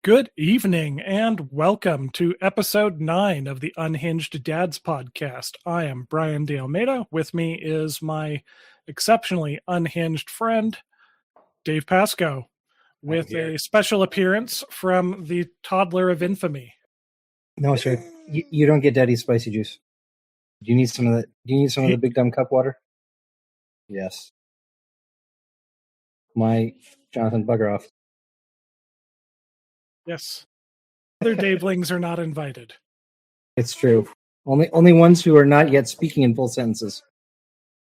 Good evening and welcome to episode 9 of the Unhinged Dads podcast. I am Brian De Almeida. With me is my exceptionally unhinged friend, Dave Pasco, with a special appearance from the toddler of infamy. No, sir. You don't get Daddy's spicy juice. Do you need some of that? Do you need some of the Big Dumb Cup water? Yes. My Jonathan, bugger off. Yes. Other Davelings are not invited. It's true. Only ones who are not yet speaking in full sentences.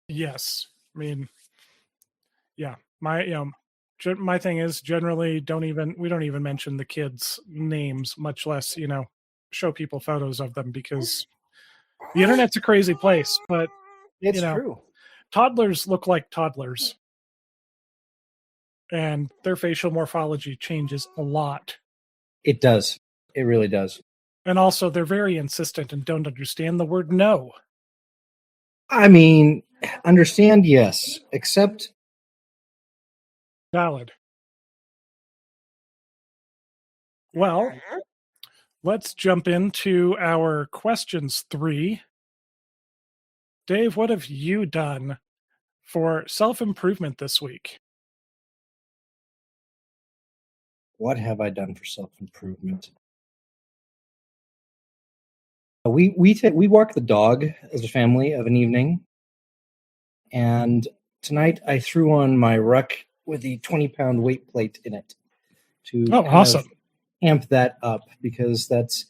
Yes. I mean, yeah. My thing is generally we don't even mention the kids' names, much less, show people photos of them, because the internet's a crazy place, but It's true. Toddlers look like toddlers. And their facial morphology changes a lot. It does. It really does. And also, they're very insistent and don't understand the word no. I mean, understand, yes. Except... Valid. Well, let's jump into our questions 3. Dave, what have you done for self-improvement this week? What have I done for self-improvement? We walk the dog as a family of an evening, and tonight I threw on my ruck with the 20-pound weight plate in it to awesome. Amp that up, because that's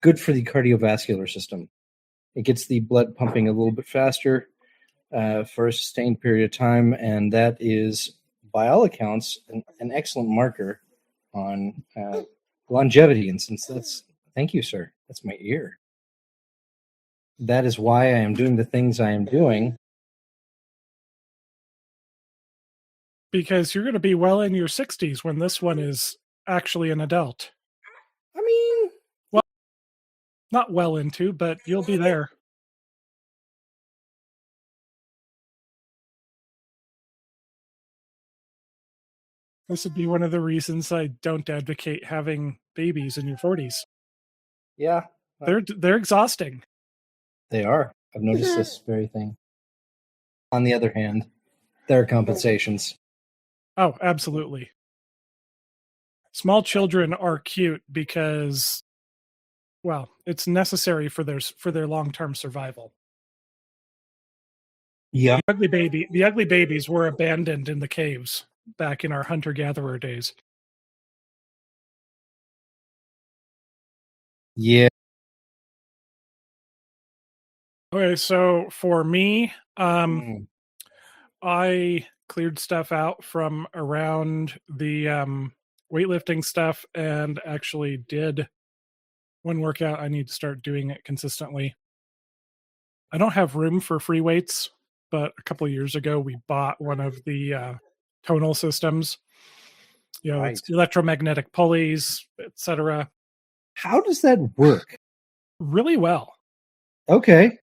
good for the cardiovascular system. It gets the blood pumping a little bit faster for a sustained period of time, and that is, by all accounts, an excellent marker on longevity. And since thank you, sir. That's my ear. That is why I am doing the things I am doing. Because you're going to be well in your 60s when this one is actually an adult. I mean... Well, not well into, but you'll be there. This would be one of the reasons I don't advocate having babies in your 40s. Yeah. They're exhausting. They are. I've noticed this very thing. On the other hand, there are compensations. Oh, absolutely. Small children are cute because, well, it's necessary for their long-term survival. Yeah. The ugly babies were abandoned in the caves back in our hunter-gatherer days. Yeah. Okay, so for me, I cleared stuff out from around the weightlifting stuff and actually did one workout. I need to start doing it consistently. I don't have room for free weights, but a couple of years ago we bought one of the tonal systems. Right. It's electromagnetic pulleys, etc. How does that work? Really well. Okay.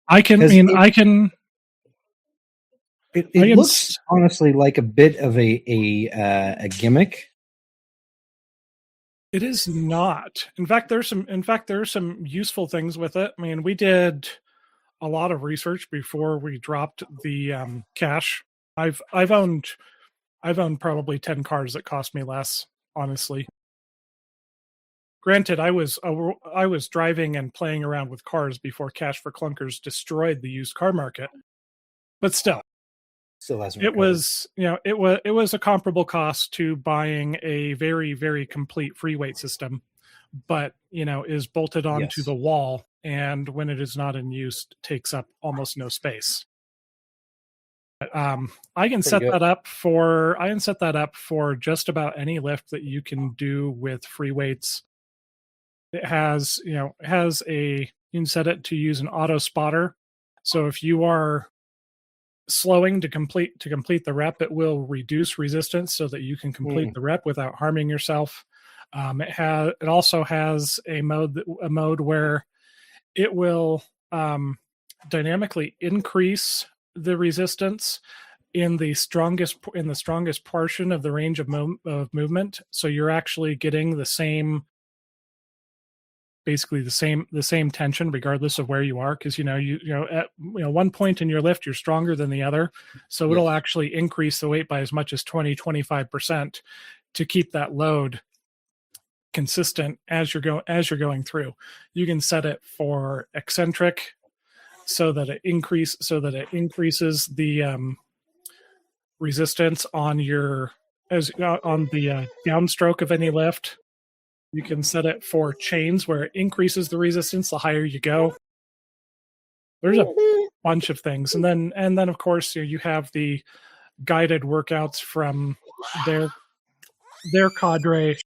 It looks honestly like a bit of a gimmick. It is not. In fact, there's some useful things with it. I mean, we did a lot of research before we dropped the cash. I've owned probably 10 cars that cost me less, honestly. Granted, I was driving and playing around with cars before Cash for Clunkers destroyed the used car market. But still hasn't it was a comparable cost to buying a very, very complete free weight system, but is bolted onto the wall, and when it is not in use, takes up almost no space. But, I can set that up for just about any lift that you can do with free weights. It has you can set it to use an auto spotter. So if you are slowing to complete the rep, it will reduce resistance so that you can complete the rep without harming yourself. It also has a mode where it will dynamically increase the resistance in the strongest portion of the range of movement. So you're actually getting the same, basically the same tension regardless of where you are, because at one point in your lift you're stronger than the other, so it'll actually increase the weight by as much as 20-25% to keep that load consistent as you're going through. You can set it for eccentric so that it increases the resistance on the downstroke of any lift. You can set it for chains where it increases the resistance the higher you go. There's a bunch of things. And then of course you have the guided workouts from their cadre.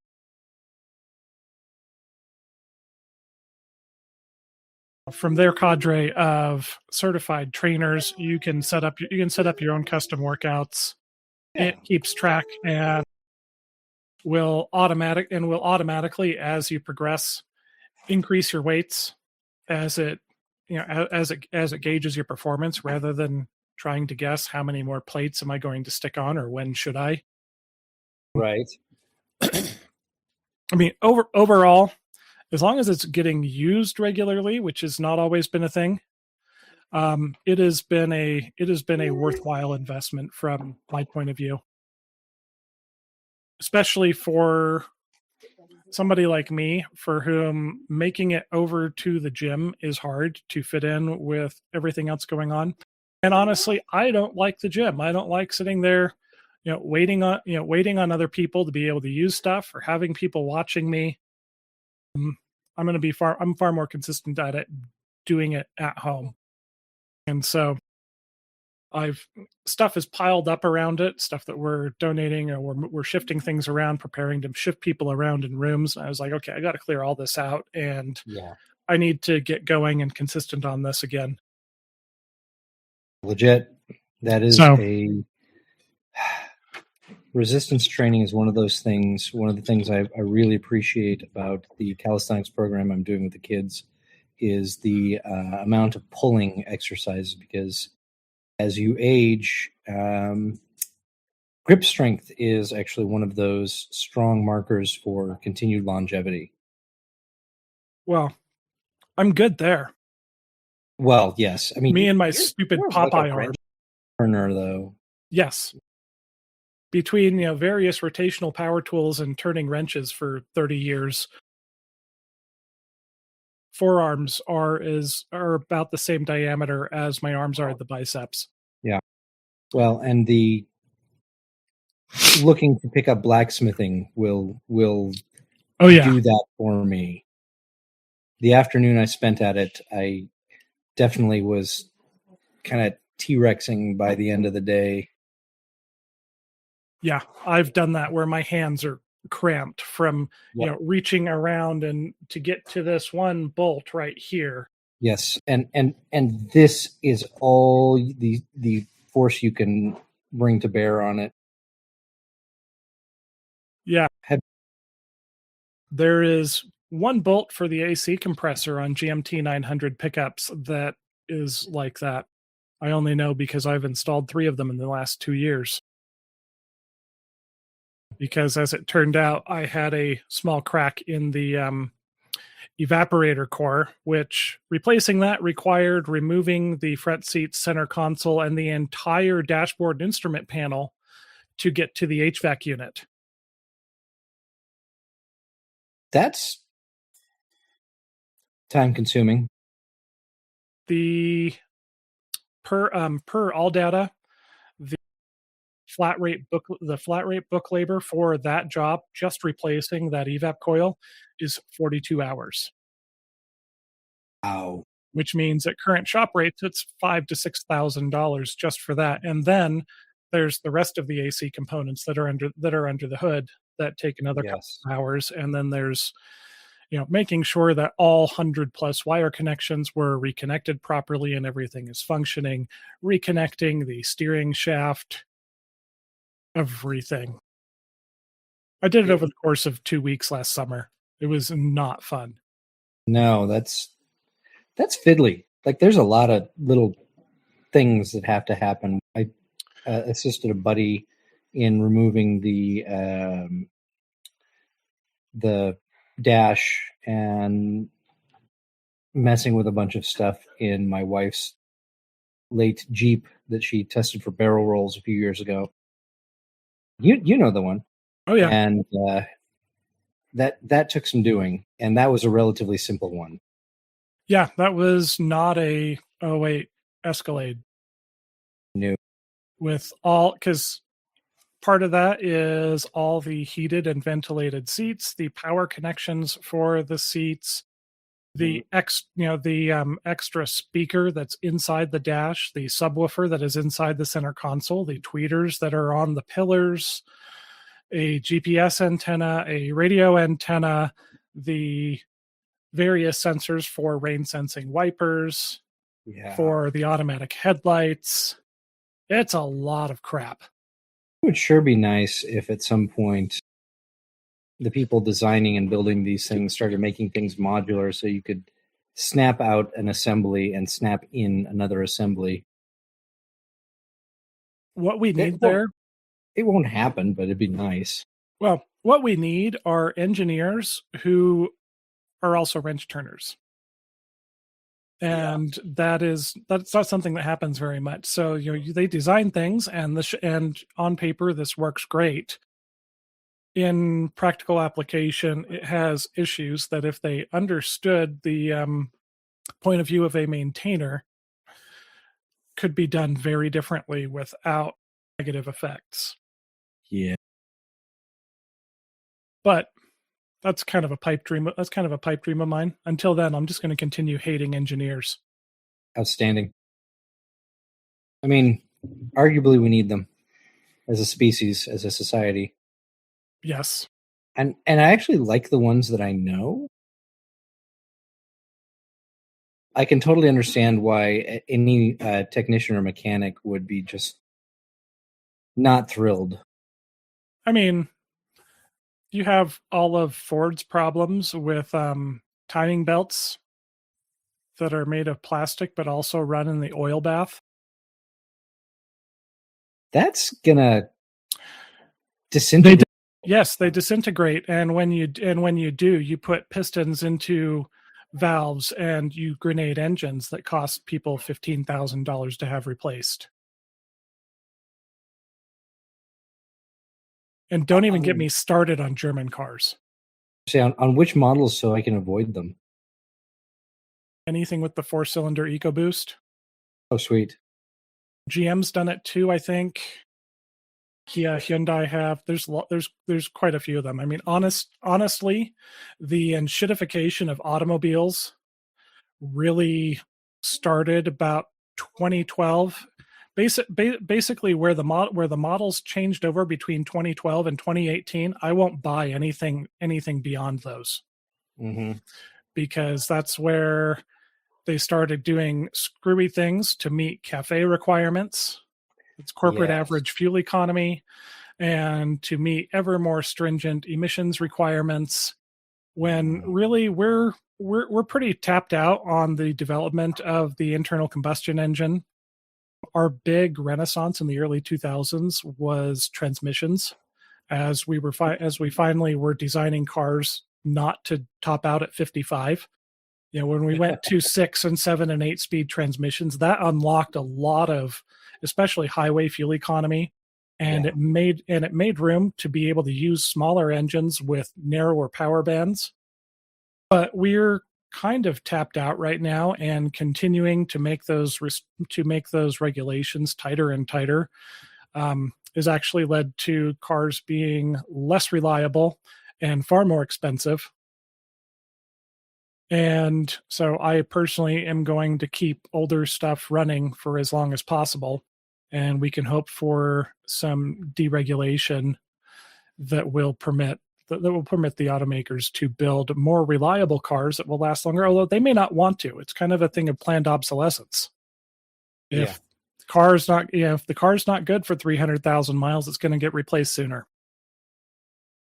From their cadre of certified trainers, you can set up your own custom workouts. Yeah. It keeps track and will automatically, as you progress, increase your weights as it gauges your performance, rather than trying to guess how many more plates am I going to stick on or when should I. Right. I mean, overall, as long as it's getting used regularly, which has not always been a thing, it has been a worthwhile investment from my point of view, especially for somebody like me, for whom making it over to the gym is hard to fit in with everything else going on. And honestly, I don't like the gym. I don't like sitting there, waiting on other people to be able to use stuff, or having people watching me. I'm far more consistent at it doing it at home. And so stuff is piled up around it, stuff that we're donating, or we're shifting things around, preparing to shift people around in rooms. I was like, okay, I got to clear all this out, and I need to get going and consistent on this again. Legit. That is resistance training is one of those things. One of the things I really appreciate about the calisthenics program I'm doing with the kids is the amount of pulling exercises, because as you age, grip strength is actually one of those strong markers for continued longevity. Well, I'm good there. Well, yes. I mean, me and my stupid Popeye arm. Turner, though. Yes. Between various rotational power tools and turning wrenches for 30 years, forearms are about the same diameter as my arms are at the biceps. Yeah. Well, and the looking to pick up blacksmithing will do that for me. The afternoon I spent at it, I definitely was kind of T-Rexing by the end of the day. Yeah, I've done that where my hands are cramped from reaching around and to get to this one bolt right here. Yes, and this is all the force you can bring to bear on it. Yeah. There is one bolt for the AC compressor on GMT 900 pickups that is like that. I only know because I've installed 3 of them in the last 2 years. Because as it turned out, I had a small crack in the evaporator core, which replacing that required removing the front seat, center console, and the entire dashboard instrument panel to get to the HVAC unit. That's time consuming. The per all data, the flat rate book labor for that job, just replacing that evap coil, is 42 hours. Wow. Which means at current shop rates, it's $5,000 to $6,000 just for that. And then there's the rest of the AC components that are under the hood that take another couple of hours. And then there's making sure that all 100+ wire connections were reconnected properly and everything is functioning, reconnecting the steering shaft, everything. I did it over the course of 2 weeks last summer. It was not fun. No, that's fiddly. Like, there's a lot of little things that have to happen. assisted a buddy in removing the dash and messing with a bunch of stuff in my wife's late Jeep that she tested for barrel rolls a few years ago. You know the one. Oh yeah. And that took some doing, and that was a relatively simple one. Yeah, that was not a Escalade. No. With all, because part of that is all the heated and ventilated seats, the power connections for the seats, the extra speaker that's inside the dash, the subwoofer that is inside the center console, the tweeters that are on the pillars, a GPS antenna, a radio antenna, the various sensors for rain sensing wipers, for the automatic headlights. It's a lot of crap. It would sure be nice if at some point the people designing and building these things started making things modular so you could snap out an assembly and snap in another assembly. What we need it won't happen, but it'd be nice. Well, what we need are engineers who are also wrench turners. And that's not something that happens very much. So they design things, and and on paper this works great. In practical application, it has issues that if they understood the point of view of a maintainer, could be done very differently without negative effects. Yeah. But that's kind of a pipe dream. That's kind of a pipe dream of mine. Until then, I'm just going to continue hating engineers. Outstanding. I mean, arguably we need them as a species, as a society. Yes. And I actually like the ones that I know. I can totally understand why any technician or mechanic would be just not thrilled. I mean, you have all of Ford's problems with timing belts that are made of plastic but also run in the oil bath. That's gonna disintegrate. Yes, they disintegrate, and when you do, you put pistons into valves and you grenade engines that cost people $15,000 to have replaced. And don't even get me started on German cars. Say on which models so I can avoid them. Anything with the 4-cylinder EcoBoost. Oh, sweet. GM's done it too, I think. Kia, Hyundai have. There's quite a few of them. I mean, honestly, the enshittification of automobiles really started about 2012. Basically, where the models changed over between 2012 and 2018, I won't buy anything beyond those, because that's where they started doing screwy things to meet CAFE requirements. It's corporate average fuel economy, and to meet ever more stringent emissions requirements, when really we're pretty tapped out on the development of the internal combustion engine. Our big renaissance in the early 2000s was transmissions, as we finally were designing cars not to top out at 55. When we went to 6 and 7 and 8 speed transmissions, that unlocked a lot of, especially highway fuel economy, and it made room to be able to use smaller engines with narrower power bands. But we're kind of tapped out right now, and continuing to make those regulations tighter and tighter has actually led to cars being less reliable and far more expensive. And so I personally am going to keep older stuff running for as long as possible, and we can hope for some deregulation that will permit the automakers to build more reliable cars that will last longer, although they may not want to. It's kind of a thing of planned obsolescence. If the car's not good for 300,000 miles, it's going to get replaced sooner.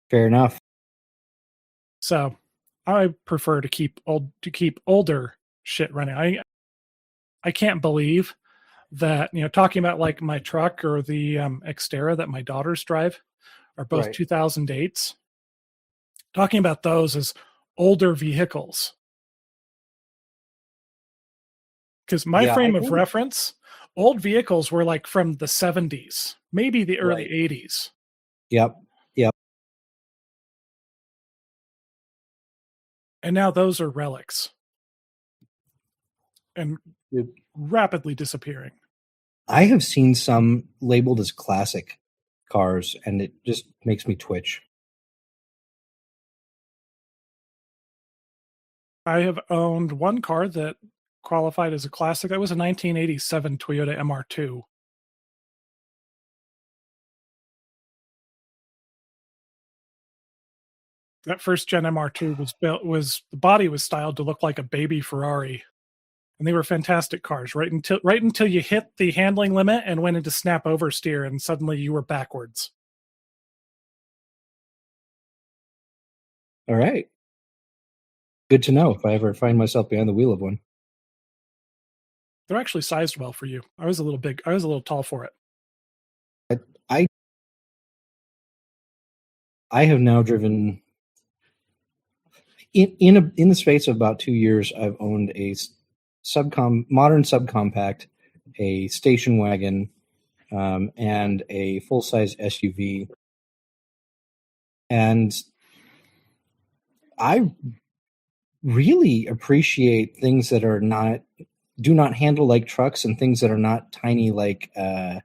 Fair enough. So I prefer to keep older shit running. I can't believe that, talking about like my truck or the Xterra that my daughters drive are both Right. 2008s. Talking about those as older vehicles. Because my frame of reference, old vehicles were like from the 70s, maybe the early 80s. Yep. And now those are relics and rapidly disappearing. I have seen some labeled as classic cars, and it just makes me twitch. I have owned one car that qualified as a classic. That was a 1987 Toyota MR2. That first gen MR2 the body was styled to look like a baby Ferrari. And they were fantastic cars right until you hit the handling limit and went into snap oversteer, and suddenly you were backwards. All right. Good to know if I ever find myself behind the wheel of one. They're actually sized well for you. I was a little big. I was a little tall for it. I have now driven in the space of about 2 years. I've owned a modern subcompact, a station wagon, and a full-size SUV. And I really appreciate things that do not handle like trucks, and things that are not tiny like I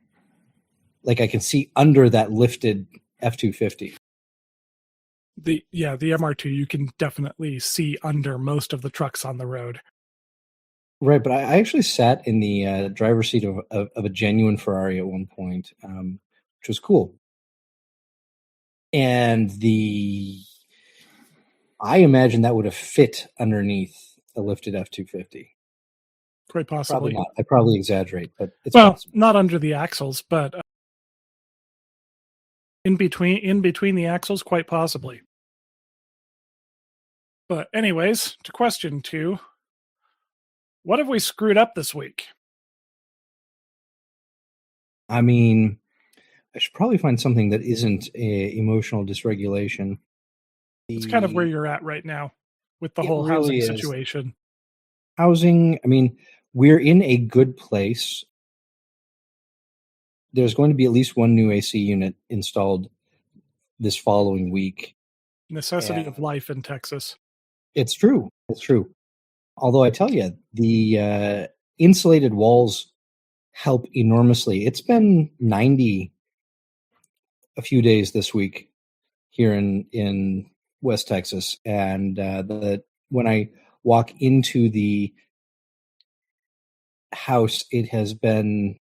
can see under that lifted F-250. The MR2, you can definitely see under most of the trucks on the road. Right, but I actually sat in the driver's seat of a genuine Ferrari at one point, which was cool. And I imagine that would have fit underneath a lifted F-250. Quite possibly. Probably not. I probably exaggerate, but it's possible. Not under the axles, but in between the axles, quite possibly. But anyways, to question 2, what have we screwed up this week? I mean, I should probably find something that isn't emotional dysregulation. It's kind of where you're at right now with the whole housing situation. Housing, I mean, we're in a good place. There's going to be at least one new AC unit installed this following week. Necessity of life in Texas. It's true. It's true. Although I tell you, the insulated walls help enormously. It's been 90 a few days this week here in West Texas, and when I walk into the house, it has been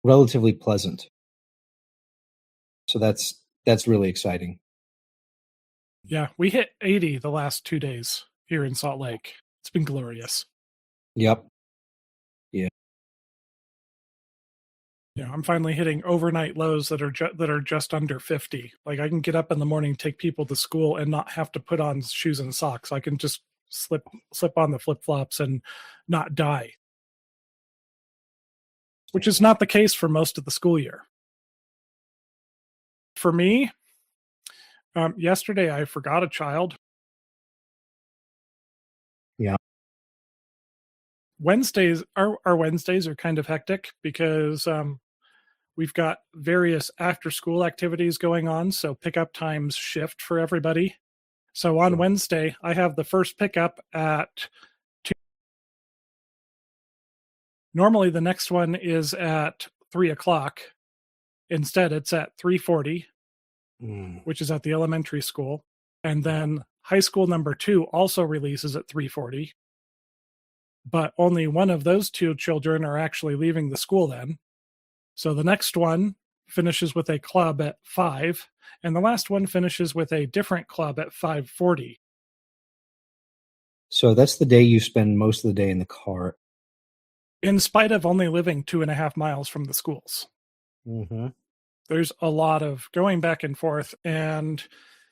relatively pleasant. So that's really exciting. Yeah, we hit 80 the last 2 days here in Salt Lake. It's been glorious. Yep. Yeah. Yeah, I'm finally hitting overnight lows that are just under 50. Like, I can get up in the morning, take people to school, and not have to put on shoes and socks. I can just slip on the flip-flops and not die, which is not the case for most of the school year. For me, yesterday I forgot a child. Yeah. Our Wednesdays are kind of hectic because we've got various after school activities going on, so pickup times shift for everybody. So on Wednesday, I have the first pickup at 2. Normally the next one is at 3:00. Instead, it's at 3:40, which is at the elementary school. And then high school number 2 also releases at 3:40. But only one of those 2 children are actually leaving the school then. So the next one finishes with a club at 5, and the last one finishes with a different club at 5:40. So that's the day you spend most of the day in the car. In spite of only living 2.5 miles from the schools. Mm-hmm. There's a lot of going back and forth, and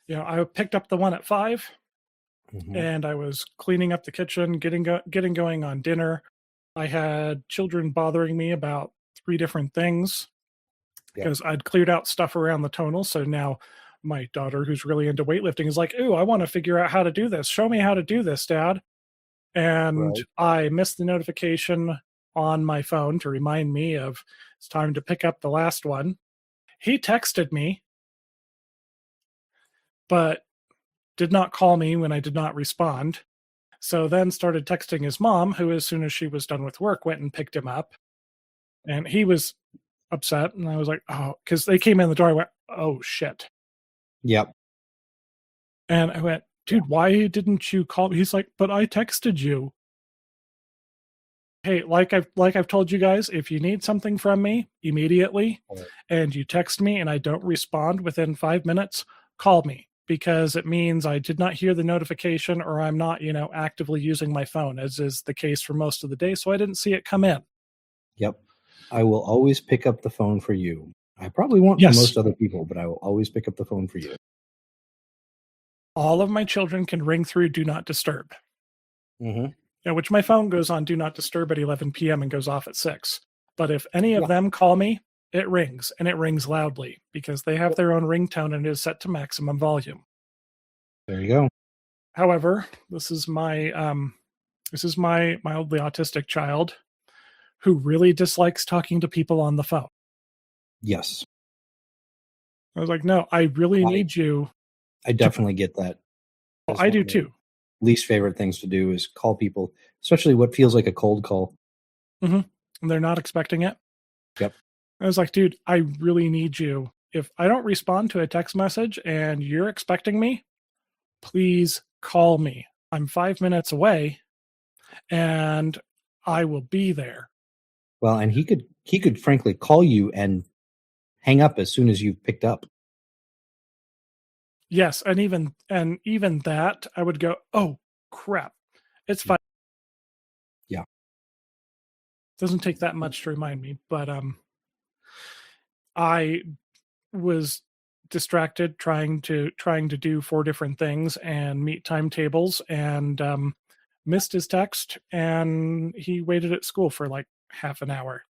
I picked up the one at 5, and I was cleaning up the kitchen, getting going on dinner. I had children bothering me about 3 different things Yep. because I'd cleared out stuff around the tonal. So now my daughter, who's really into weightlifting, is like, "Ooh, I want to figure out how to do this. Show me how to do this, Dad." And Right. I missed the notification on my phone to remind me of it's time to pick up the last one. He texted me, but did not call me when I did not respond. So then started texting his mom, who, as soon as she was done with work, went and picked him up. And he was upset. And I was like, oh, because they came in the door. I went, oh, shit. Yep. And I went, dude, why didn't you call me? He's like, but I texted you. Hey, like I've told you guys, if you need something from me immediately and you text me and I don't respond within 5 minutes, call me, because it means I did not hear the notification or I'm not, actively using my phone, as is the case for most of the day. So I didn't see it come in. Yep. I will always pick up the phone for you. I probably won't for most other people, but I will always pick up the phone for you. All of my children can ring through Do Not Disturb. Mm-hmm. Which my phone goes on Do Not Disturb at 11 p.m. and goes off at 6. But if any of them call me, it rings, and it rings loudly because they have their own ringtone and it is set to maximum volume. There you go. However, this is my mildly autistic child who really dislikes talking to people on the phone. Yes. I was like, no, I really need you. I definitely get that. Well, I do too. Least favorite things to do is call people, especially what feels like a cold call. Mm-hmm. And they're not expecting it. Yep. I was like, dude, I really need you. If I don't respond to a text message and you're expecting me, please call me. I'm 5 minutes away and I will be there. Well, and he could frankly call you and hang up as soon as you've picked up. Yes, and even that, I would go, oh crap, it's fine. Yeah, doesn't take that much to remind me, but I was distracted trying to do 4 different things and meet timetables, and missed his text, and he waited at school for like half an hour.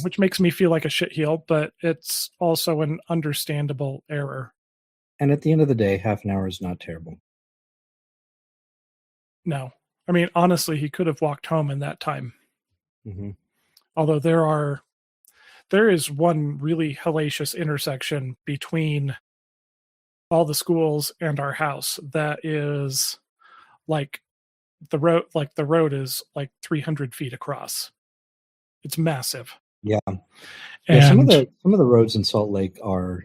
Which makes me feel like a shitheel, but it's also an understandable error. And at the end of the day, half an hour is not terrible. No. I mean, honestly, he could have walked home in that time. Mm-hmm. Although there is one really hellacious intersection between all the schools and our house that is like the road is like 300 feet across. It's massive. Yeah. Yeah, some of the roads in Salt Lake are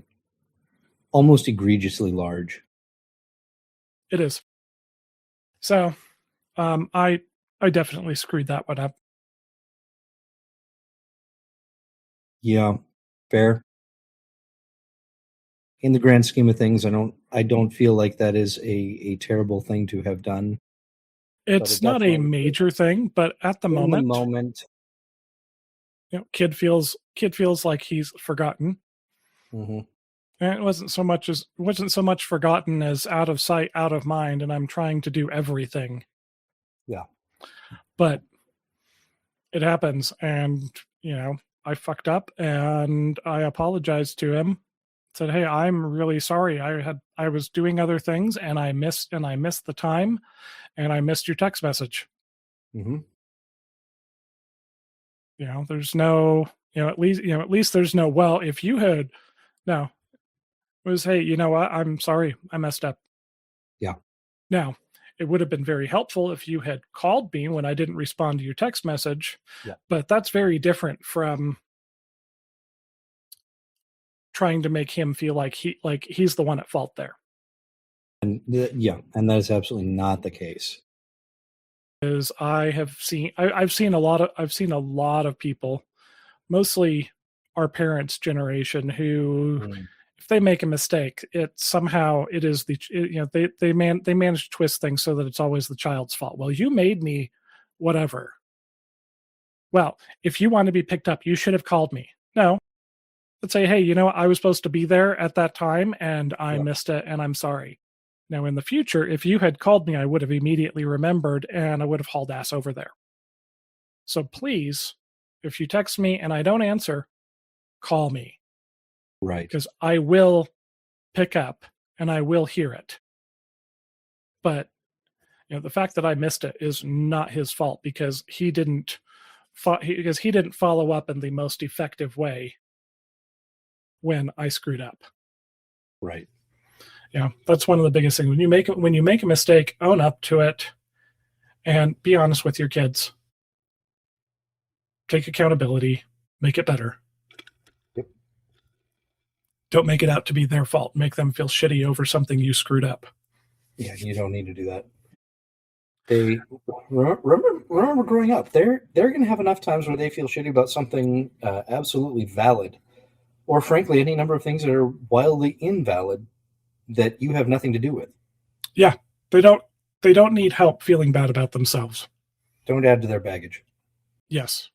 almost egregiously large. It is. So, I definitely screwed that one up. Yeah, fair. In the grand scheme of things, I don't feel like that is a terrible thing to have done. It's not a major thing, but at the moment, kid feels like he's forgotten. Mm-hmm. And it wasn't so much forgotten as out of sight, out of mind, and I'm trying to do everything. Yeah. But it happens, and I fucked up, and I apologized to him. Said, "Hey, I'm really sorry. I was doing other things, and I missed the time, and I missed your text message." Mm-hmm. There's no, at least there's no, well, if you had, no, it was, hey, you know what? I'm sorry. I messed up. Yeah. Now, it would have been very helpful if you had called me when I didn't respond to your text message. Yeah. But that's very different from trying to make him feel like he's the one at fault there. And and that is absolutely not the case. Is I've seen a lot of people, mostly our parents' generation, who if they make a mistake, it is they manage to twist things so that it's always the child's fault. Well, you made me whatever. Well, if you want to be picked up, you should have called me. No. Let's say, hey, I was supposed to be there at that time and I missed it and I'm sorry. Now, in the future, if you had called me, I would have immediately remembered and I would have hauled ass over there. So please, if you text me and I don't answer, call me. Right. Because I will pick up and I will hear it. But the fact that I missed it is not his fault because he didn't follow up in the most effective way when I screwed up. Right. Yeah, that's one of the biggest things. When you make a mistake, own up to it and be honest with your kids. Take accountability, make it better. Yep. Don't make it out to be their fault. Make them feel shitty over something you screwed up. Yeah, you don't need to do that. They remember growing up. They're going to have enough times where they feel shitty about something absolutely valid, or frankly, any number of things that are wildly invalid that you have nothing to do with. Yeah, they don't need help feeling bad about themselves. Don't add to their baggage. Yes.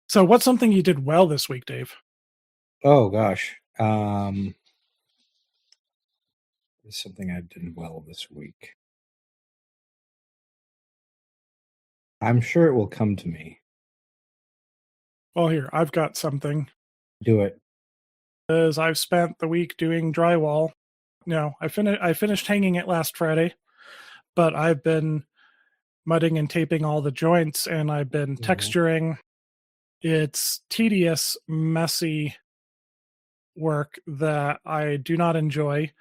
So, what's something you did well this week, Dave? Oh gosh, there's something I did well this week. I'm sure it will come to me. Well, here, I've got something. Do it. Because I've spent the week doing drywall. No, I finished hanging it last Friday, but I've been mudding and taping all the joints, and I've been texturing. It's tedious, messy work that I do not enjoy.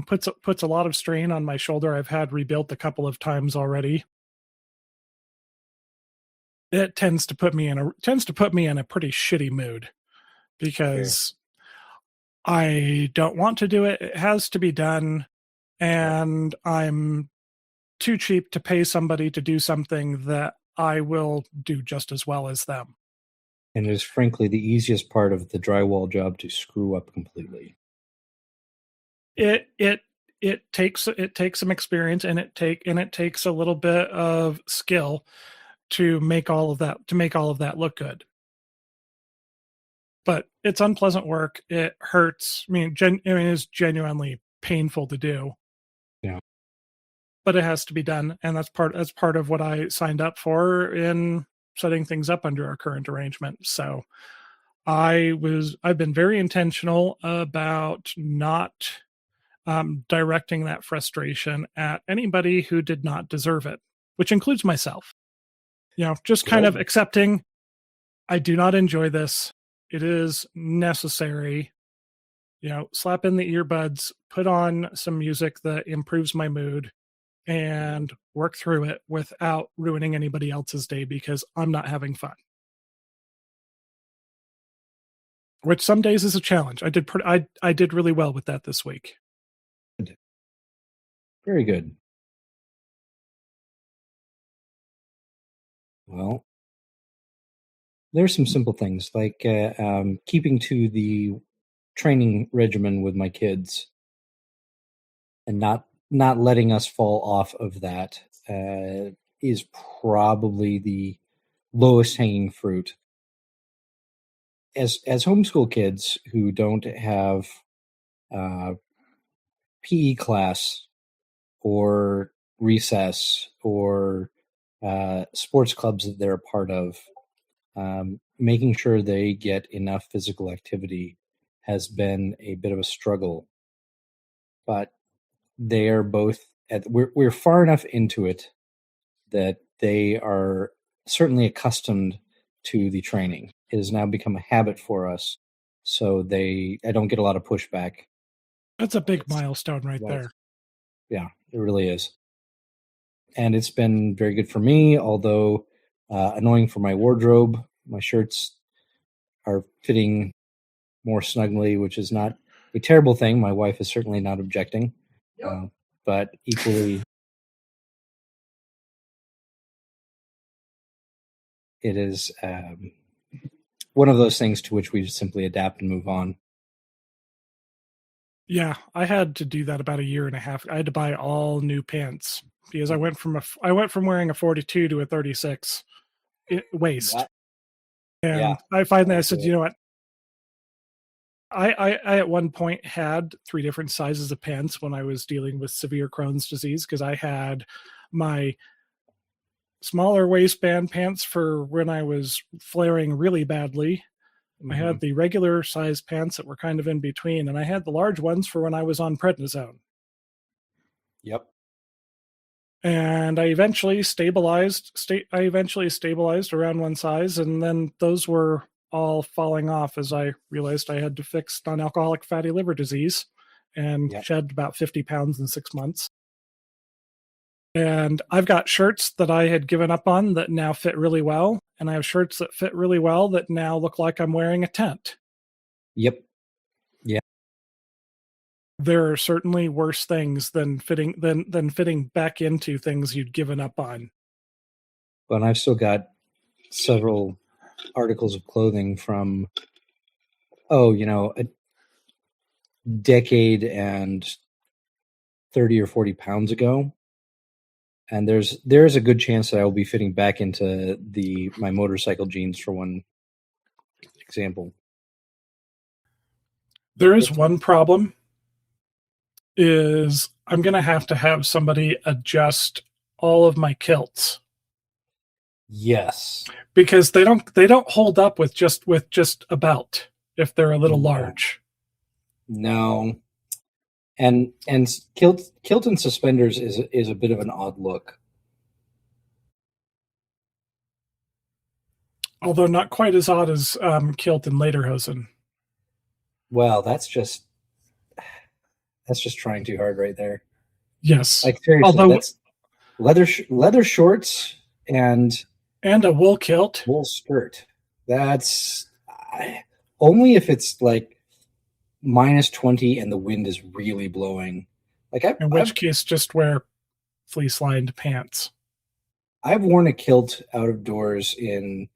Puts a lot of strain on my shoulder. I've had rebuilt a couple of times already. It tends to put me in a pretty shitty mood because I don't want to do it. It has to be done, and I'm too cheap to pay somebody to do something that I will do just as well as them. And it is frankly the easiest part of the drywall job to screw up completely. It takes some experience and it takes a little bit of skill to make all of that look good. But it's unpleasant work. It hurts. I mean, it's genuinely painful to do. Yeah. But it has to be done, and that's part of what I signed up for in setting things up under our current arrangement. So I've been very intentional about not directing that frustration at anybody who did not deserve it, which includes myself. Just kind of accepting I do not enjoy this. It is necessary. Slap in the earbuds, put on some music that improves my mood, and work through it without ruining anybody else's day because I'm not having fun. Which some days is a challenge. I did really well with that this week. Very good. Well, there's some simple things like keeping to the training regimen with my kids and not letting us fall off of that is probably the lowest hanging fruit. As homeschool kids who don't have PE class or recess or sports clubs that they're a part of, making sure they get enough physical activity has been a bit of a struggle. But they are both we're far enough into it that they are certainly accustomed to the training. It has now become a habit for us, so I don't get a lot of pushback. That's a big milestone right there. Yeah, it really is. And it's been very good for me, although annoying for my wardrobe. My shirts are fitting more snugly, which is not a terrible thing. My wife is certainly not objecting, but equally, it is one of those things to which we just simply adapt and move on. Yeah, I had to do that about a year and a half. I had to buy all new pants because I went from wearing a 42 to a 36 waist. And I finally said, you know what? I at one point had 3 different sizes of pants when I was dealing with severe Crohn's disease, because I had my smaller waistband pants for when I was flaring really badly. I had the regular size pants that were kind of in between, and I had the large ones for when I was on prednisone. Yep. And I eventually stabilized around one size, and then those were all falling off as I realized I had to fix non-alcoholic fatty liver disease and shed about 50 pounds in 6 months. And I've got shirts that I had given up on that now fit really well. And I have shirts that fit really well that now look like I'm wearing a tent. Yep. Yeah. There are certainly worse things than fitting back into things you'd given up on. But I've still got several articles of clothing from, a decade and 30 or 40 pounds ago. And there's a good chance that I will be fitting back into my motorcycle jeans, for one example. There is one problem, is I'm going to have somebody adjust all of my kilts. Yes. Because they don't hold up with just about, if they're a little large. No. And kilt and suspenders is a bit of an odd look. Although not quite as odd as kilt and lederhosen. Well, that's just trying too hard right there. Yes. Like seriously, that's leather shorts and a wool kilt, wool skirt. That's only if it's like -20 and the wind is really blowing. In which case, just wear fleece-lined pants. I've worn a kilt out of doors in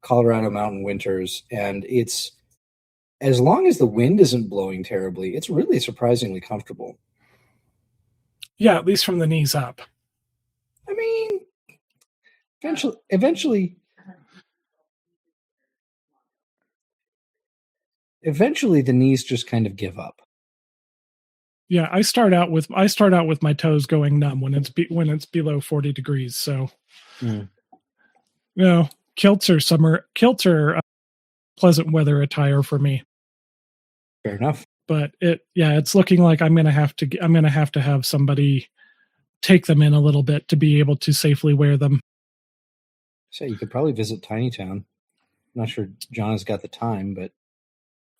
Colorado mountain winters, and it's, as long as the wind isn't blowing terribly, it's really surprisingly comfortable. Yeah, at least from the knees up. I mean, eventually the knees just kind of give up. Yeah, I start out with my toes going numb when it's below 40 degrees. So, kilts are pleasant weather attire for me. Fair enough. But it's looking like I'm gonna have to have somebody take them in a little bit to be able to safely wear them. So you could probably visit Tiny Town. I'm not sure John has got the time, but.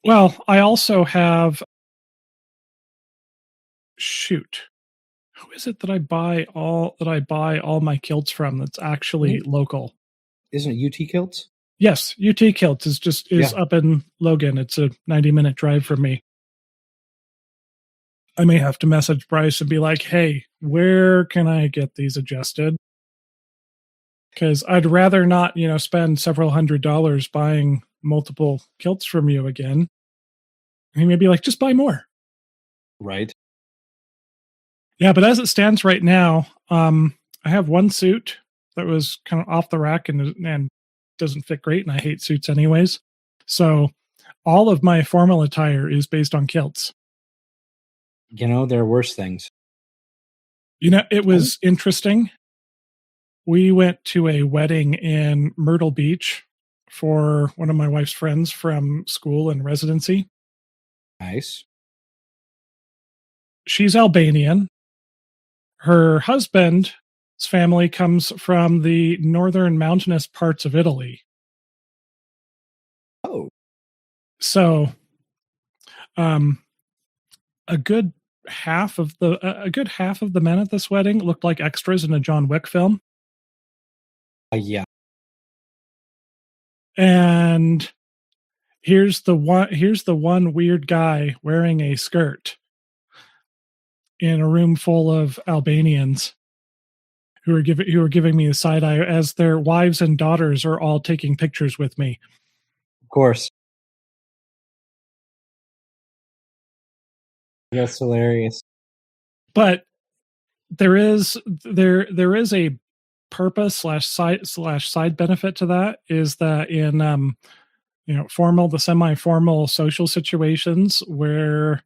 Well, I also have. Shoot, who is it that I buy all my kilts from? That's actually local. Isn't it UT Kilts? Yes, UT Kilts is up in Logan. It's a 90-minute drive from me. I may have to message Bryce and be like, "Hey, where can I get these adjusted?" Because I'd rather not, spend several $100s buying multiple kilts from you again. And he may be like, "Just buy more." Right. Yeah, but as it stands right now, I have one suit that was kind of off the rack and doesn't fit great, and I hate suits anyways. So all of my formal attire is based on kilts. There are worse things. It was interesting. We went to a wedding in Myrtle Beach for one of my wife's friends from school and residency. Nice. She's Albanian. Her husband's family comes from the northern mountainous parts of Italy. Oh. So, a good half of the men at this wedding looked like extras in a John Wick film. Yeah. And here's the one weird guy wearing a skirt in a room full of Albanians who are giving me the side eye as their wives and daughters are all taking pictures with me. Of course. That's hilarious. But there is a purpose /side benefit to that, is that in formal to semi-formal social situations where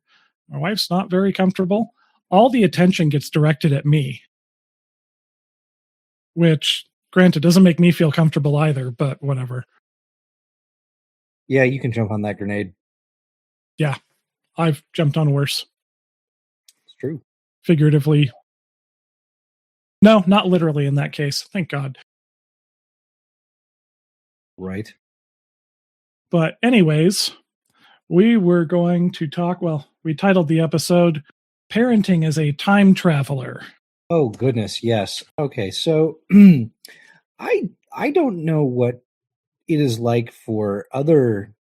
my wife's not very comfortable, all the attention gets directed at me, which granted doesn't make me feel comfortable either, but whatever. Yeah, you can jump on that grenade. Yeah, I've jumped on worse. It's true. Figuratively. No, not literally in that case. Thank God. Right. But anyways, we were going to talk, well, we titled the episode Parenting as a Time Traveler. Oh goodness, yes. Okay, so I don't know what it is like for other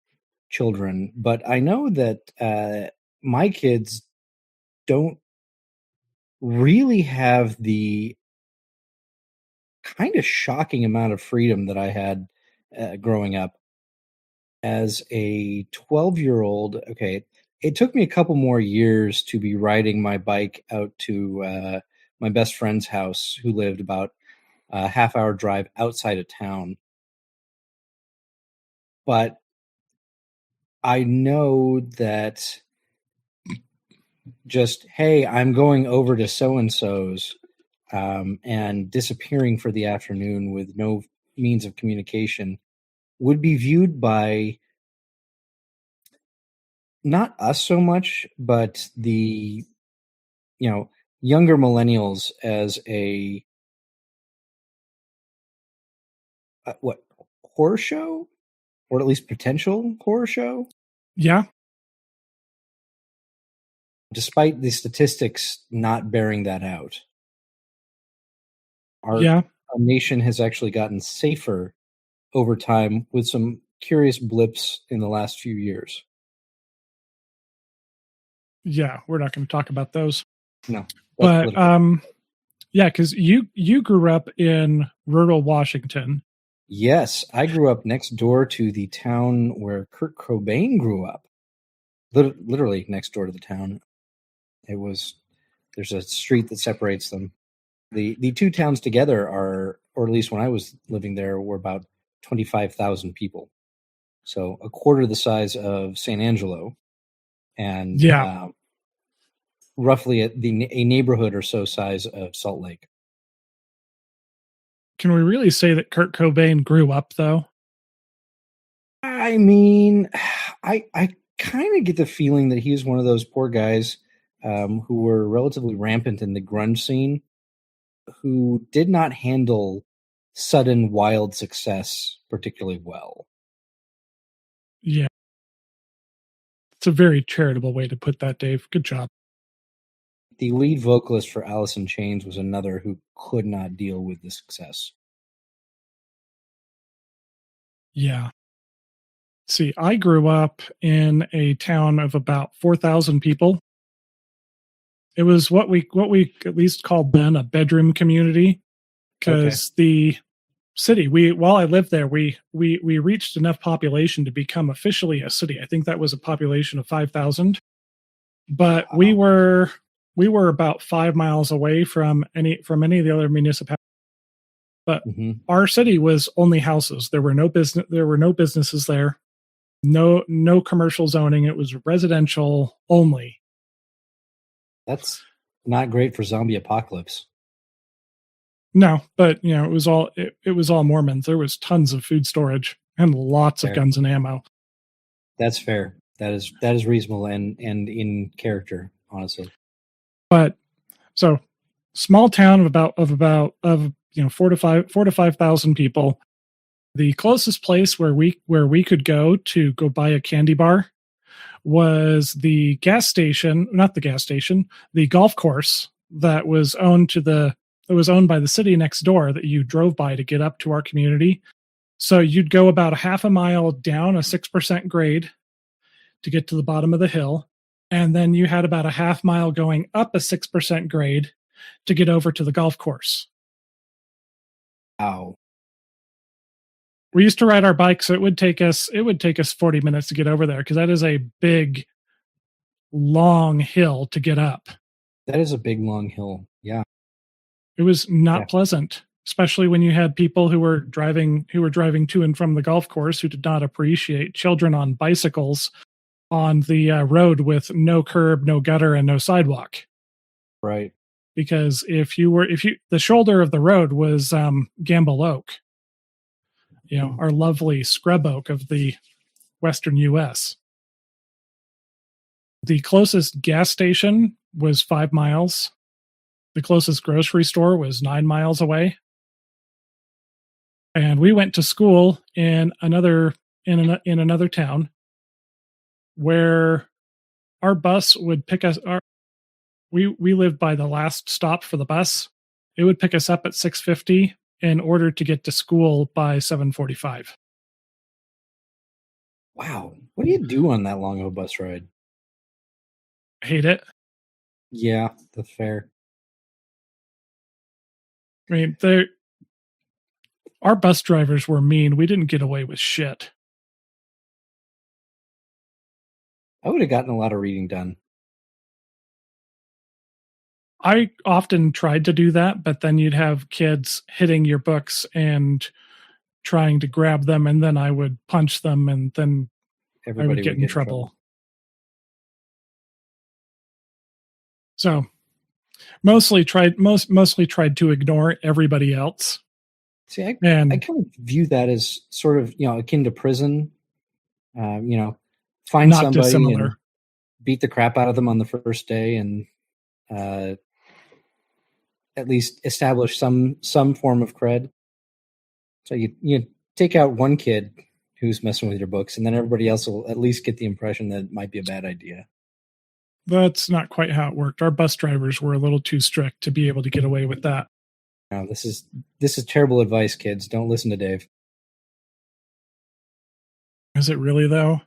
children, but I know that my kids don't really have the kind of shocking amount of freedom that I had growing up as a 12-year-old. Okay, it took me a couple more years to be riding my bike out to my best friend's house, who lived about a half-hour drive outside of town. But I know that just, hey, I'm going over to so-and-so's and disappearing for the afternoon with no means of communication would be viewed by not us so much, but the younger millennials as a what, horror show, or at least potential horror show. Yeah. Despite the statistics not bearing that out. Our nation has actually gotten safer over time, with some curious blips in the last few years. Yeah, we're not going to talk about those. No. But yeah, because you grew up in rural Washington. Yes, I grew up next door to the town where Kurt Cobain grew up. Literally next door to the town. There's a street that separates them. The two towns together are, or at least when I was living there, were about 25,000 people. So a quarter the size of San Angelo, and roughly a neighborhood or so size of Salt Lake. Can we really say that Kurt Cobain grew up, though? I mean, I kind of get the feeling that he was one of those poor guys who were relatively rampant in the grunge scene, who did not handle sudden wild success particularly well. Yeah. It's a very charitable way to put that, Dave. Good job. The lead vocalist for Alice in Chains was another who could not deal with the success. Yeah. See, I grew up in a town of about 4,000 people. It was what we at least called then a bedroom community, because the city, while I lived there, we reached enough population to become officially a city. I think that was a population of 5,000, but we were about 5 miles away from any of the other municipalities. But our city was only houses. There were no businesses there. No commercial zoning. It was residential only. That's not great for zombie apocalypse. No, but it was all Mormons. There was tons of food storage and lots of guns and ammo. That's fair. That is reasonable and in character, honestly. But so small town of about 4 to 5,000 people. The closest place where we could go buy a candy bar was the golf course that was owned by the city next door, that you drove by to get up to our community. So you'd go about a half a mile down a 6% grade to get to the bottom of the hill. And then you had about a half mile going up a 6% grade to get over to the golf course. Wow. We used to ride our bikes. So it would take us 40 minutes to get over there, because that is a big, long hill to get up. That is a big, long hill. Yeah. It was not pleasant. especially when you had people who were driving to and from the golf course who did not appreciate children on bicycles on the road with no curb, no gutter, and no sidewalk. Right. Because the shoulder of the road was Gamble Oak, our lovely scrub oak of the Western U.S. The closest gas station was 5 miles. The closest grocery store was 9 miles away. And we went to school in another town where our bus would pick us. We lived by the last stop for the bus. It would pick us up at 6:50 in order to get to school by 7:45. Wow. What do you do on that long of a bus ride? Hate it. Yeah, that's fair. I mean, our bus drivers were mean. We didn't get away with shit. I would have gotten a lot of reading done. I often tried to do that, but then you'd have kids hitting your books and trying to grab them, and then I would punch them, and then everybody I would get in trouble. So mostly tried to ignore everybody else. See, I kind of view that as sort of, akin to prison. Find somebody dissimilar. And beat the crap out of them on the first day, and at least establish some form of cred. So you take out one kid who's messing with your books, and then everybody else will at least get the impression that it might be a bad idea. That's not quite how it worked. Our bus drivers were a little too strict to be able to get away with that. No, this is terrible advice, kids. Don't listen to Dave. Is it really, though?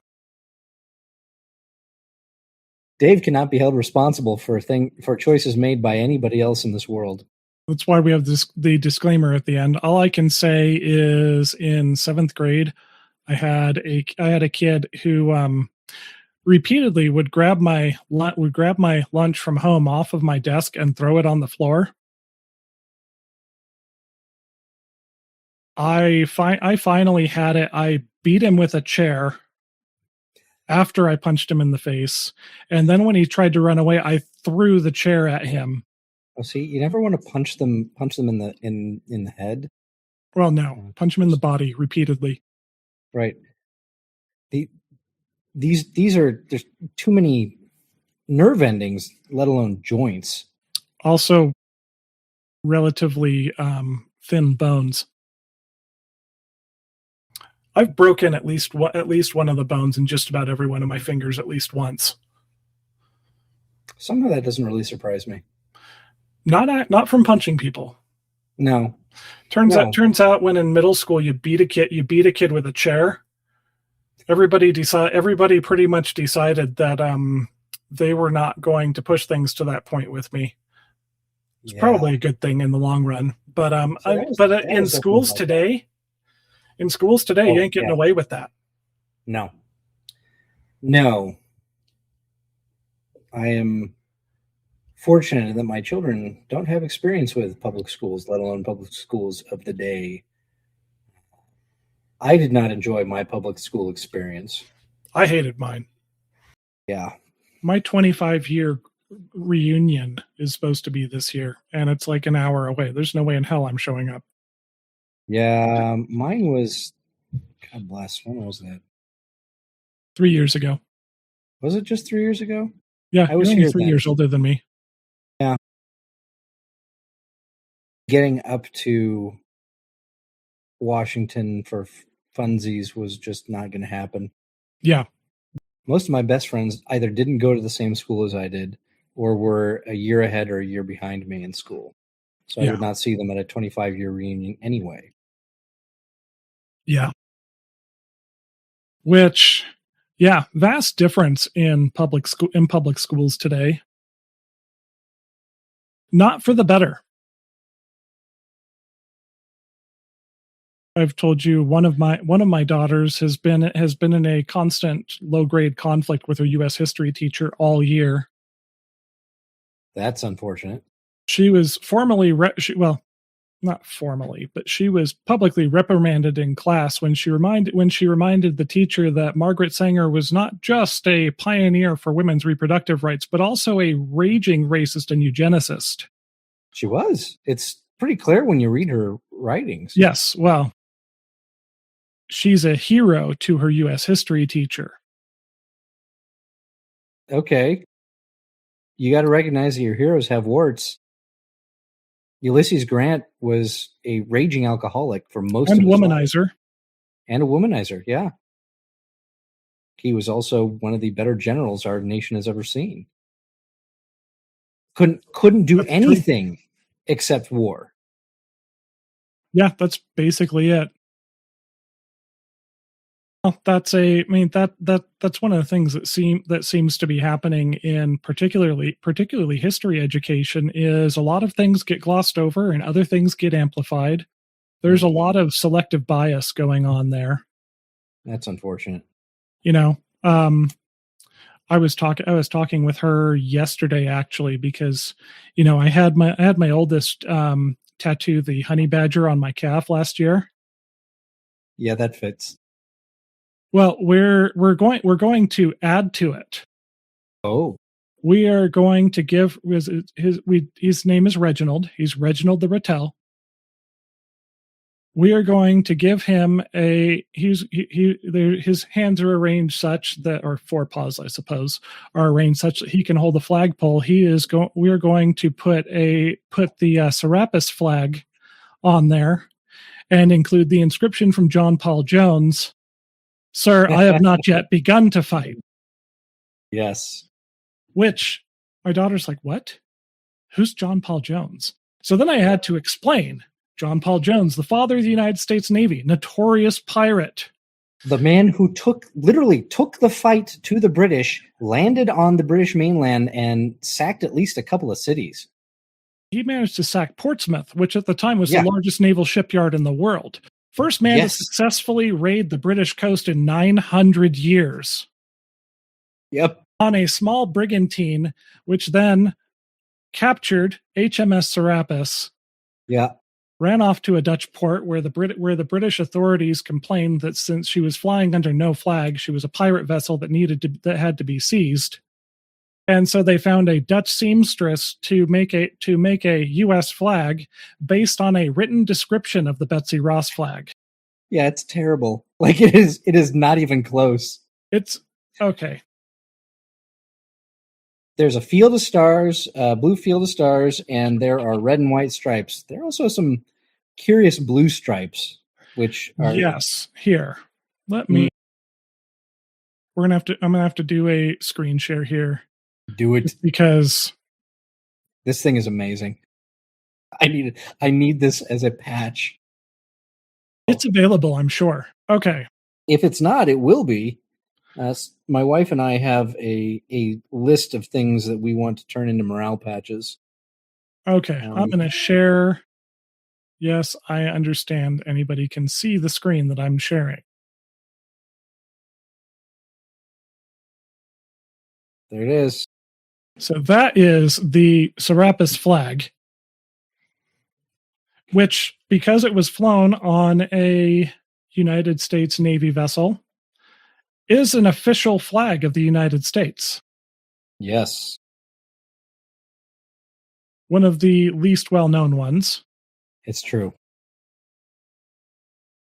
Dave cannot be held responsible for choices made by anybody else in this world. That's why we have the disclaimer at the end. All I can say is in 7th grade, I had a kid who repeatedly would grab my lunch from home off of my desk and throw it on the floor. I finally had it. I beat him with a chair after I punched him in the face, and then when he tried to run away, I threw the chair at him. Oh, see, you never want to punch them in the head. Well, no, punch them in the body repeatedly. Right. There's too many nerve endings, let alone joints. Also, relatively thin bones. I've broken at least one of the bones in just about every one of my fingers at least once. Somehow that doesn't really surprise me. Not from punching people. No. Turns out when in middle school you beat a kid with a chair, everybody pretty much decided that they were not going to push things to that point with me. It's probably a good thing in the long run. But in schools today, you ain't getting away with that. No. I am fortunate that my children don't have experience with public schools, let alone public schools of the day. I did not enjoy my public school experience. I hated mine. Yeah. My 25-year reunion is supposed to be this year, and it's like an hour away. There's no way in hell I'm showing up. Yeah, mine was, God bless, when was that? 3 years ago. Was it just 3 years ago? Yeah, I was only 3 years older than me. Yeah. Getting up to Washington for funsies was just not going to happen. Yeah. Most of my best friends either didn't go to the same school as I did or were a year ahead or a year behind me in school. So I would not see them at a 25-year reunion anyway. Yeah. Which, vast difference in public schools today. Not for the better. I've told you one of my daughters has been in a constant low-grade conflict with her U.S. history teacher all year. That's unfortunate. She was formerly not formally, but she was publicly reprimanded in class when she reminded the teacher that Margaret Sanger was not just a pioneer for women's reproductive rights, but also a raging racist and eugenicist. She was. It's pretty clear when you read her writings. Yes, well, she's a hero to her U.S. history teacher. Okay. You got to recognize that your heroes have warts. Ulysses Grant was a raging alcoholic for most of his womanizer. Life. And a womanizer, yeah. He was also one of the better generals our nation has ever seen. Couldn't do anything except war. Yeah, that's basically it. Well, that's one of the things that seems to be happening in particularly history education is a lot of things get glossed over and other things get amplified. There's a lot of selective bias going on there. That's unfortunate. I was talking with her yesterday actually because I had my oldest tattoo the honey badger on my calf last year. Yeah, that fits. Well, we're going to add to it. Oh. We are going to give his name is Reginald. He's Reginald the Rattel. We are going to give him his hands are arranged such that, or forepaws, I suppose, are arranged such that he can hold the flagpole. We are going to put the Serapis flag on there and include the inscription from John Paul Jones. Sir, I have not yet begun to fight. Yes. Which my daughter's like, what? Who's John Paul Jones? So then I had to explain. John Paul Jones, the father of the United States Navy, notorious pirate. The man who literally took the fight to the British, landed on the British mainland, and sacked at least a couple of cities. He managed to sack Portsmouth, which at the time was the largest naval shipyard in the world. First man to successfully raid the British coast in 900 years. Yep. On a small brigantine, which then captured HMS Serapis. Yeah. Ran off to a Dutch port where the British authorities complained that since she was flying under no flag, she was a pirate vessel that had to be seized. And so they found a Dutch seamstress to make a U.S. flag based on a written description of the Betsy Ross flag. Yeah, it's terrible. Like it is not even close. It's okay. There's a field of stars, blue field of stars, and there are red and white stripes. There are also some curious blue stripes, which are here. Let me. I'm gonna have to do a screen share here. Do it because this thing is amazing. I need this as a patch. It's available, I'm sure. Okay. If it's not, it will be. My wife and I have a list of things that we want to turn into morale patches. Okay, I'm going to share. Yes, I understand. Anybody can see the screen that I'm sharing. There it is. So that is the Serapis flag, which, because it was flown on a United States Navy vessel, is an official flag of the United States. Yes. One of the least well-known ones. It's true.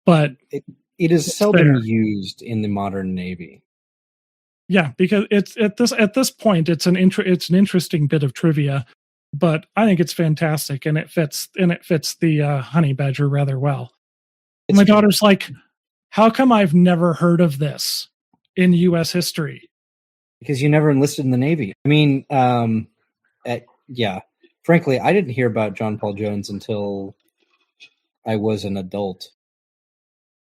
But it is seldom used in the modern Navy. Yeah, because it's at this point it's an interesting bit of trivia, but I think it's fantastic and it fits the honey badger rather well. My daughter's like, how come I've never heard of this in U.S. history? Because you never enlisted in the Navy. I mean, frankly, I didn't hear about John Paul Jones until I was an adult.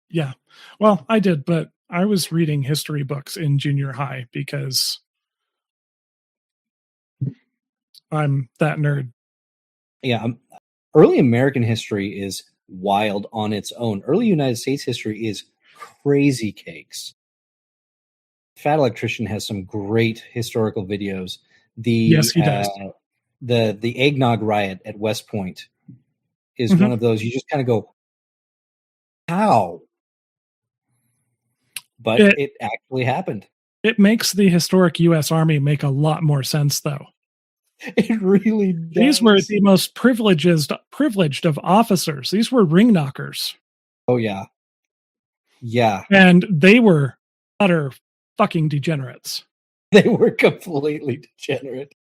Yeah, well, I did, but I was reading history books in junior high because I'm that nerd. Yeah, early American history is wild on its own. Early United States history is crazy cakes. Fat Electrician has some great historical videos. Yes, he does. The eggnog riot at West Point is one of those you just kind of go, how? But it actually happened. It makes the historic U.S. Army make a lot more sense, though. It really does. These were the most privileged of officers. These were ring knockers. Oh, yeah. Yeah. And they were utter fucking degenerates. They were completely degenerate.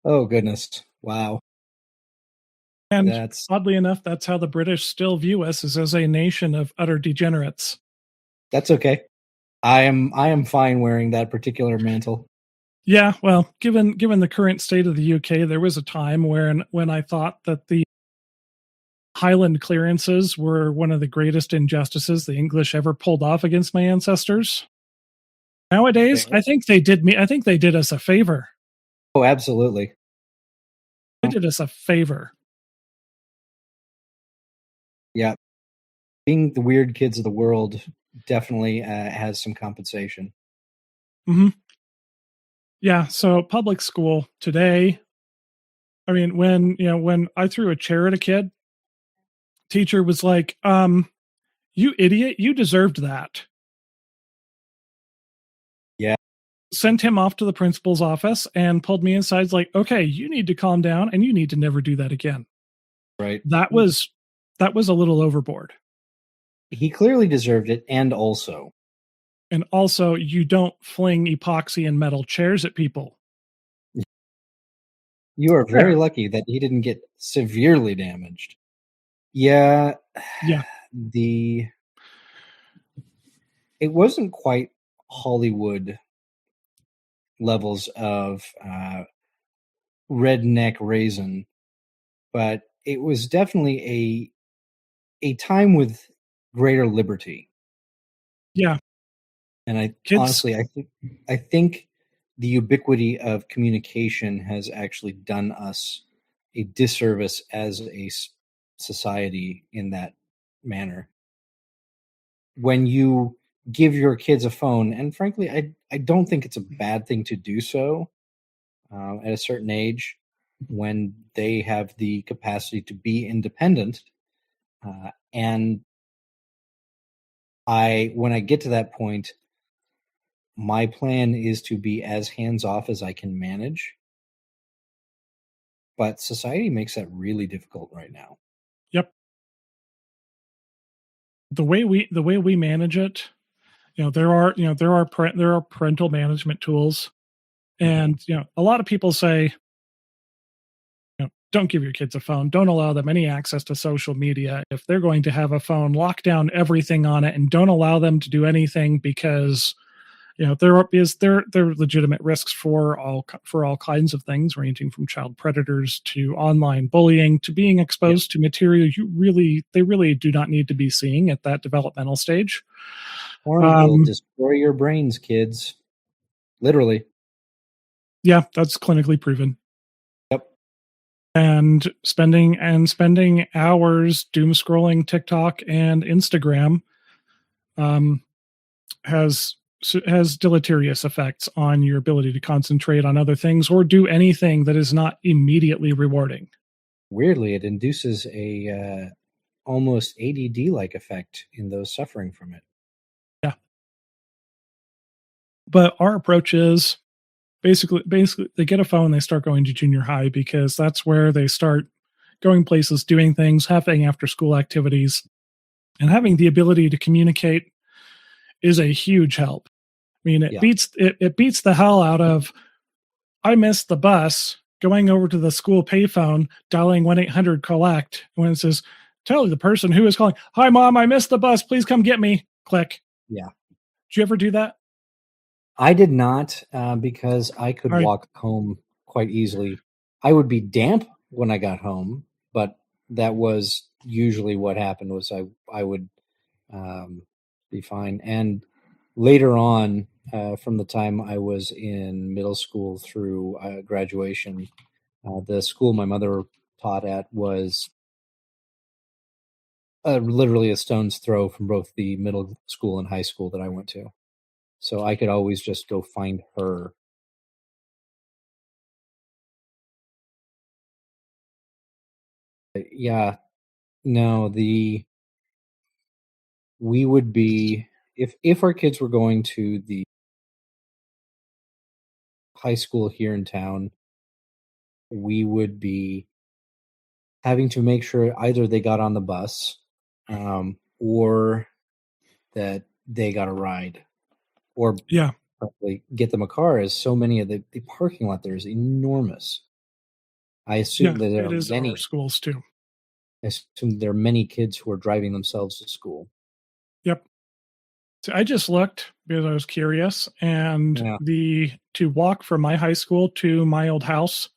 Oh, goodness. Wow. And oddly enough, that's how the British still view us, as a nation of utter degenerates. That's okay. I am fine wearing that particular mantle. Yeah, well, given the current state of the UK, there was a time when I thought that the Highland clearances were one of the greatest injustices the English ever pulled off against my ancestors. Nowadays, I think they did us a favor. Oh, absolutely. They did us a favor. Yeah. Being the weird kids of the world definitely has some compensation. Mm-hmm. Yeah, so public school today, I mean, when I threw a chair at a kid, teacher was like, you idiot, you deserved that. Yeah. Sent him off to the principal's office and pulled me inside. It's like, okay, you need to calm down and you need to never do that again. Right. That was a little overboard. He clearly deserved it, and also, you don't fling epoxy and metal chairs at people. You are very lucky that he didn't get severely damaged. Yeah. Yeah. It wasn't quite Hollywood levels of redneck raisin, but it was definitely a time with greater liberty. Yeah. And honestly, I think the ubiquity of communication has actually done us a disservice as a society in that manner. When you give your kids a phone, and frankly, I don't think it's a bad thing to do so at a certain age when they have the capacity to be independent. And when I get to that point, my plan is to be as hands-off as I can manage. But society makes that really difficult right now. Yep. The way we manage it, there are parental management tools, and a lot of people say, don't give your kids a phone. Don't allow them any access to social media. If they're going to have a phone, lock down everything on it and don't allow them to do anything, because there are legitimate risks for all kinds of things, ranging from child predators to online bullying to being exposed to material they really do not need to be seeing at that developmental stage. Porn will destroy your brains, kids. Literally. Yeah, that's clinically proven. Yep. And spending hours doom scrolling TikTok and Instagram has deleterious effects on your ability to concentrate on other things or do anything that is not immediately rewarding. Weirdly, it induces a almost ADD-like effect in those suffering from it. Yeah. But our approach is basically they get a phone, they start going to junior high, because that's where they start going places, doing things, having after school activities, and having the ability to communicate is a huge help. I mean, it beats the hell out of, I missed the bus, going over to the school payphone, dialing 1-800-COLLECT, when it says, tell the person who is calling, hi mom, I missed the bus, please come get me. Click. Yeah. Did you ever do that? I did not, because I could walk home quite easily. I would be damp when I got home, but that was usually what happened. Was I would be fine. And later on, from the time I was in middle school through graduation, the school my mother taught at was literally a stone's throw from both the middle school and high school that I went to. So I could always just go find her. Yeah, no, we would be, if our kids were going to the high school here in town, we would be having to make sure either they got on the bus, or that they got a ride, or Yeah, probably get them a car, as so many of the parking lot there is enormous. I yeah, assume that there it are is at our many. schools too. I assume there are many kids who are driving themselves to school. Yep. So I just looked because I was curious, and Yeah. the to walk from my high school to my old house,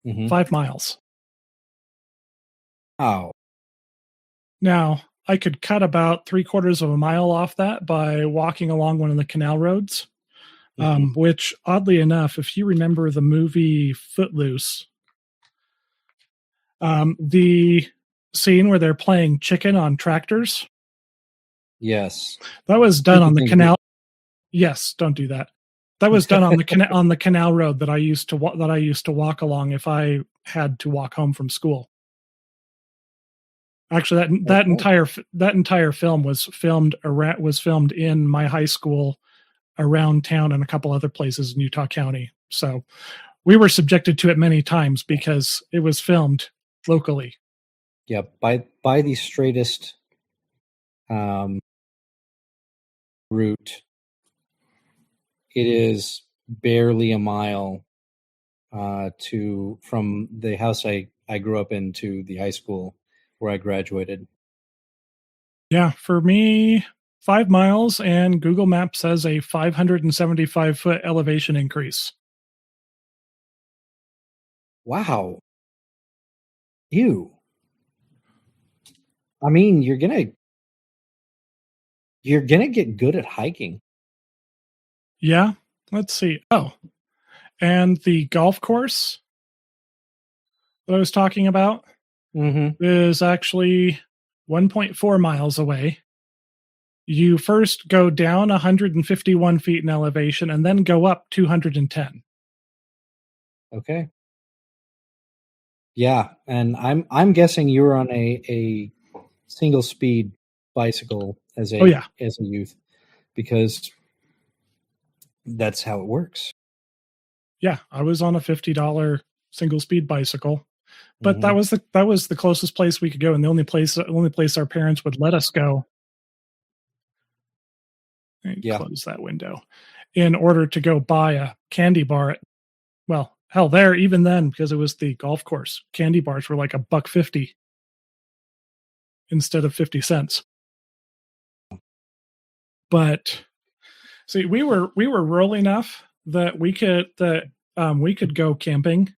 Hmm. 5 miles. Oh. Now, I could cut about 3/4 of a mile off that by walking along one of the canal roads, Hmm. which, oddly enough, if you remember the movie Footloose, the scene where they're playing chicken on tractors, Yes. that was done Stupid on the thing to do. canal. Yes, don't do that. That was done on the canal road that I used to walk along if I had to walk home from school. Actually, Okay. that entire film was filmed in my high school, around town, and a couple other places in Utah County. So we were subjected to it many times because it was filmed locally. Yeah. By the straightest um, route, it is barely a mile to from the house I grew up in to the high school where I graduated. Yeah, for me, 5 miles, and Google Maps says a 575-foot elevation increase. Wow. Ew. I mean, you're gonna get good at hiking. Yeah, let's see. Oh, and the golf course that I was talking about Mm-hmm. is actually 1.4 miles away. You first go down 151 feet in elevation and then go up 210. Okay. Yeah, and I'm guessing you were on a single speed bicycle Oh, yeah. as a youth, because that's how it works. Yeah. I was on a $50 single speed bicycle, but Hmm. that was the closest place we could go. And the only place our parents would let us go. And Yeah. close that window in order to go buy a candy bar at, well, hell, there, even then, because it was the golf course, candy bars were like $1.50 instead of 50 cents. But see, we were rural enough that we could go camping.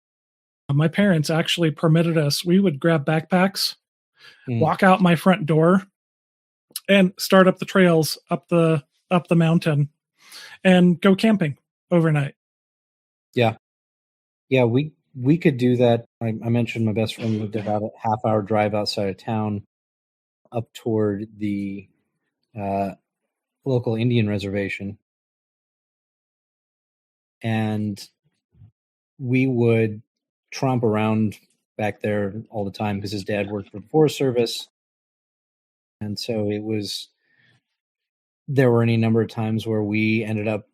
My parents actually permitted us. We would grab backpacks, Mm. walk out my front door, and start up the trails up the mountain, and go camping overnight. Yeah. Yeah, we could do that. I mentioned my best friend lived about a half-hour drive outside of town, up toward the uh, local Indian reservation, and we would tromp around back there all the time because his dad worked for the Forest Service, and so there were any number of times where we ended up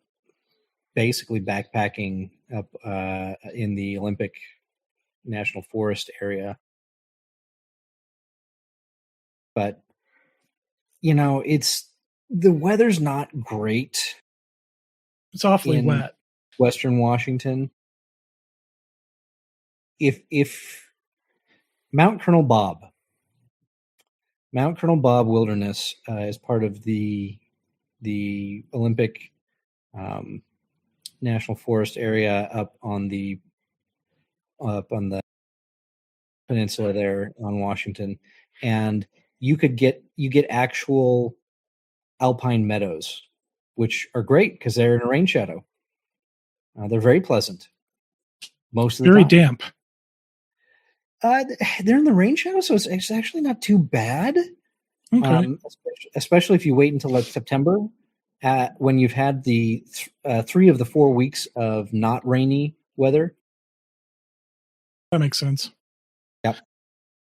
basically backpacking up in the Olympic National Forest area. But it's the weather's not great It's awfully in wet. Western Washington. If Mount Colonel Bob, Mount Colonel Bob Wilderness is part of the Olympic National Forest area up on the peninsula there on Washington, and you get actual alpine meadows, which are great because they're in a rain shadow. They're very pleasant most of the Very time. damp. They're in the rain shadow, so it's actually not too bad. Okay. Especially if you wait until like September, when you've had the 3 of the 4 weeks of not rainy weather. That makes sense. Yep.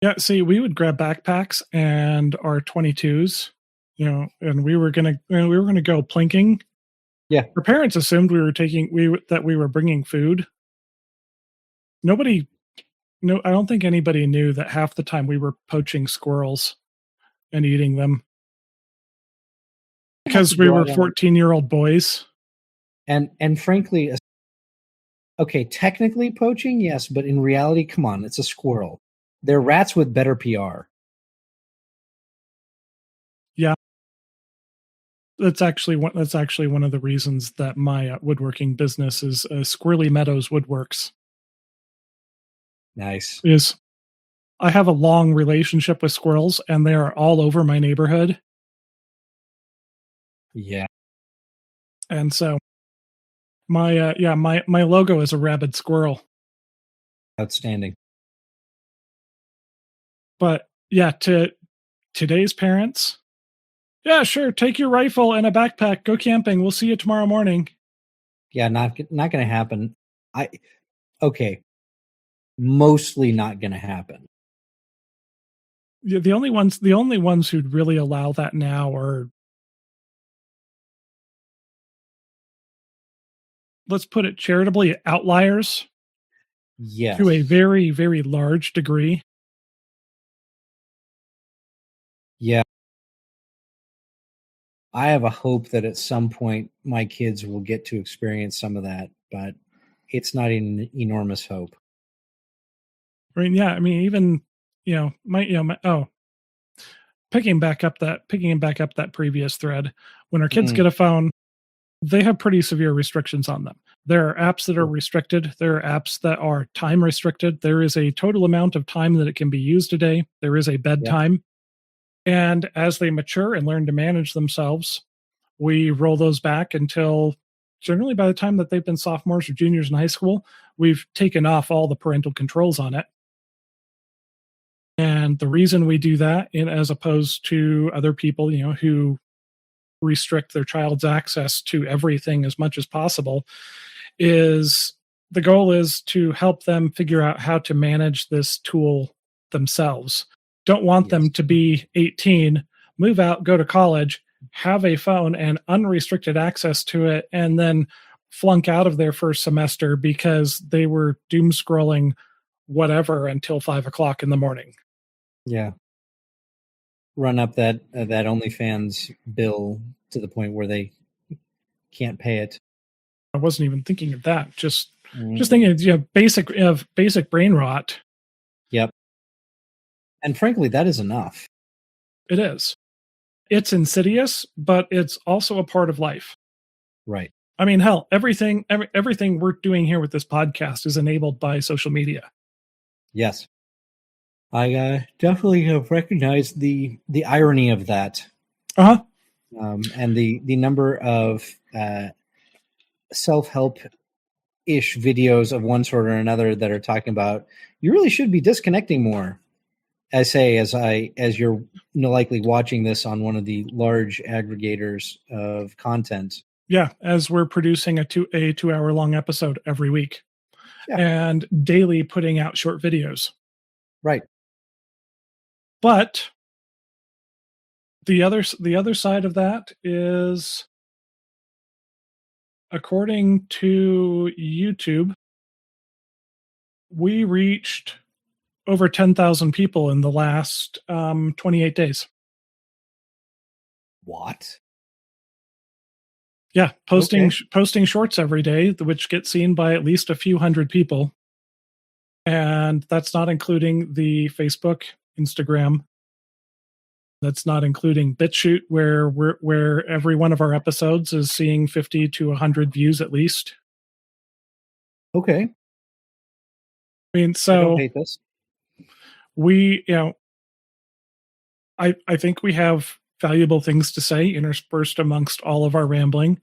Yeah, see, we would grab backpacks and our 22s, and we were gonna go plinking. Yeah. Our parents assumed that we were bringing food. Nobody, no, I don't think anybody knew that half the time we were poaching squirrels and eating them because we were 14-year-old boys. And frankly, okay, technically poaching, yes, but in reality, come on, it's a squirrel. They're rats with better PR. Yeah. That's actually one of the reasons that my woodworking business is Squirrely Meadows Woodworks. Nice. Is I have a long relationship with squirrels, and they are all over my neighborhood. Yeah. And so my logo is a rabid squirrel. Outstanding. But yeah, to today's parents, yeah, sure, take your rifle and a backpack, go camping. We'll see you tomorrow morning. Yeah, not going to happen. Okay. Mostly not going to happen. Yeah, the only ones who'd really allow that now are, let's put it charitably, outliers. Yes. To a very, very large degree. Yeah. I have a hope that at some point my kids will get to experience some of that, but it's not an enormous hope. I mean, yeah, I mean, even, picking back up that previous thread, when our kids get a phone, they have pretty severe restrictions on them. There are apps that are restricted. There are apps that are time restricted. There is a total amount of time that it can be used a day. There is a bedtime. And as they mature and learn to manage themselves, we roll those back until generally by the time that they've been sophomores or juniors in high school, we've taken off all the parental controls on it. And the reason we do that, as opposed to other people, who restrict their child's access to everything as much as possible, is the goal is to help them figure out how to manage this tool themselves. Don't want them to be 18, move out, go to college, have a phone and unrestricted access to it, and then flunk out of their first semester because they were doom scrolling whatever until 5:00 in the morning. Yeah. Run up that OnlyFans bill to the point where they can't pay it. I wasn't even thinking of that. Just thinking of basic brain rot. Yep. And frankly, that is enough. It is. It's insidious, but it's also a part of life. Right. I mean, hell, everything we're doing here with this podcast is enabled by social media. Yes. I definitely have recognized the irony of that. Uh-huh. And the number of self-help-ish videos of one sort or another that are talking about you really should be disconnecting more. As you're likely watching this on one of the large aggregators of content. Yeah, as we're producing a 2-hour long episode every week, and daily putting out short videos. Right. But the other side of that is, according to YouTube, we reached over 10,000 people in the last 28 days. What? Yeah, posting shorts every day, which get seen by at least a few hundred people. And that's not including the Facebook, Instagram. That's not including BitChute, where every one of our episodes is seeing 50 to 100 views at least. Okay. I mean, so I don't hate this. I think we have valuable things to say interspersed amongst all of our rambling,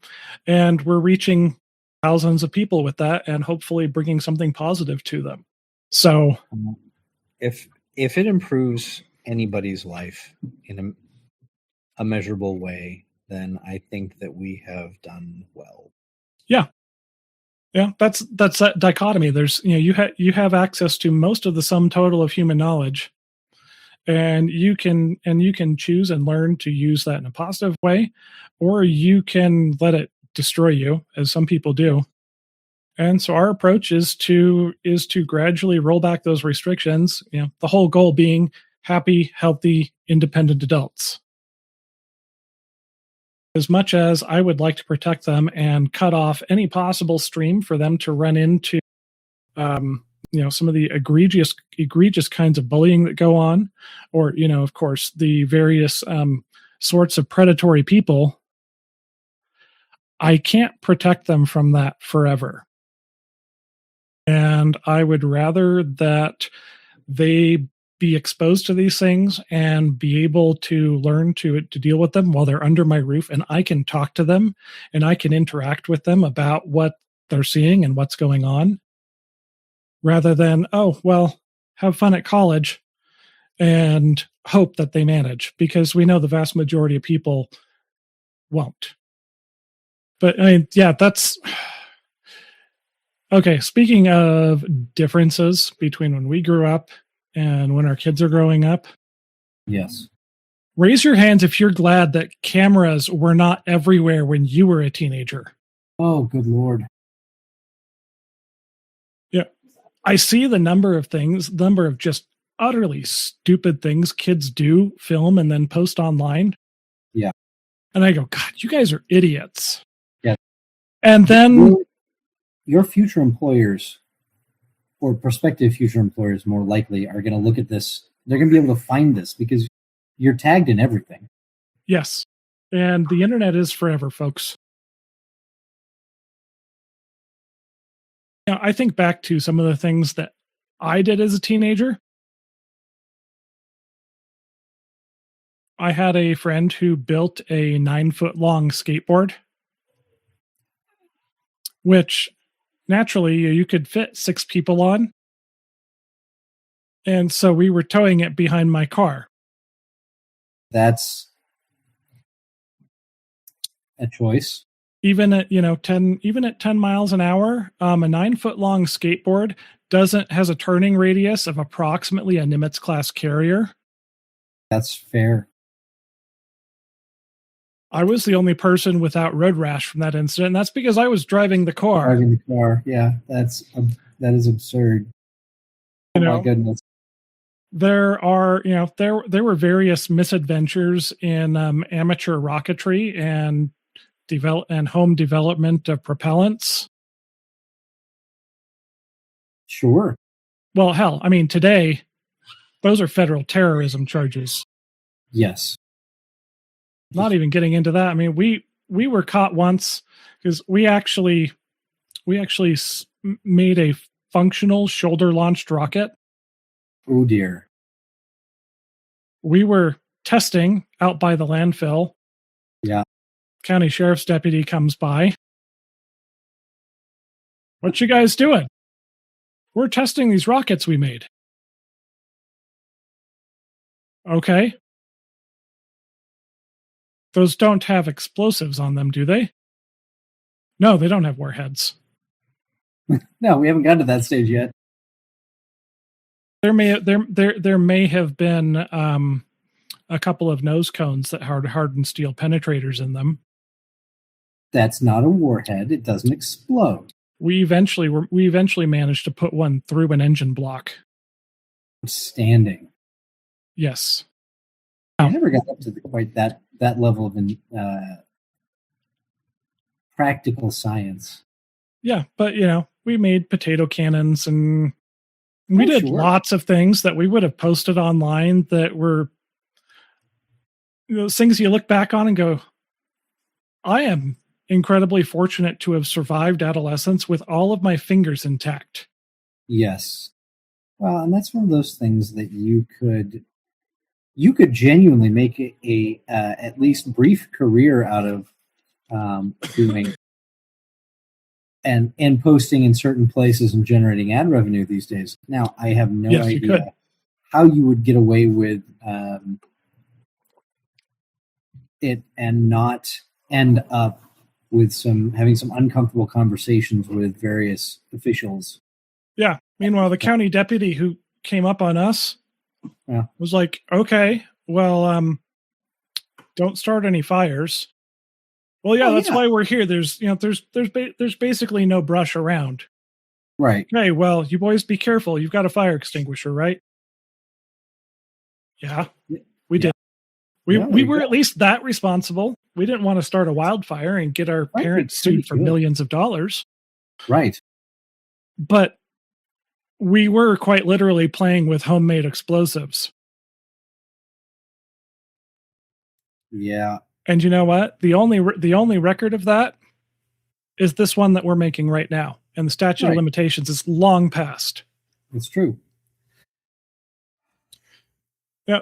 and we're reaching thousands of people with that and hopefully bringing something positive to them. So if it improves anybody's life in a measurable way, then I think that we have done well. Yeah. Yeah, that's that dichotomy. There's you have access to most of the sum total of human knowledge, And you can choose and learn to use that in a positive way, or you can let it destroy you, as some people do. And so our approach is to gradually roll back those restrictions, the whole goal being happy, healthy, independent adults. As much as I would like to protect them and cut off any possible stream for them to run into some of the egregious kinds of bullying that go on, or of course the various sorts of predatory people, I can't protect them from that forever. And I would rather that they be exposed to these things and be able to learn to deal with them while they're under my roof, and I can talk to them and I can interact with them about what they're seeing and what's going on, rather than, oh, well, have fun at college and hope that they manage, because we know the vast majority of people won't. But I mean, yeah, that's okay. Speaking of differences between when we grew up and when our kids are growing up. Yes. Raise your hands if you're glad that cameras were not everywhere when you were a teenager. Oh, good Lord. Yeah. I see the number of just utterly stupid things kids do, film, and then post online. Yeah. And I go, God, you guys are idiots. Yeah. And then your future employers, or prospective future employers more likely, are going to look at this. They're going to be able to find this because you're tagged in everything. Yes. And the internet is forever, folks. I think back to some of the things that I did as a teenager. I had a friend who built a 9-foot-long skateboard, which naturally you could fit 6 people on. And so we were towing it behind my car. That's a choice. Even at 10 miles an hour, a 9-foot-long skateboard has a turning radius of approximately a Nimitz class carrier. That's fair. I was the only person without road rash from that incident, and that's because I was driving the car. Yeah, that is absurd. Oh my goodness. There were various misadventures in amateur rocketry and home development of propellants. Sure. Well, hell, I mean, today, those are federal terrorism charges. Yes. Not even getting into that. I mean, we were caught once because we actually made a functional shoulder-launched rocket. Oh, dear. We were testing out by the landfill. Yeah. County sheriff's deputy comes by. What you guys doing? We're testing these rockets we made. Okay. Those don't have explosives on them, do they? No, they don't have warheads. No, we haven't gotten to that stage yet. There may have been a couple of nose cones that had hardened steel penetrators in them. That's not a warhead. It doesn't explode. We eventually managed to put one through an engine block. Outstanding. Yes. I never got up to quite that level of practical science. Yeah, but we made potato cannons and we did lots of things that we would have posted online that were those things you look back on and go, I am incredibly fortunate to have survived adolescence with all of my fingers intact. Yes. Well, and that's one of those things that you could genuinely make a at least brief career out of doing and posting in certain places and generating ad revenue these days. Now, I have no idea how you would get away with it and not end up with having some uncomfortable conversations with various officials. Yeah. Meanwhile, the county deputy who came up on us, Yeah. It was like, okay, well, don't start any fires. Well, yeah, that's why we're here. There's basically no brush around. Right. Okay, well, you boys be careful. You've got a fire extinguisher, right? Yeah, we did. We were at least that responsible. We didn't want to start a wildfire and get our parents sued for millions of dollars. Right. But we were quite literally playing with homemade explosives. Yeah. And you know what? The only record of that is this one that we're making right now. And the statute of limitations is long past. It's true. Yeah.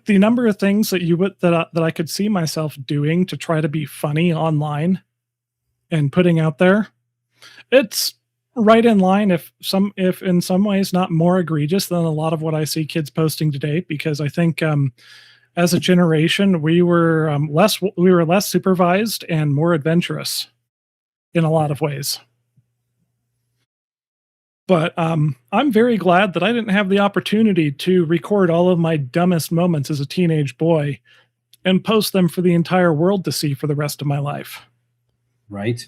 The number of things that I could see myself doing to try to be funny online and putting out there, it's right in line, if in some ways not more egregious than a lot of what I see kids posting today, because I think as a generation we were less supervised and more adventurous in a lot of ways. But I'm very glad that I didn't have the opportunity to record all of my dumbest moments as a teenage boy and post them for the entire world to see for the rest of my life. Right.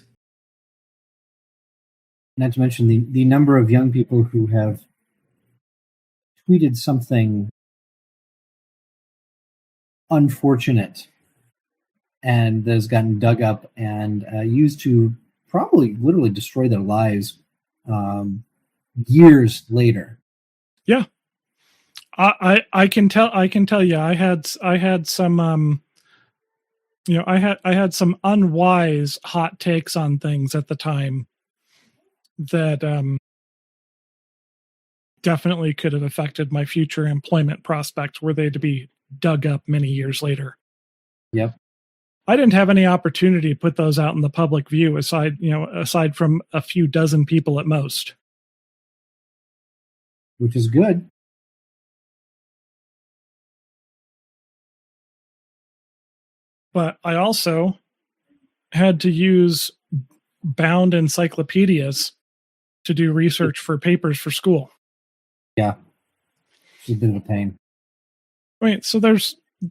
Not to mention the number of young people who have tweeted something unfortunate and that has gotten dug up and used to probably literally destroy their lives years later. Yeah, I can tell you, I had some I had some unwise hot takes on things at the time that definitely could have affected my future employment prospects were they to be dug up many years later. Yep. I didn't have any opportunity to put those out in the public view aside from a few dozen people at most. Which is good. But I also had to use bound encyclopedias to do research for papers for school. Yeah. It's a bit of a pain. Wait, so there are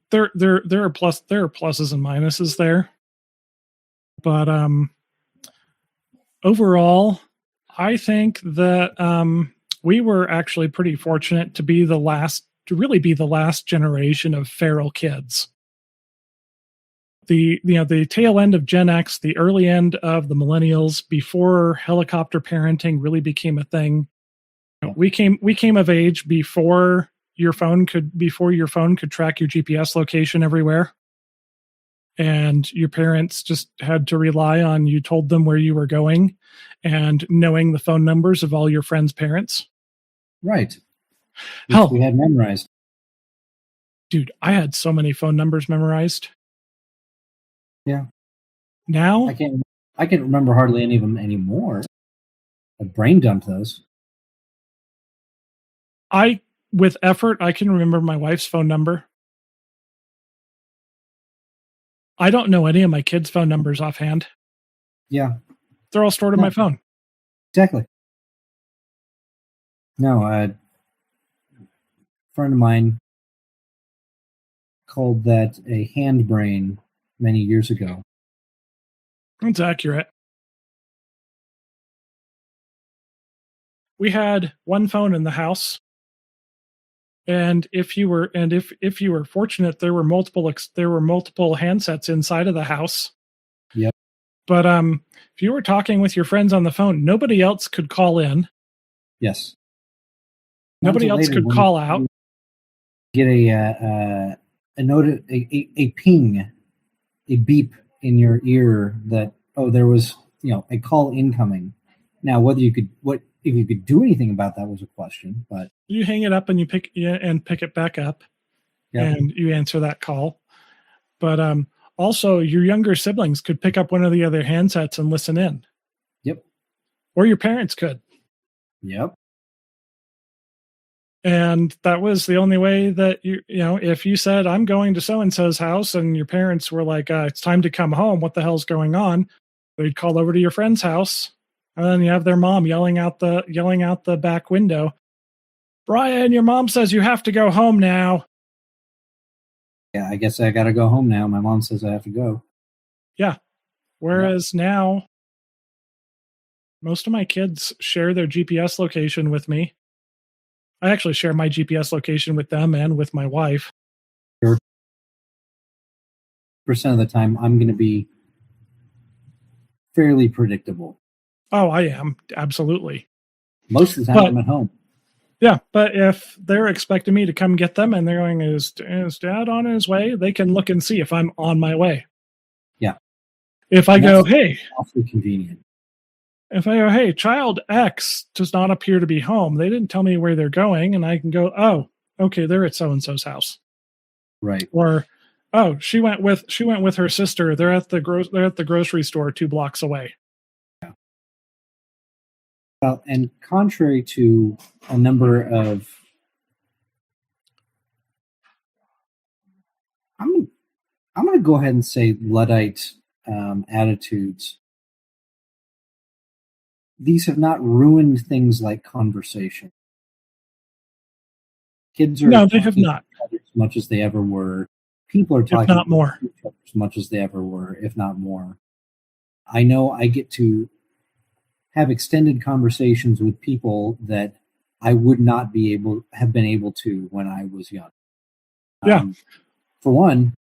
pluses and minuses there. But overall, I think that we were actually pretty fortunate to really be the last generation of feral kids. The tail end of Gen X, the early end of the millennials, before helicopter parenting really became a thing. We came of age before your phone could track your GPS location everywhere. And your parents just had to rely on you told them where you were going and knowing the phone numbers of all your friends' parents. Right. Hell, we had memorized. Dude, I had so many phone numbers memorized. Yeah. Now I can't remember hardly any of them anymore. I brain dumped those. With effort, I can remember my wife's phone number. I don't know any of my kids' phone numbers offhand. Yeah. They're all stored in my phone. Exactly. No, a friend of mine called that a hand brain many years ago. That's accurate. We had one phone in the house. And if you were fortunate, there were multiple handsets inside of the house. Yep. But if you were talking with your friends on the phone, nobody else could call in. Yes. Nobody else could call out. Get a note, a ping, a beep in your ear that there was a call incoming. Now, if you could do anything about that was a question, but you hang it up and you pick it back up, and you answer that call. But also, your younger siblings could pick up one of the other handsets and listen in. Yep. Or your parents could. Yep. And that was the only way that if you said, I'm going to so-and-so's house, and your parents were like, it's time to come home, what the hell's going on? They'd call over to your friend's house, and then you have their mom yelling out the back window, Brian, your mom says you have to go home now. Yeah, I guess I got to go home now. My mom says I have to go. Yeah. Whereas now, most of my kids share their GPS location with me. I actually share my GPS location with them and with my wife. Percent of the time, I'm going to be fairly predictable. Oh, I am. Absolutely. Most of the time, I'm at home. Yeah, but if they're expecting me to come get them and they're going, is Dad on his way? They can look and see if I'm on my way. Yeah. If I go, hey. Awfully convenient. If I go, hey, child X does not appear to be home. They didn't tell me where they're going. And I can go, oh, okay, they're at so-and-so's house. Right. Or, oh, she went with her sister. They're at the grocery store 2 blocks away. Yeah. Well, and contrary to a number of, I'm going to go ahead and say Luddite attitudes. These have not ruined things like conversation. Kids are no, they have not as much as they ever were. People are talking if not more as much as they ever were, if not more. I know I get to have extended conversations with people that I would not have been able to when I was young. Yeah. For one,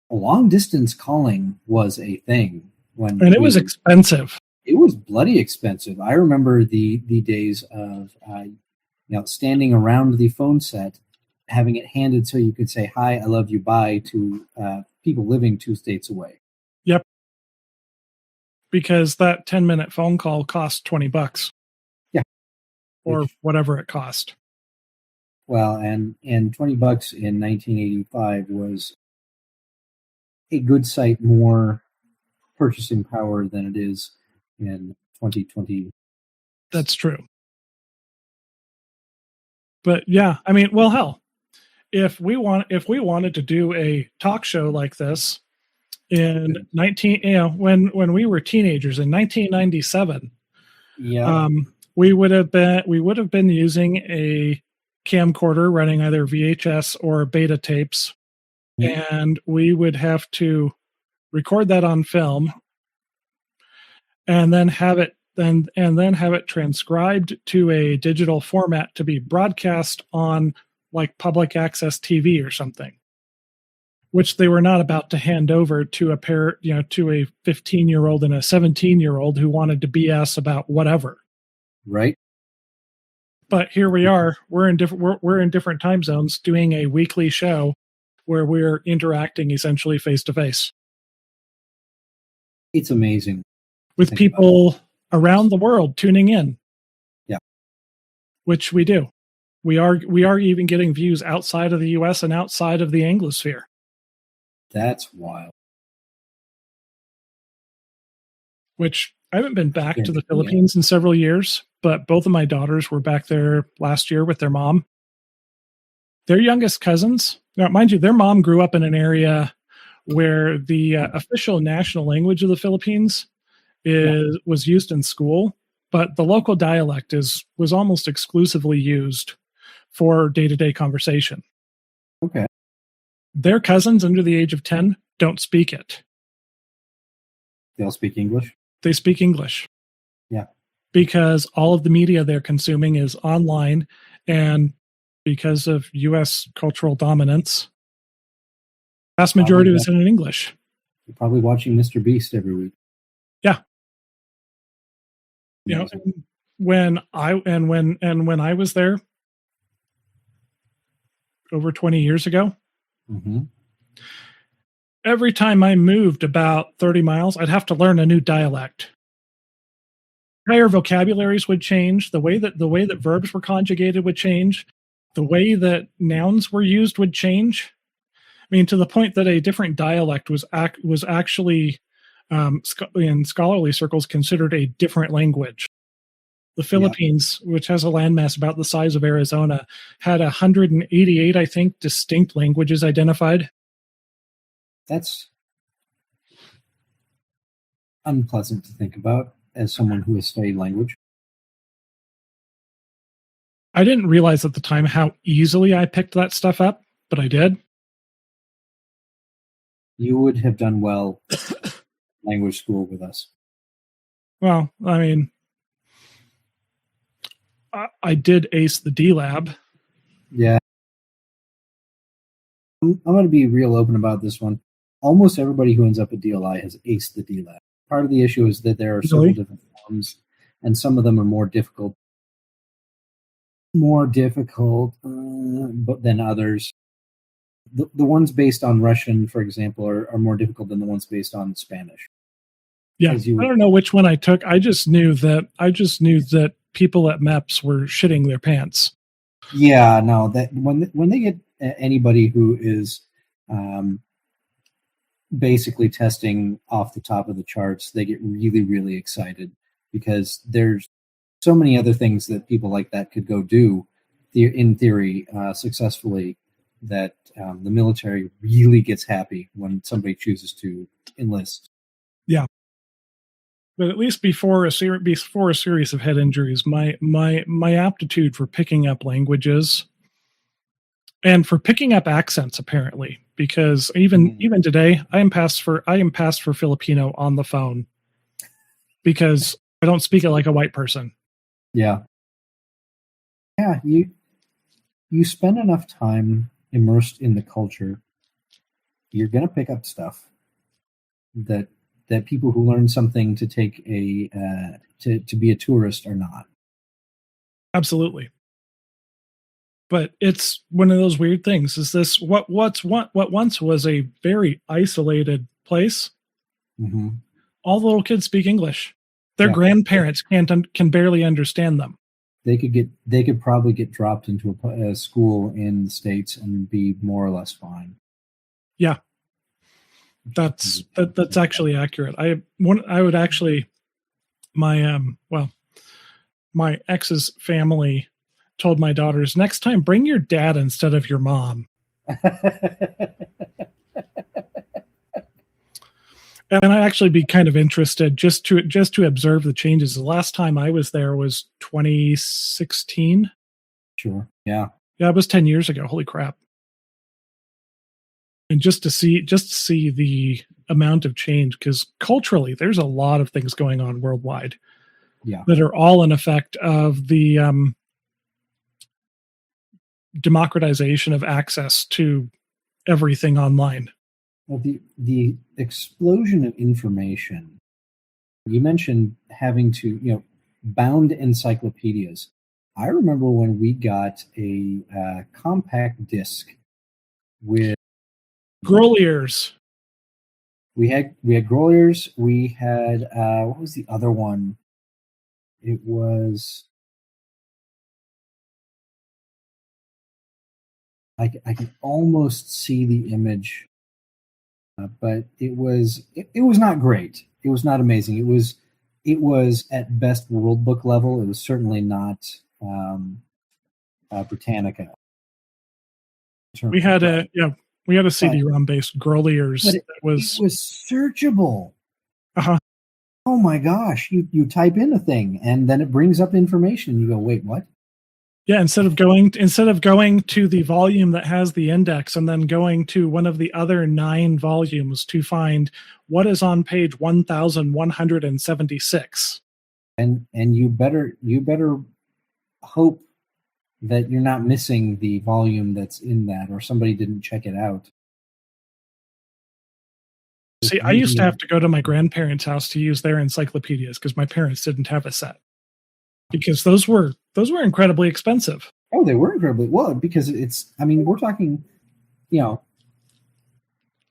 long distance calling was a thing and it was expensive. It was bloody expensive. I remember the days of standing around the phone set, having it handed so you could say hi, I love you, bye to people living 2 states away. Yep. Because that 10-minute phone call cost $20. Yeah. Or whatever it cost. Well, and $20 in 1985 was a good sight more purchasing power than it is in 2020. That's true. But yeah, I mean, well, hell, if we wanted to do a talk show like this in when we were teenagers in 1997, we would have been using a camcorder running either VHS or beta tapes, and we would have to record that on film and then have it transcribed to a digital format to be broadcast on like public access TV or something, which they were not about to hand over to a 15-year-old and a 17-year-old who wanted to BS about whatever. Right. But here we are. We're in different time zones doing a weekly show where we're interacting essentially face to face. It's amazing. With people around the world tuning in. Yeah. Which we do. We are even getting views outside of the US and outside of the Anglosphere. That's wild. Which I haven't been back to the Philippines in several years, but both of my daughters were back there last year with their mom. Their youngest cousins, now mind you, their mom grew up in an area where the official national language of the Philippines was used in school, but the local dialect was almost exclusively used for day-to-day conversation. Okay. Their cousins under the age of 10 don't speak it. They'll speak English? They speak English. Yeah. Because all of the media they're consuming is online, and because of U.S. cultural dominance, vast majority of it's in English. You're probably watching Mr. Beast every week. Yeah. You know, when I was there over 20 years ago, every time I moved about 30 miles, I'd have to learn a new dialect. Entire vocabularies would change. The way that verbs were conjugated would change. The way that nouns were used would change. I mean, to the point that a different dialect was actually in scholarly circles considered a different language. The Philippines, which has a landmass about the size of Arizona, had 188, I think, distinct languages identified. That's unpleasant to think about as someone who has studied language. I didn't realize at the time how easily I picked that stuff up, but I did. You would have done well language school with us. Well, I mean, I did ace the D Lab. Yeah. I'm going to be real open about this one. Almost everybody who ends up at DLI has aced the D Lab. Part of the issue is that there are several different forms, and some of them are more difficult than others. The ones based on Russian, for example, are more difficult than the ones based on Spanish. Yeah, I don't know which one I took. I just knew that people at MEPS were shitting their pants. Yeah, no, that when they get anybody who is basically testing off the top of the charts, they get really, really excited because there's so many other things that people like that could go do in theory successfully, that the military really gets happy when somebody chooses to enlist. Yeah. But at least before a series of head injuries, my aptitude for picking up languages and for picking up accents, apparently, because even today I am passed for Filipino on the phone because I don't speak it like a white person. Yeah. Yeah, you spend enough time immersed in the culture, you're going to pick up stuff that people who learn something to take to be a tourist are not. Absolutely. But it's one of those weird things. Is this what once was a very isolated place? Mm-hmm. All the little kids speak English. Their grandparents can barely understand them. They could probably get dropped into a school in the States and be more or less fine. Yeah, that's actually accurate. I would actually, my ex's family told my daughters, next time bring your dad instead of your mom. And I'd actually be kind of interested just to observe the changes. The last time I was there was 2016. Sure. Yeah. Yeah, it was 10 years ago. Holy crap. And just to see the amount of change, because culturally there's a lot of things going on worldwide. Yeah. That are all an effect of the democratization of access to everything online. Well, the explosion of information. You mentioned having to, bound encyclopedias. I remember when we got a compact disc with Groliers. We had Groliers. We had what was the other one? It was I can almost see the image. But it was not great. It was not amazing. It was at best World Book level. It was certainly not Britannica. We had a CD-ROM based Groliers that was searchable. Uh-huh. Oh my gosh! You type in a thing and then it brings up information. You go, wait, what? Yeah, instead of going to the volume that has the index and then going to one of the other 9 volumes to find what is on page 1176. And you better hope that you're not missing the volume that's in that, or somebody didn't check it out. See, I used to have to go to my grandparents' house to use their encyclopedias because my parents didn't have a set. Because those were incredibly expensive. Oh, they were incredibly well, because we're talking,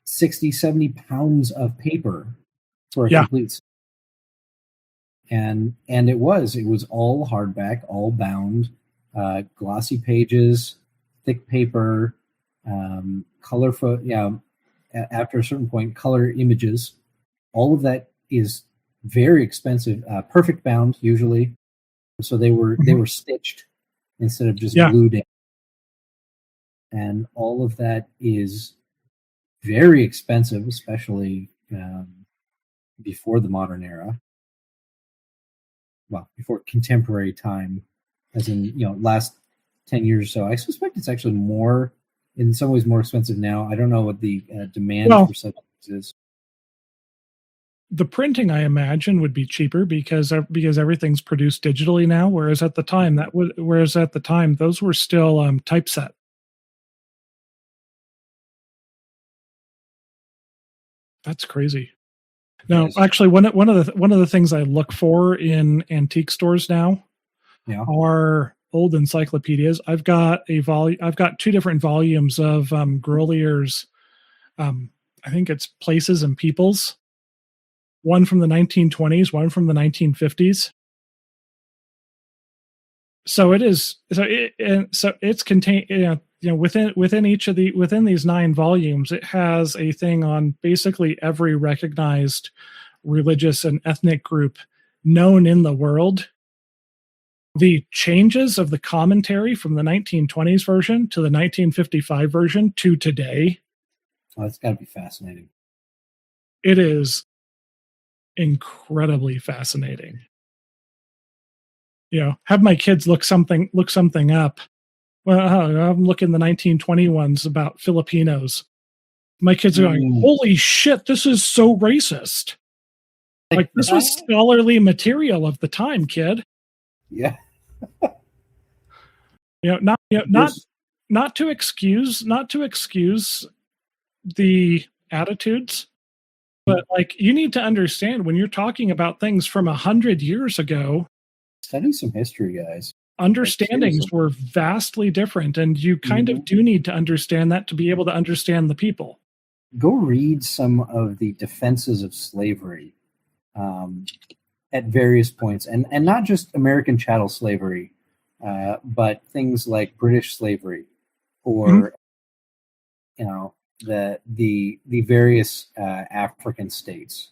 60, 70 pounds of paper for a complete set. And it was all hardback, all bound, glossy pages, thick paper, color after a certain point, color images. All of that is very expensive. Perfect bound usually. So they were stitched instead of just glued in. And all of that is very expensive, especially before the modern era. Well, before contemporary time, as in last 10 years or so. I suspect it's actually more, in some ways, more expensive now. I don't know what the demand for such is. The printing, I imagine, would be cheaper because everything's produced digitally now. Whereas at the time, those were still typeset. That's crazy. Now, actually, one of the things I look for in antique stores now are old encyclopedias. I've got two different volumes of Grolier's. I think it's Places and Peoples. One from the 1920s, one from the 1950s. So it is. So it's contained. Within these 9 volumes, it has a thing on basically every recognized religious and ethnic group known in the world. The changes of the commentary from the 1920s version to the 1955 version to today. Oh, that's got to be fascinating. It is incredibly fascinating. Have my kids look something up. Well, I'm looking the 1920 ones about Filipinos. My kids are going, "Holy shit, this is so racist!" Like this was scholarly material of the time, kid. Yeah. Not to excuse the attitudes, but like you need to understand when you're talking about things from 100 years ago. Study some history, guys. Understandings were vastly different, and you kind of do need to understand that to be able to understand the people. Go read some of the defenses of slavery at various points, and not just American chattel slavery, but things like British slavery, or the various African states.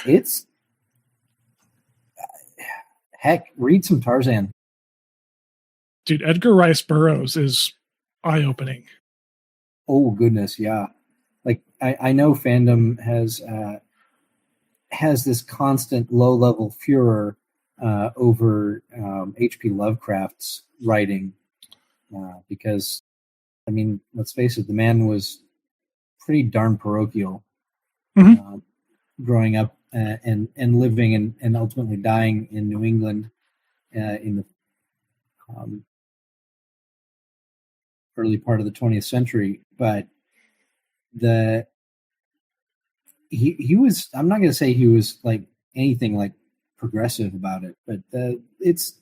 It's heck, read some Tarzan. Dude, Edgar Rice Burroughs is eye-opening. Oh goodness, yeah. Like I know fandom has this constant low-level furor over H.P. Lovecraft's writing because, I mean, let's face it, the man was pretty darn parochial growing up and living and ultimately dying in New England in the early part of the 20th century. But he was, I'm not going to say he was like anything like progressive about it, but it's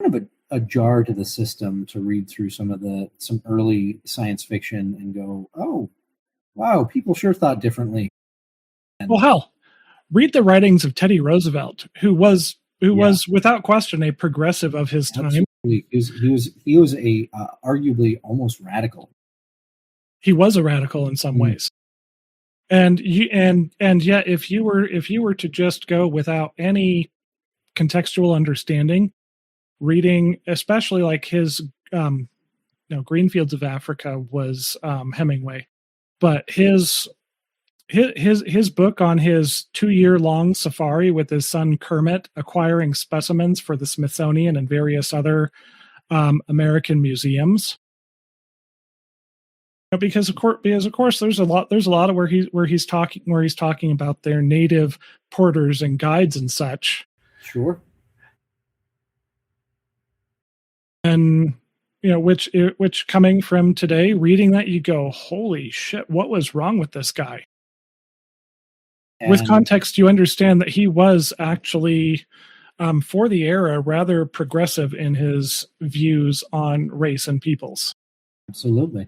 kind of a jar to the system to read through some early science fiction and go, oh, wow, people sure thought differently. Well, hell, read the writings of Teddy Roosevelt, who was without question a progressive of his time. Absolutely. He was a arguably almost radical. He was a radical in some ways. And yet if you were to just go without any contextual understanding, reading especially like his Greenfields of Africa was Hemingway, but his book on his 2-year-long safari with his son Kermit acquiring specimens for the Smithsonian and various other American museums. Because of course there's a lot of where he's talking about their native porters and guides and such. Sure. And which coming from today, reading that, you go, holy shit, what was wrong with this guy? With context, you understand that he was actually, for the era, rather progressive in his views on race and peoples. Absolutely.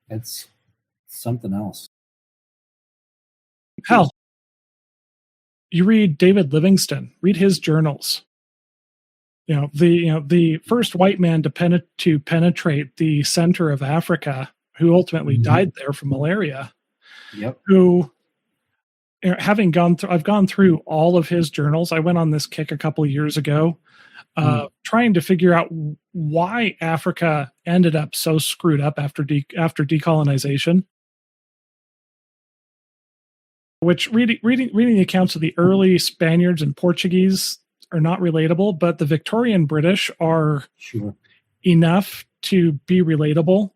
It's something else. Hell, you read David Livingstone, read his journals. The first white man to penetrate the center of Africa, who ultimately died there from malaria. Yep. Who, I've gone through all of his journals. I went on this kick a couple of years ago, trying to figure out why Africa ended up so screwed up after decolonization. Which reading the accounts of the early Spaniards and Portuguese are not relatable, but the Victorian British are Sure. enough to be relatable.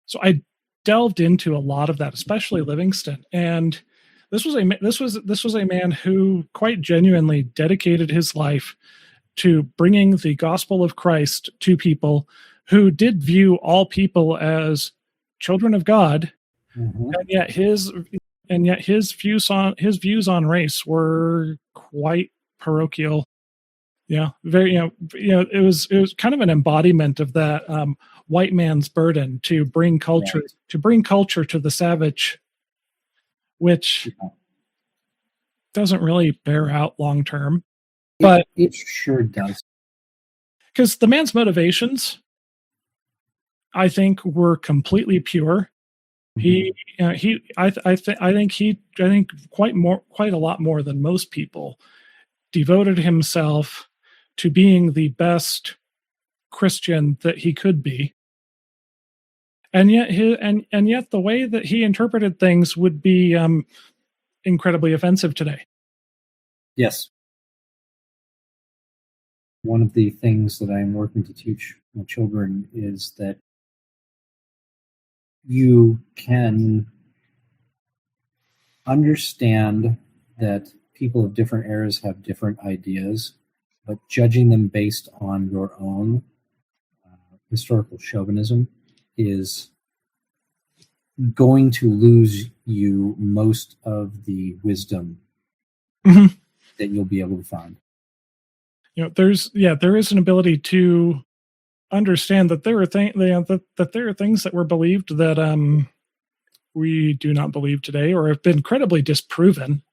So I delved into a lot of that, especially Livingstone. And this was a man who quite genuinely dedicated his life to bringing the gospel of Christ to people who did view all people as children of God, Mhm. and yet his views on race were quite parochial. Yeah, very. It was kind of an embodiment of that white man's burden to bring culture to the savage, which doesn't really bear out long term. But it sure does, because the man's motivations, I think, were completely pure. I think quite a lot more than most people devoted himself to being the best Christian that he could be. And yet yet the way that he interpreted things would be incredibly offensive today. Yes. One of the things that I'm working to teach my children is that you can understand that people of different eras have different ideas, but judging them based on your own historical chauvinism is going to lose you most of the wisdom Mhm. that you'll be able to find. There is an ability to understand that there are things that were believed that we do not believe today, or have been incredibly disproven,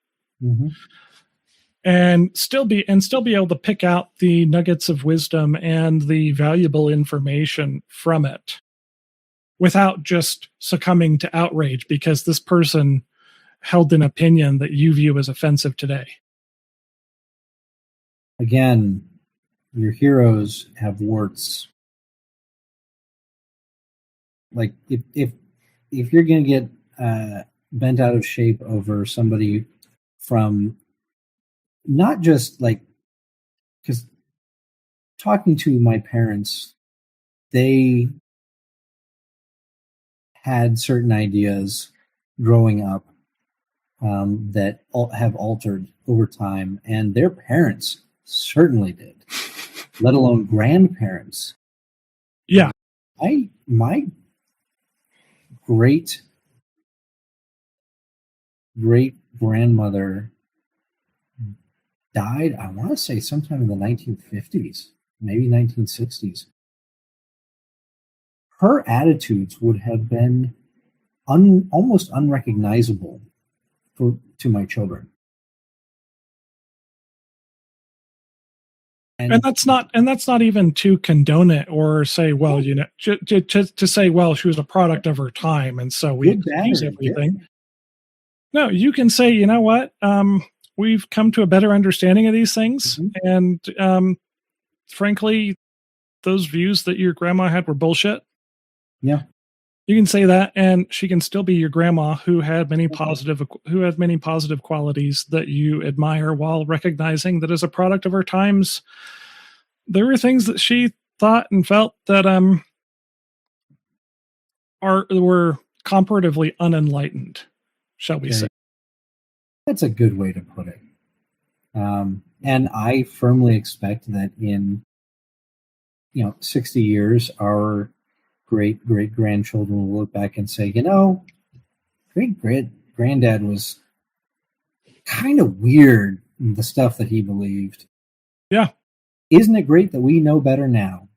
and still be able to pick out the nuggets of wisdom and the valuable information from it, without just succumbing to outrage because this person held an opinion that you view as offensive today. Again, your heroes have warts. Like if you're going to get bent out of shape over somebody from not just like, because talking to my parents, they had certain ideas growing up that have altered over time, and their parents certainly did, let alone grandparents. Yeah. My great grandmother died, I want to say sometime in the 1950s, maybe 1960s. Her attitudes would have been almost unrecognizable to my children. And that's not even to condone it or say, well, to say, well, she was a product of her time, and so we excuse everything. No, you can say, you know what, we've come to a better understanding of these things, and frankly, those views that your grandma had were bullshit. Yeah, you can say that, and she can still be your grandma who had many positive qualities that you admire, while recognizing that as a product of her times, there were things that she thought and felt that were comparatively unenlightened, shall we say. That's a good way to put it. And I firmly expect that in 60 years, our great grandchildren will look back and say, great granddad was kind of weird, the stuff that he believed. Yeah. Isn't it great that we know better now?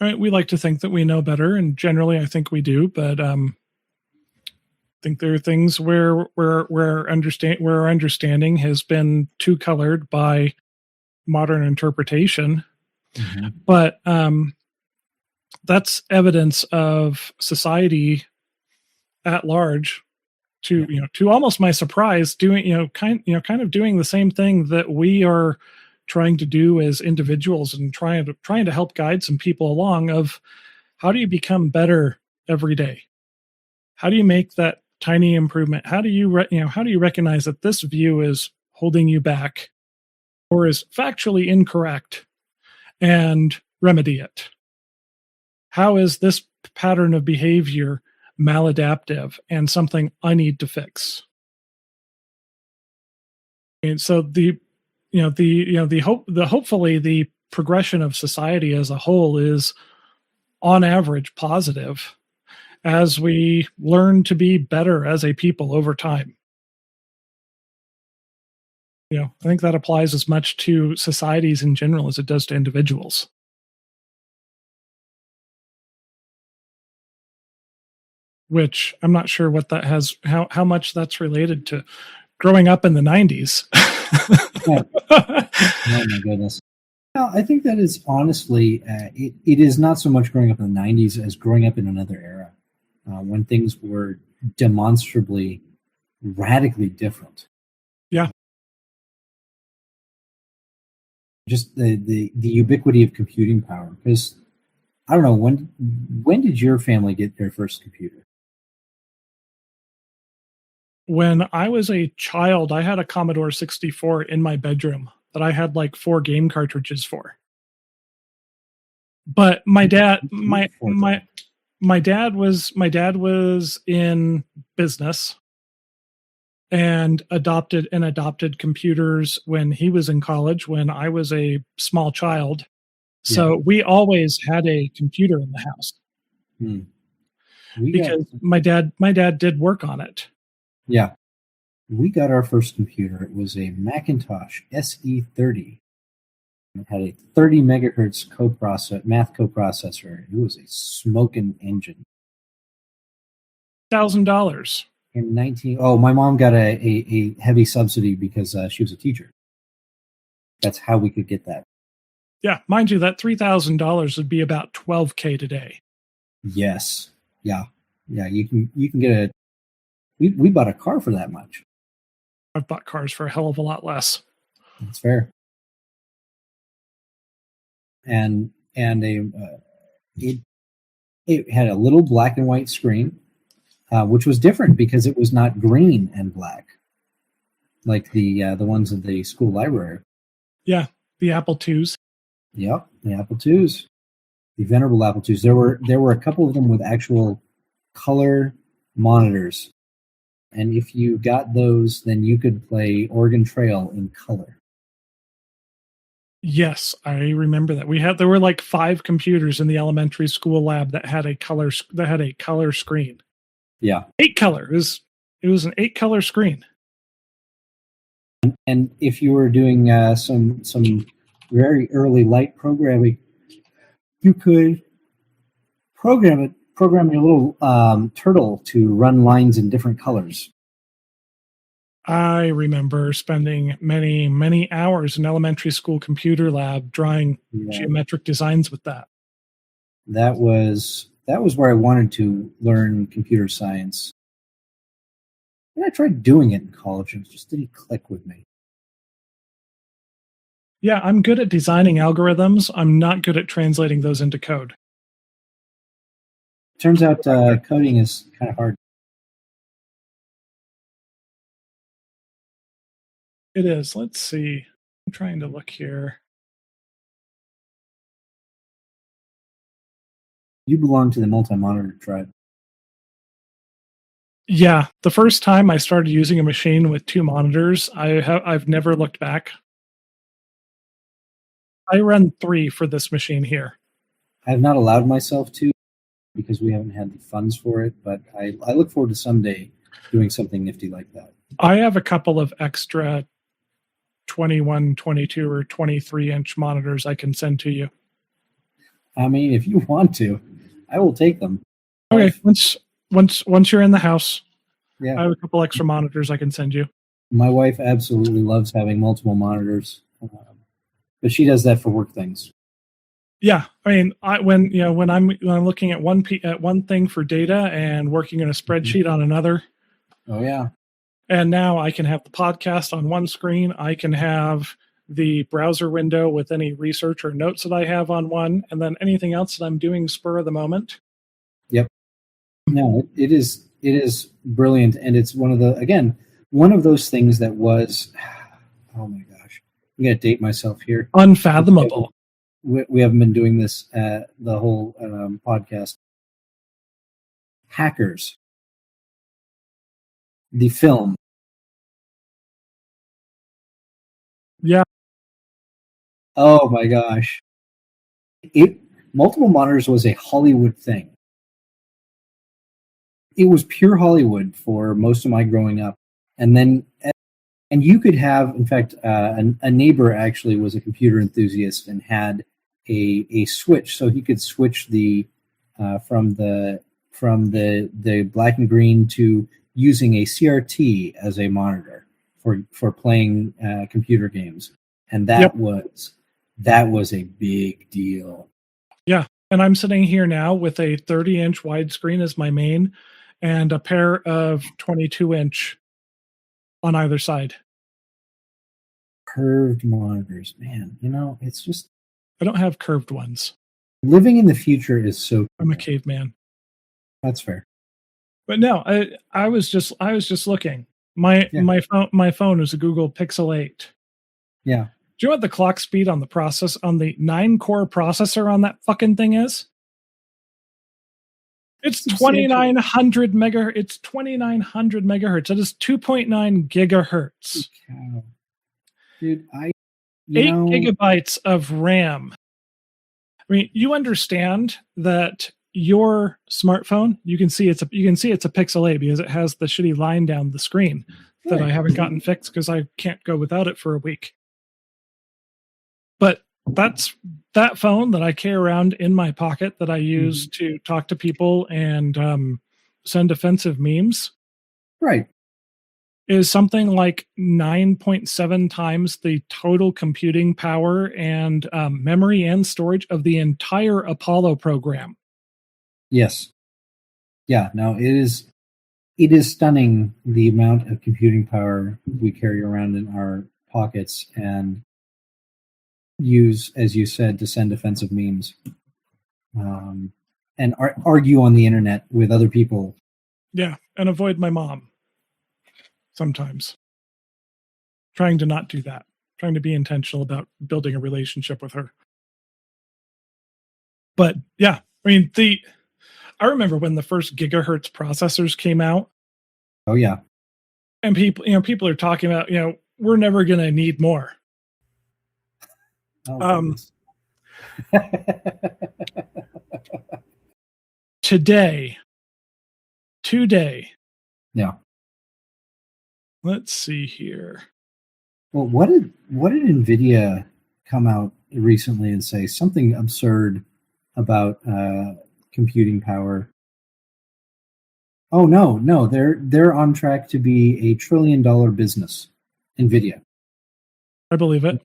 Right. We like to think that we know better, and generally I think we do, but I think there are things where our understanding has been too colored by modern interpretation. But that's evidence of society at large, to almost my surprise, doing kind of doing the same thing that we are trying to do as individuals, and trying to help guide some people along. Of how do you become better every day? How do you make that tiny improvement? How do you recognize that this view is holding you back, or is factually incorrect and remedy it? How is this pattern of behavior maladaptive and something I need to fix? And so hopefully the progression of society as a whole is on average positive as we learn to be better as a people over time. I think that applies as much to societies in general as it does to individuals. Which I'm not sure what that has, how much that's related to growing up in the 90s. Oh my goodness. No, I think that is honestly, it is not so much growing up in the 90s as growing up in another era when things were demonstrably, radically different. Yeah. Just the ubiquity of computing power. Because, I don't know, when did your family get their first computer? When I was a child, I had a Commodore 64 in my bedroom that I had like 4 game cartridges for. But my dad was in business and adopted computers when he was in college, when I was a small child. So we always had a computer in the house. Because my dad did work on it. Yeah. We got our first computer. It was a Macintosh SE30. It had a 30 megahertz math coprocessor. It was a smoking engine. $1,000. My mom got a heavy subsidy because she was a teacher. That's how we could get that. Yeah, mind you, that $3,000 would be about $12K today. Yes. Yeah. You can get we bought a car for that much. I've bought cars for a hell of a lot less. That's fair. And it had a little black and white screen, which was different because it was not green and black like the ones in the school library. Yeah, the Apple IIs. Yep, the Apple IIs, the venerable Apple IIs. There were a couple of them with actual color monitors. And if you got those, then you could play Oregon Trail in color. Yes, I remember that. There were like 5 computers in the elementary school lab that had a color screen. Yeah. 8 color. It was an 8 color screen. And if you were doing some very early light programming, you could program your little turtle to run lines in different colors. I remember spending many, many hours in elementary school computer lab drawing geometric designs with that. That was where I wanted to learn computer science. And I tried doing it in college, and it just didn't click with me. Yeah, I'm good at designing algorithms. I'm not good at translating those into code. Turns out coding is kind of hard. It is. Let's see. I'm trying to look here. You belong to the multi-monitor tribe. Yeah, the first time I started using a machine with 2 monitors, I've never looked back. I run 3 for this machine here. I have not allowed myself to because we haven't had the funds for it, but I look forward to someday doing something nifty like that. I have a couple of extra 21, 22, or 23-inch monitors I can send to you. I mean, if you want to, I will take them. Okay, once you're in the house, yeah, I have a couple extra monitors I can send you. My wife absolutely loves having multiple monitors, but she does that for work things. Yeah, I mean, when I'm looking at one thing for data and working in a spreadsheet on another. Oh yeah. And now I can have the podcast on one screen. I can have the browser window with any research or notes that I have on one, and then anything else that I'm doing spur of the moment. Yep. No, it is brilliant, and it's one of those things that was, oh my gosh, I'm going to date myself here. Unfathomable. We haven't been doing this the whole podcast. Hackers. The film. Yeah. Oh my gosh. Multiple monitors was a Hollywood thing. It was pure Hollywood for most of my growing up. And you could have, in fact, a neighbor actually was a computer enthusiast and had a switch, so he could switch the from the black and green to using a CRT as a monitor for playing computer games, and that was a big deal. Yeah, and I'm sitting here now with a 30-inch widescreen as my main, and a pair of 22-inch on either side. Curved monitors, man. It's just... I don't have curved ones. Living in the future is so... I'm a caveman. That's fair. But no, I was just looking. My phone is a Google Pixel 8. Yeah. Do you know what the clock speed on the 9-core processor on that fucking thing is? It's 2900 megahertz. It's 2900 megahertz. That is 2.9 gigahertz. Wow. Dude, 8 gigabytes of RAM. I mean, you understand that your smartphone, you can see it's a Pixel 8 because it has the shitty line down the screen that I haven't gotten fixed because I can't go without it for a week. But that's that phone that I carry around in my pocket that I use to talk to people and send offensive memes. Right. Is something like 9.7 times the total computing power and memory and storage of the entire Apollo program. Yes. Yeah. No, it is stunning the amount of computing power we carry around in our pockets and use, as you said, to send offensive memes and argue on the internet with other people. Yeah, and avoid my mom. Sometimes. Trying to not do that. Trying to be intentional about building a relationship with her. But yeah, I mean, I remember when the first gigahertz processors came out. Oh yeah. And people are talking about, we're never going to need more. Today. Yeah. Let's see here. Well, what did NVIDIA come out recently and say? Something absurd about computing power. Oh no, they're on track to be a $1 trillion business. NVIDIA. I believe it.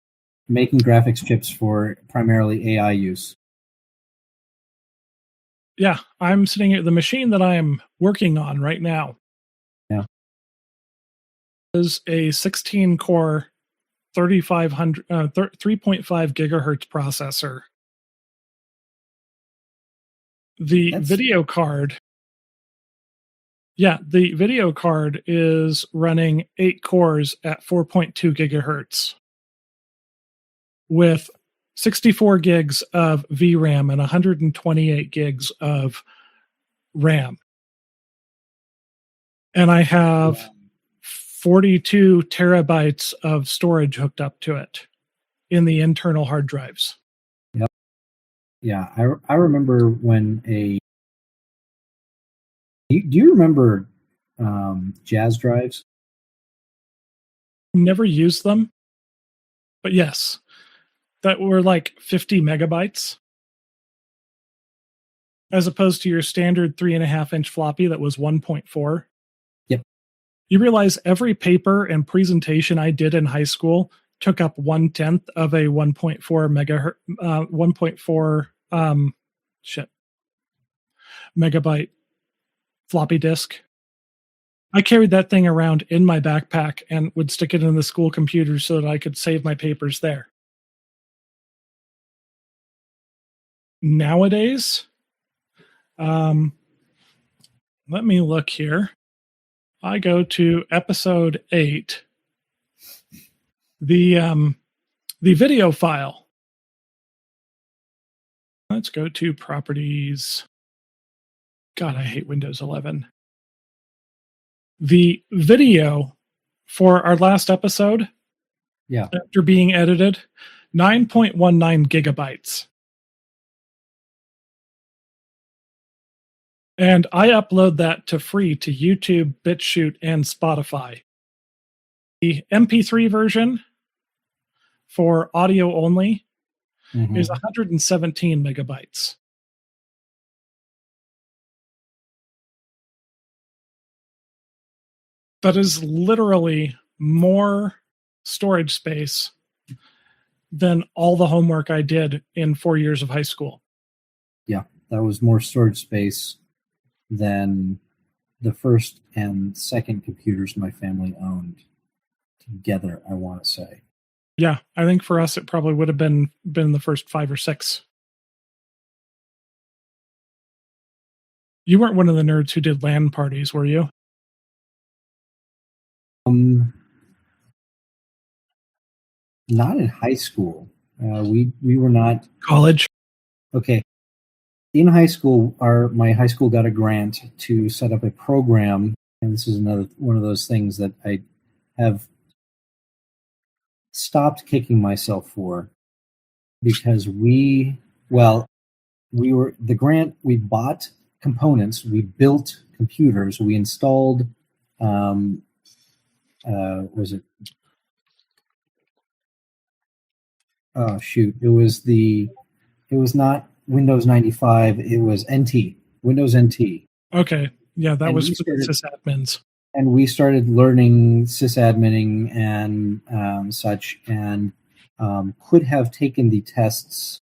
Making graphics chips for primarily AI use. Yeah, I'm sitting at the machine that I am working on right now. Yeah. Is a 16-core 3.5 gigahertz processor. The video card is running 8 cores at 4.2 gigahertz with 64 gigs of VRAM and 128 gigs of RAM. And I have 42 terabytes of storage hooked up to it in the internal hard drives. Yep. Yeah, I remember when do you remember Jazz drives? Never used them, but yes, that were like 50 megabytes as opposed to your standard 3.5-inch floppy that was 1.4. Yep. You realize every paper and presentation I did in high school took up 1/10 of a 1.4 megahertz, 1.4 megabyte floppy disk. I carried that thing around in my backpack and would stick it in the school computer so that I could save my papers there. Nowadays, let me look here. I go to episode 8. The The video file. Let's go to properties. God, I hate Windows 11. The video for our last episode, after being edited, 9.19 gigabytes. And I upload that to free to YouTube, BitChute, and Spotify. The MP3 version for audio only is 117 megabytes. That is literally more storage space than all the homework I did in 4 years of high school. Yeah, that was more storage space than the first and second computers my family owned together, I want to say. Yeah, I think for us it probably would have been the first 5 or 6. You weren't one of the nerds who did LAN parties, were you? Not in high school. We were not. College? Okay. In high school, my high school got a grant to set up a program, and this is another one of those things that I have stopped kicking myself for, because the grant, we bought components, we built computers, we installed it was not Windows 95, it was Windows NT. Okay. Yeah, that was for the sysadmins. And we started learning sysadmining and such, and could have taken the tests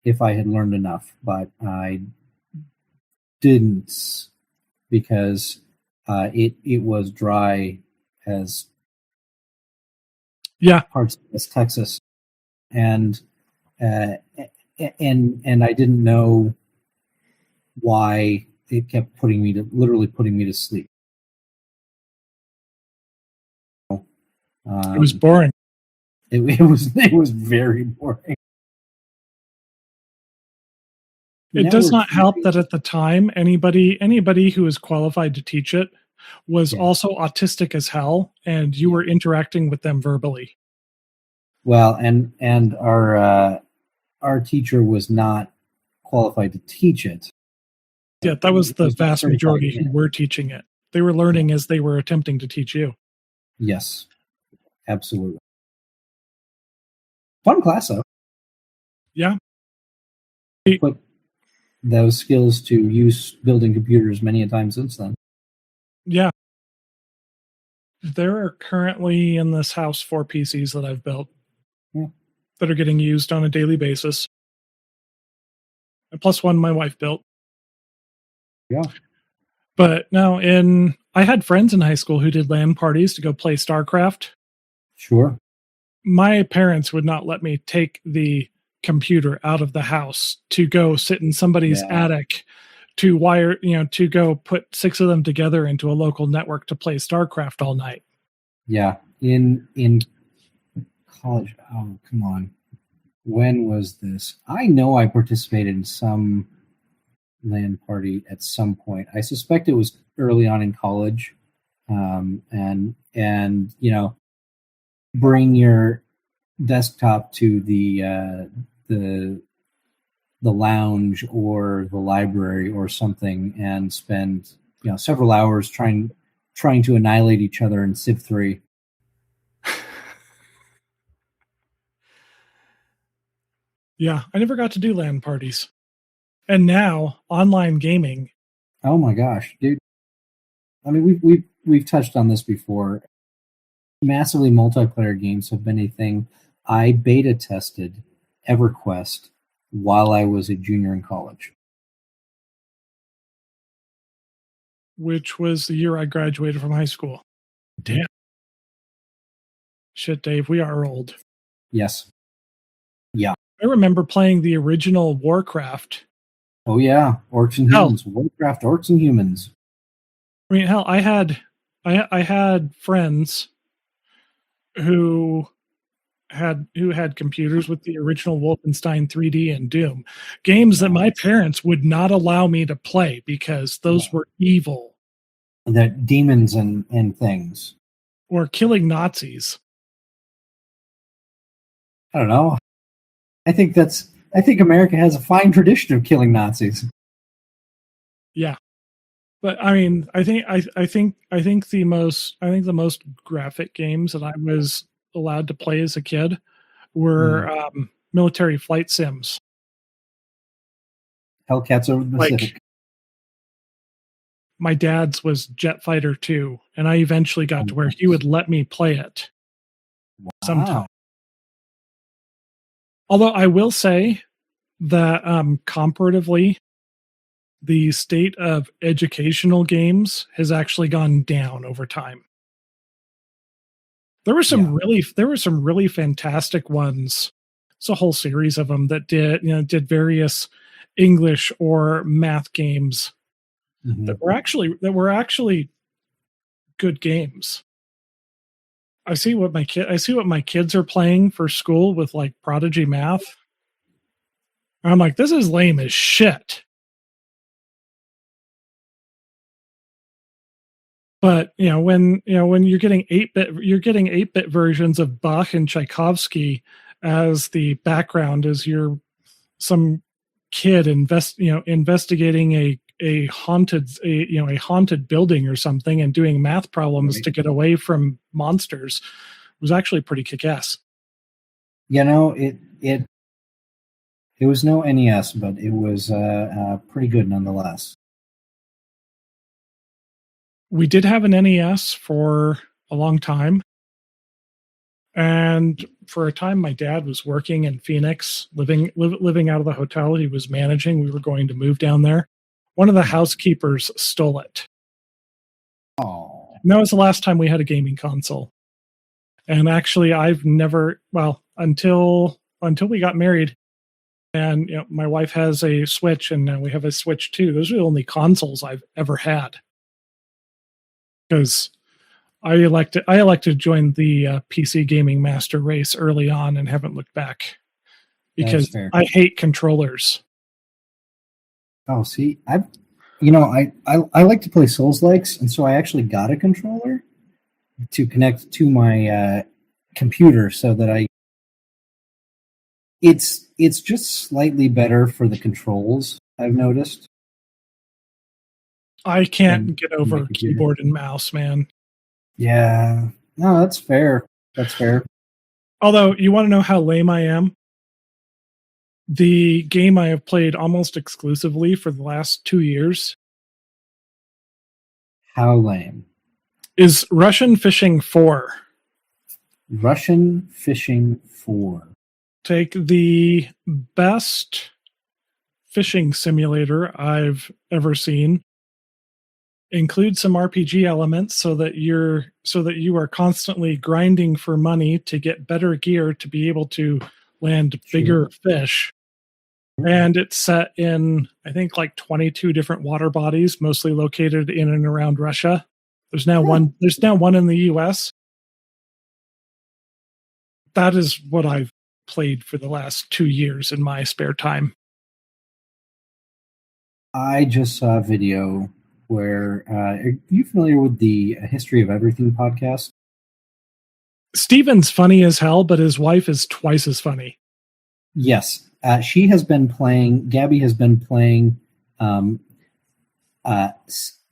if I had learned enough, but I didn't, because it was dry as parts of West Texas, and I didn't know why it kept literally putting me to sleep. It was boring. It was very boring. It does not help that at the time anybody who was qualified to teach it was also autistic as hell, and you were interacting with them verbally. Well, and our teacher was not qualified to teach it. Yeah, that was the vast majority who were teaching it. They were learning as they were attempting to teach you. Yes, absolutely. Fun class, though. Yeah. Put those skills to use building computers many a time since then. Yeah. There are currently in this house 4 PCs that I've built that are getting used on a daily basis. And plus one my wife built. Yeah. But no, I had friends in high school who did LAN parties to go play StarCraft. Sure. My parents would not let me take the computer out of the house to go sit in somebody's attic to wire, to go put 6 of them together into a local network to play StarCraft all night. Yeah. In college, oh, come on. When was this? I know I participated in some LAN party at some point. I suspect it was early on in college. And bring your desktop to the lounge or the library or something, and spend several hours trying to annihilate each other in Civ 3. Yeah, I never got to do LAN parties. And now online gaming. Oh my gosh, dude! I mean, we've touched on this before. Massively multiplayer games have been a thing. I beta tested EverQuest while I was a junior in college. Which was the year I graduated from high school. Damn. Shit, Dave, we are old. Yes. Yeah. I remember playing the original Warcraft. Oh yeah, Orcs and Humans. Warcraft, Orcs and Humans. I mean, hell, I had friends who had computers with the original Wolfenstein 3D and Doom, games that my parents would not allow me to play because those were evil. That demons and things. Or killing Nazis. I don't know. I think America has a fine tradition of killing Nazis. Yeah. But I mean, I think the most graphic games that I was allowed to play as a kid were military flight sims. Hellcats over the Pacific. My dad's was Jet Fighter 2, and I eventually got to where he would let me play it sometime. Although I will say that comparatively, the state of educational games has actually gone down over time. There were some really fantastic ones. It's a whole series of them that did various English or math games that were actually good games. I see what my kids are playing for school with like Prodigy Math. I'm like, this is lame as shit. But when you're getting 8-bit versions of Bach and Tchaikovsky as the background as you're some kid investigating a haunted building or something and doing math problems to get away from monsters, was actually pretty kick-ass. It was no NES, but it was pretty good nonetheless. We did have an NES for a long time. And for a time, my dad was working in Phoenix, living out of the hotel he was managing. We were going to move down there. One of the housekeepers stole it. Oh. And that was the last time we had a gaming console. And actually, I've never, until we got married, and my wife has a Switch, and now we have a Switch too. Those are the only consoles I've ever had. Because I elected to join the PC gaming master race early on and haven't looked back because I hate controllers. Oh, see, I like to play Souls-likes, and so I actually got a controller to connect to my computer so that it's just slightly better for the controls, I've noticed. I can't get over keyboard and mouse, man. Yeah. No, that's fair. Although, you want to know how lame I am? The game I have played almost exclusively for the last 2 years. How lame? Is Russian Fishing 4. Russian Fishing 4. Take the best fishing simulator I've ever seen. Include some RPG elements so that you are constantly grinding for money to get better gear to be able to land bigger fish. And it's set in, I think, like 22 different water bodies, mostly located in and around Russia. There's now one in the US. That is what I've played for the last 2 years in my spare time. I just saw a video where are you familiar with the History of Everything podcast? Steven's funny as hell, but his wife is twice as funny. Yes. Gabby has been playing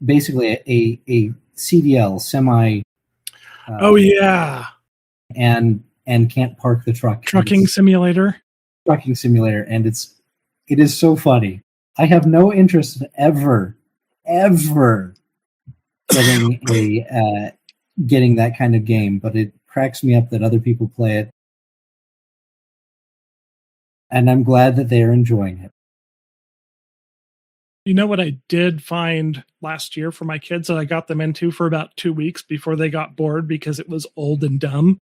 basically a CDL, semi. Oh, yeah. And can't park the truck. Trucking simulator. And it is so funny. I have no interest in ever getting that kind of game, but it cracks me up that other people play it, and I'm glad that they are enjoying it. You know what I did find last year for my kids that I got them into for about 2 weeks before they got bored because it was old and dumb?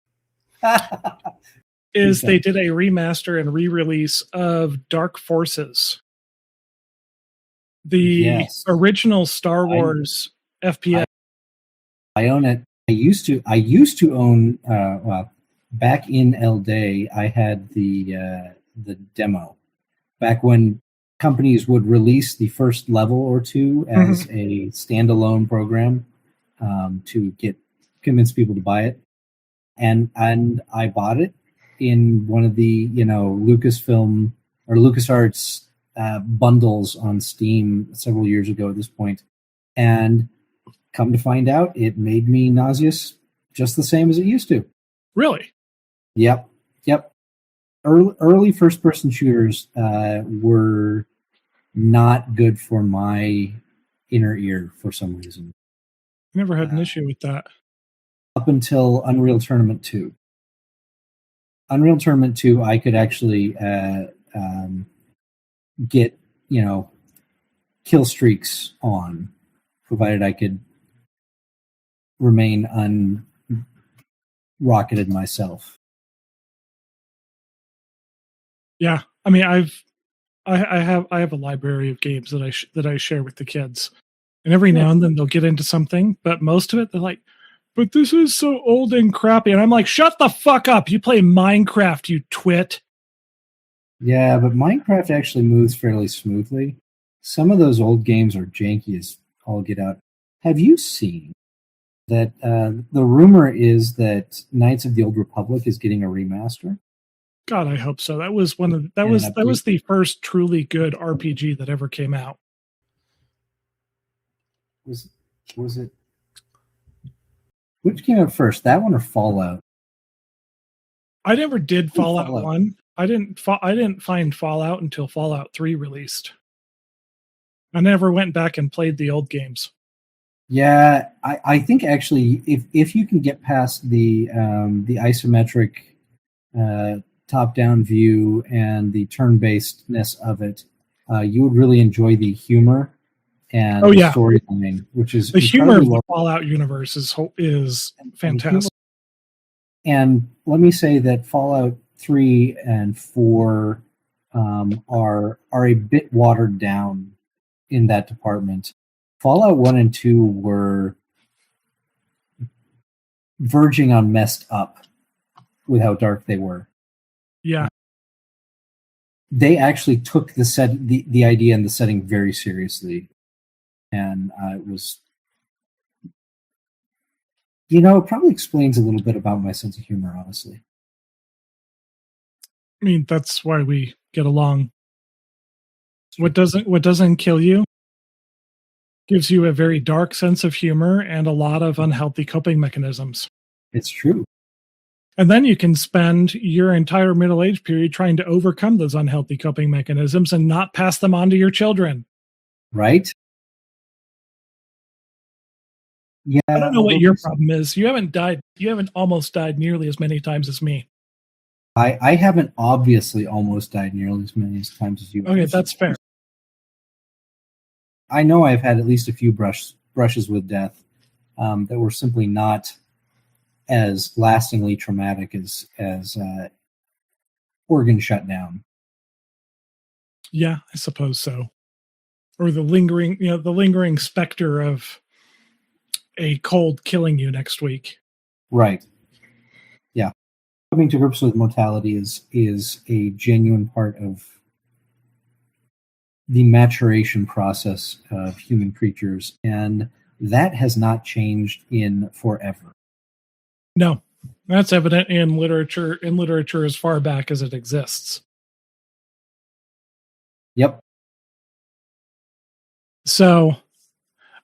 Is they did a remaster and re-release of Dark Forces. The original Star Wars FPS. I own it. I used to own back in El Day, I had the demo. Back when companies would release the first level or two as a standalone program to convince people to buy it, and I bought it in one of the Lucasfilm or LucasArts bundles on Steam several years ago at this point, and come to find out, it made me nauseous just the same as it used to. Really? Yep. Early first-person shooters were not good for my inner ear for some reason. Never had an issue with that. Up until Unreal Tournament 2. Unreal Tournament 2, I could actually get, kill streaks on, provided I could remain unrocketed myself. Yeah, I mean, I have a library of games that I share with the kids, and every now and then they'll get into something, but most of it they're like, "But this is so old and crappy," and I'm like, "Shut the fuck up! You play Minecraft, you twit." Yeah, but Minecraft actually moves fairly smoothly. Some of those old games are janky as all get out. Have you seen that? The rumor is that Knights of the Old Republic is getting a remaster. God, I hope so. That was the first truly good RPG that ever came out. Was it? Which came out first, that one or Fallout? I never did Fallout 1. I didn't find Fallout until Fallout 3 released. I never went back and played the old games. Yeah, I think actually, if you can get past the isometric top-down view and the turn-basedness of it, you would really enjoy the humor and the storyline, which is the humor of the Fallout universe is fantastic. And let me say that Fallout 3 and 4 are a bit watered down in that department. Fallout 1 and 2 were verging on messed up with how dark they were. Yeah. They actually took the idea and the setting very seriously. And it was, it probably explains a little bit about my sense of humor, honestly. I mean, that's why we get along. What doesn't kill you gives you a very dark sense of humor and a lot of unhealthy coping mechanisms. It's true. And then you can spend your entire middle age period trying to overcome those unhealthy coping mechanisms and not pass them on to your children. Right? Yeah. I don't know what your problem is. You haven't almost died nearly as many times as me. I haven't obviously almost died nearly as many times as you. Okay, that's fair. I know I've had at least a few brushes with death that were simply not as lastingly traumatic as organ shutdown. Yeah, I suppose so. Or the lingering specter of a cold killing you next week. Right. Yeah. Coming to grips with mortality is a genuine part of the maturation process of human creatures, and that has not changed in forever. No, that's evident in literature as far back as it exists. Yep. So,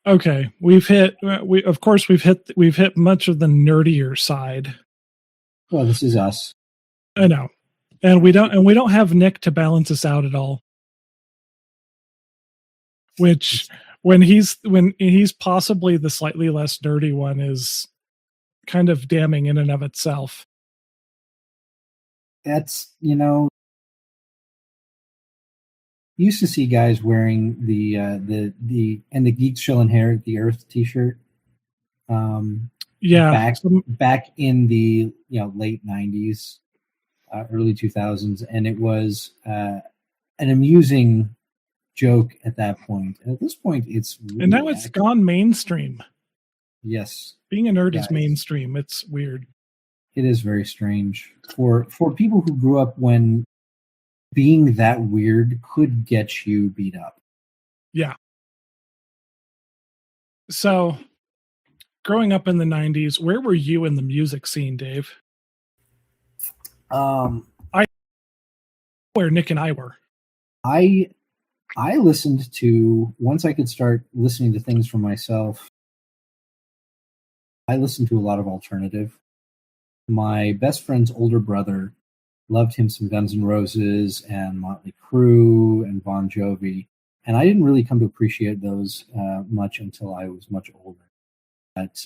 okay, we've hit much of the nerdier side. Well, this is us. I know. And we don't have Nick to balance us out at all. Which when he's possibly the slightly less nerdy one is kind of damning in and of itself. That's, you used to see guys wearing the and the Geeks Shall Inherit the Earth t-shirt. Back in the late 90s, early 2000s, and it was an amusing joke at that point. And at this point, it's really and now it's gone mainstream. Yes, being a nerd is mainstream. It's weird. It is very strange for people who grew up when being that weird could get you beat up. Yeah. So, growing up in the 90s, where were you in the music scene, Dave? Where Nick and I were. I listened to, once I could start listening to things for myself, I listened to a lot of alternative. My best friend's older brother loved him some Guns N' Roses and Motley Crue and Bon Jovi. And I didn't really come to appreciate those much until I was much older. But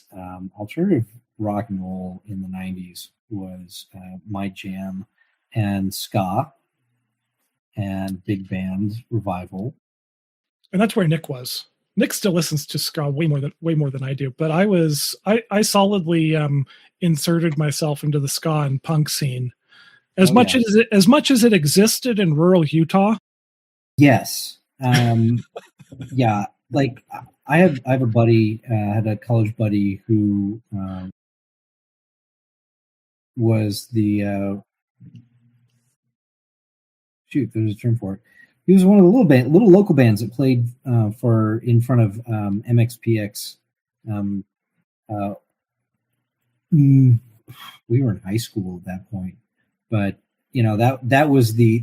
alternative rock and roll in the 90s was my jam, and ska and big band revival. And that's where Nick was. Nick still listens to ska way more than I do. But I solidly inserted myself into the ska and punk scene as much as it existed in rural Utah. Yes. Yeah. Like I have a buddy, had a college buddy who was the there's a term for it. He was one of the little local bands that played for in front of MXPX. We were in high school at that point, but that was the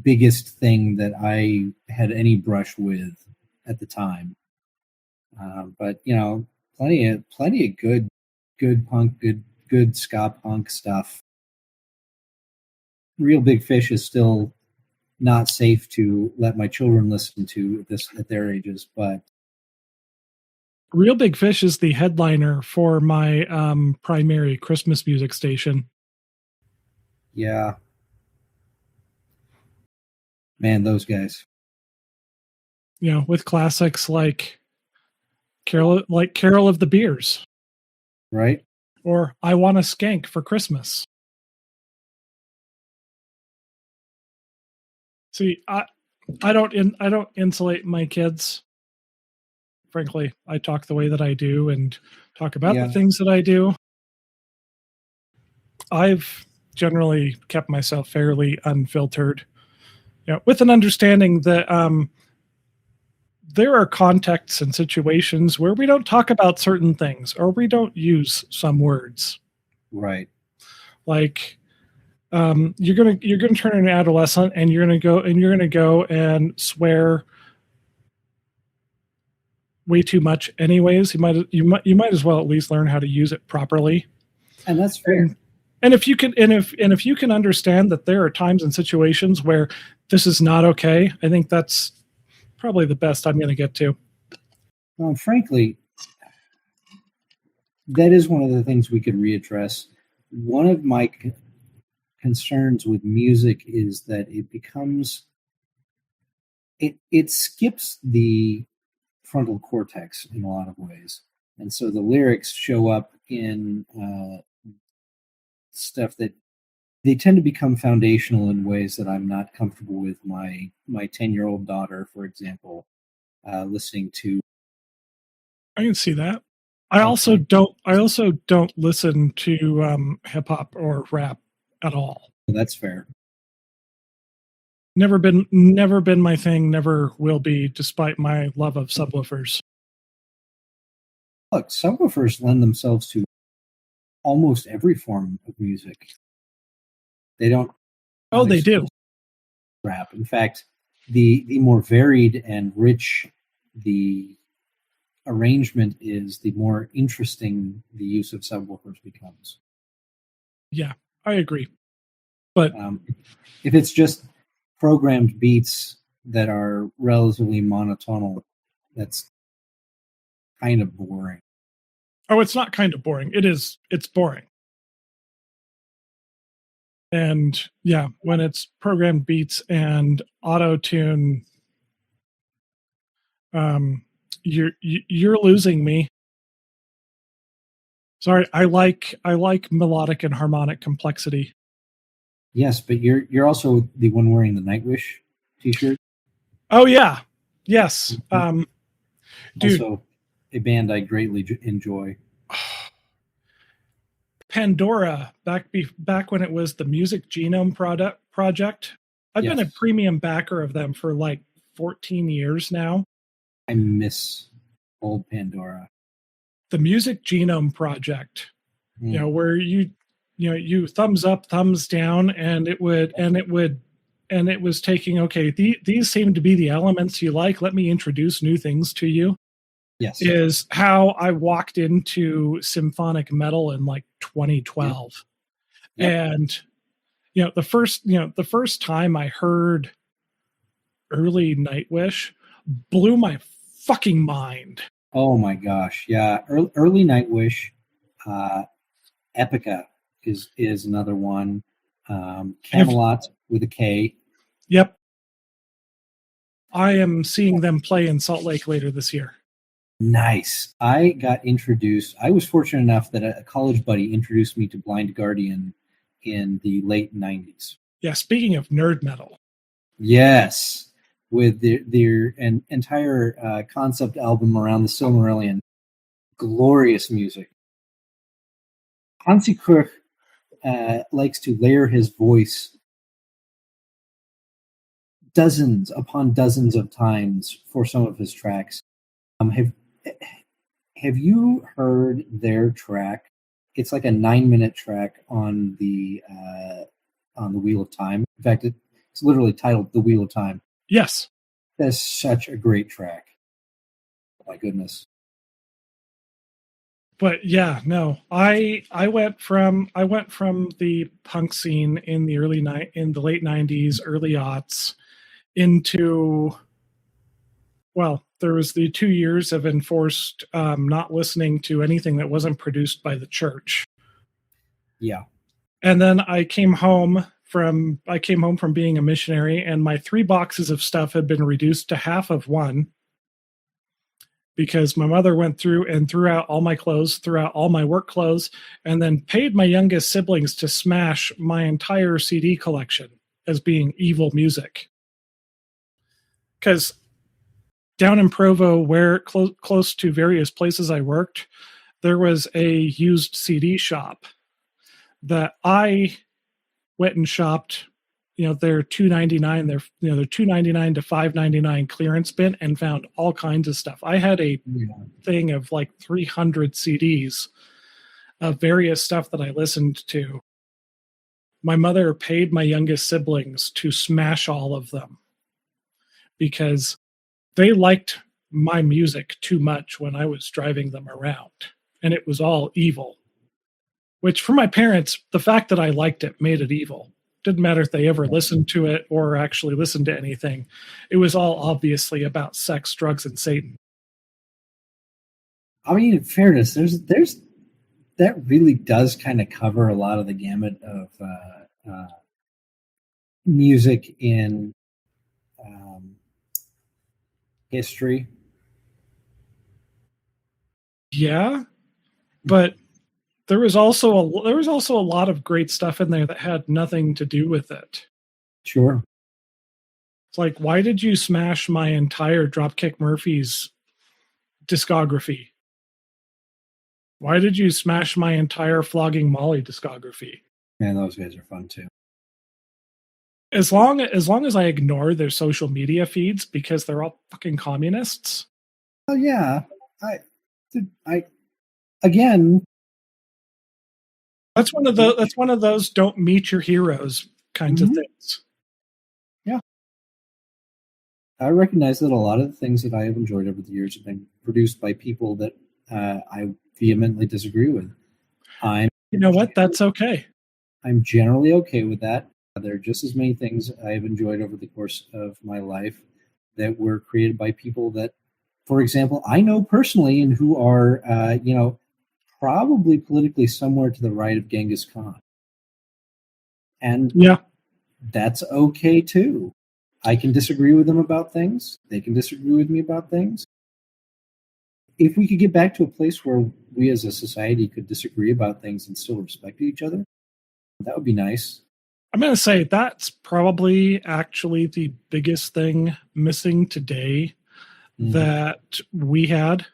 biggest thing that I had any brush with at the time. But plenty of good punk, good ska punk stuff. Real Big Fish is still not safe to let my children listen to this at their ages, but Real Big Fish is the headliner for my primary Christmas music station. Yeah. Man, those guys. With classics like Carol of the Beers. Right? Or I Want a Skank for Christmas. See, I don't insulate my kids. Frankly, I talk the way that I do and talk about the things that I do. I've generally kept myself fairly unfiltered, with an understanding that there are contexts and situations where we don't talk about certain things or we don't use some words. Right. Like you're gonna turn an adolescent and you're gonna go and swear way too much anyways. You might as well at least learn how to use it properly. And that's fair. And if you can understand that there are times and situations where this is not okay, I think that's probably the best I'm going to get to. Well, frankly, that is one of the things we could readdress. One of my concerns with music is that it skips the frontal cortex in a lot of ways, and so the lyrics show up in stuff that they tend to become foundational in ways that I'm not comfortable with. My 10-year-old daughter, for example, listening to. I can see that. I also don't listen to hip hop or rap at all. That's fair. Never been my thing. Never will be, despite my love of subwoofers. Look, subwoofers lend themselves to almost every form of music. They don't. Oh, they do. Rap. In fact, the more varied and rich the arrangement is, the more interesting the use of subwoofers becomes. Yeah, I agree. But if it's just programmed beats that are relatively monotonal, that's kind of boring. Oh, it's not kind of boring. It's boring. And yeah, when it's programmed beats and auto-tune, you're losing me. Sorry, I like melodic and harmonic complexity. Yes, but you're also the one wearing the Nightwish t-shirt. Oh yeah, yes. Dude, also a band I greatly enjoy. Pandora, back when it was the Music Genome project. I've been a premium backer of them for like 14 years now. I miss old Pandora. The Music Genome Project, where you thumbs up, thumbs down, and it was taking, okay, these seem to be the elements you like. Let me introduce new things to you. Yes. Is how I walked into symphonic metal in like 2012. Yep. And the first time I heard early Nightwish blew my fucking mind. Oh my gosh. Yeah. Early Nightwish, Epica is another one. Camelot with a K. Yep. I am seeing them play in Salt Lake later this year. Nice. I was fortunate enough that a college buddy introduced me to Blind Guardian in the late 90s. Yeah, speaking of nerd metal. Yes, with their entire concept album around the Silmarillion. Glorious music. Hansi Krug likes to layer his voice dozens upon dozens of times for some of his tracks. Have you heard their track? It's like a 9-minute track on the Wheel of Time. In fact, it's literally titled "The Wheel of Time." Yes, that's such a great track. Oh my goodness. But yeah, no, I went from the punk scene in the late 90s, early aughts into, well, there was the 2 years of enforced not listening to anything that wasn't produced by the church. Yeah. And then I came home from being a missionary, and my 3 boxes of stuff had been reduced to half of one, because my mother went through and threw out all my clothes, threw out all my work clothes, and then paid my youngest siblings to smash my entire CD collection as being evil music. Because down in Provo, where close to various places I worked, there was a used CD shop that I went and shopped. They're $2.99. They're $2.99 to $5.99 clearance bin, and found all kinds of stuff. I had a thing of like 300 CDs of various stuff that I listened to. My mother paid my youngest siblings to smash all of them because they liked my music too much when I was driving them around, and it was all evil. Which, for my parents, the fact that I liked it made it evil. Didn't matter if they ever listened to it or actually listened to anything. It was all obviously about sex, drugs, and Satan. I mean, in fairness, there's that really does kind of cover a lot of the gamut of music in history. Yeah, but there was also a lot of great stuff in there that had nothing to do with it. Sure. It's like, why did you smash my entire Dropkick Murphys discography? Why did you smash my entire Flogging Molly discography? Man, those guys are fun too. As long as I ignore their social media feeds because they're all fucking communists. Oh yeah, I again. That's one of those don't meet your heroes kinds of things. Yeah. I recognize that a lot of the things that I have enjoyed over the years have been produced by people that I vehemently disagree with. You know what? That's okay. I'm generally okay with that. There are just as many things I've enjoyed over the course of my life that were created by people that, for example, I know personally and who are, probably politically somewhere to the right of Genghis Khan. And yeah, that's okay too. I can disagree with them about things. They can disagree with me about things. If we could get back to a place where we as a society could disagree about things and still respect each other, that would be nice. I'm going to say that's probably actually the biggest thing missing today that we had.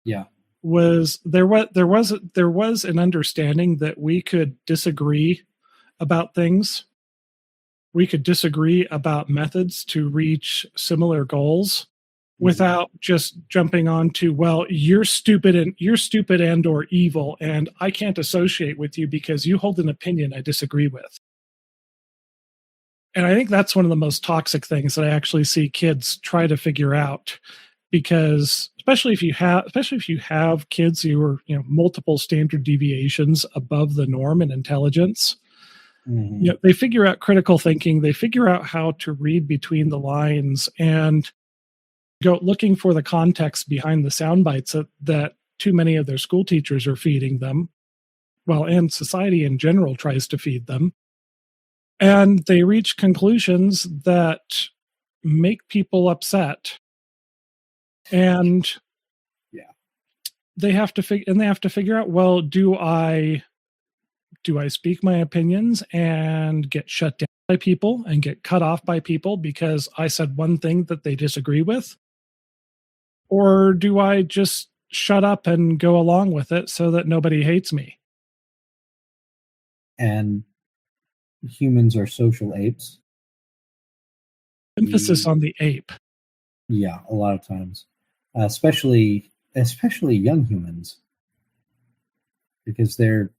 Yeah. was there was an understanding that we could disagree about things. We could disagree about methods to reach similar goals without just jumping on to, well, you're stupid and or evil, and I can't associate with you because you hold an opinion I disagree with. And I think that's one of the most toxic things that I actually see kids try to figure out, because especially if you have kids who are, multiple standard deviations above the norm in intelligence, they figure out critical thinking, they figure out how to read between the lines and go looking for the context behind the sound bites that too many of their school teachers are feeding them, and society in general tries to feed them. And they reach conclusions that make people upset. And they have to figure out, well, do I speak my opinions and get shut down by people and get cut off by people because I said one thing that they disagree with? Or do I just shut up and go along with it so that nobody hates me? And humans are social apes. Emphasis on the ape. Yeah, a lot of times. Especially young humans. Because their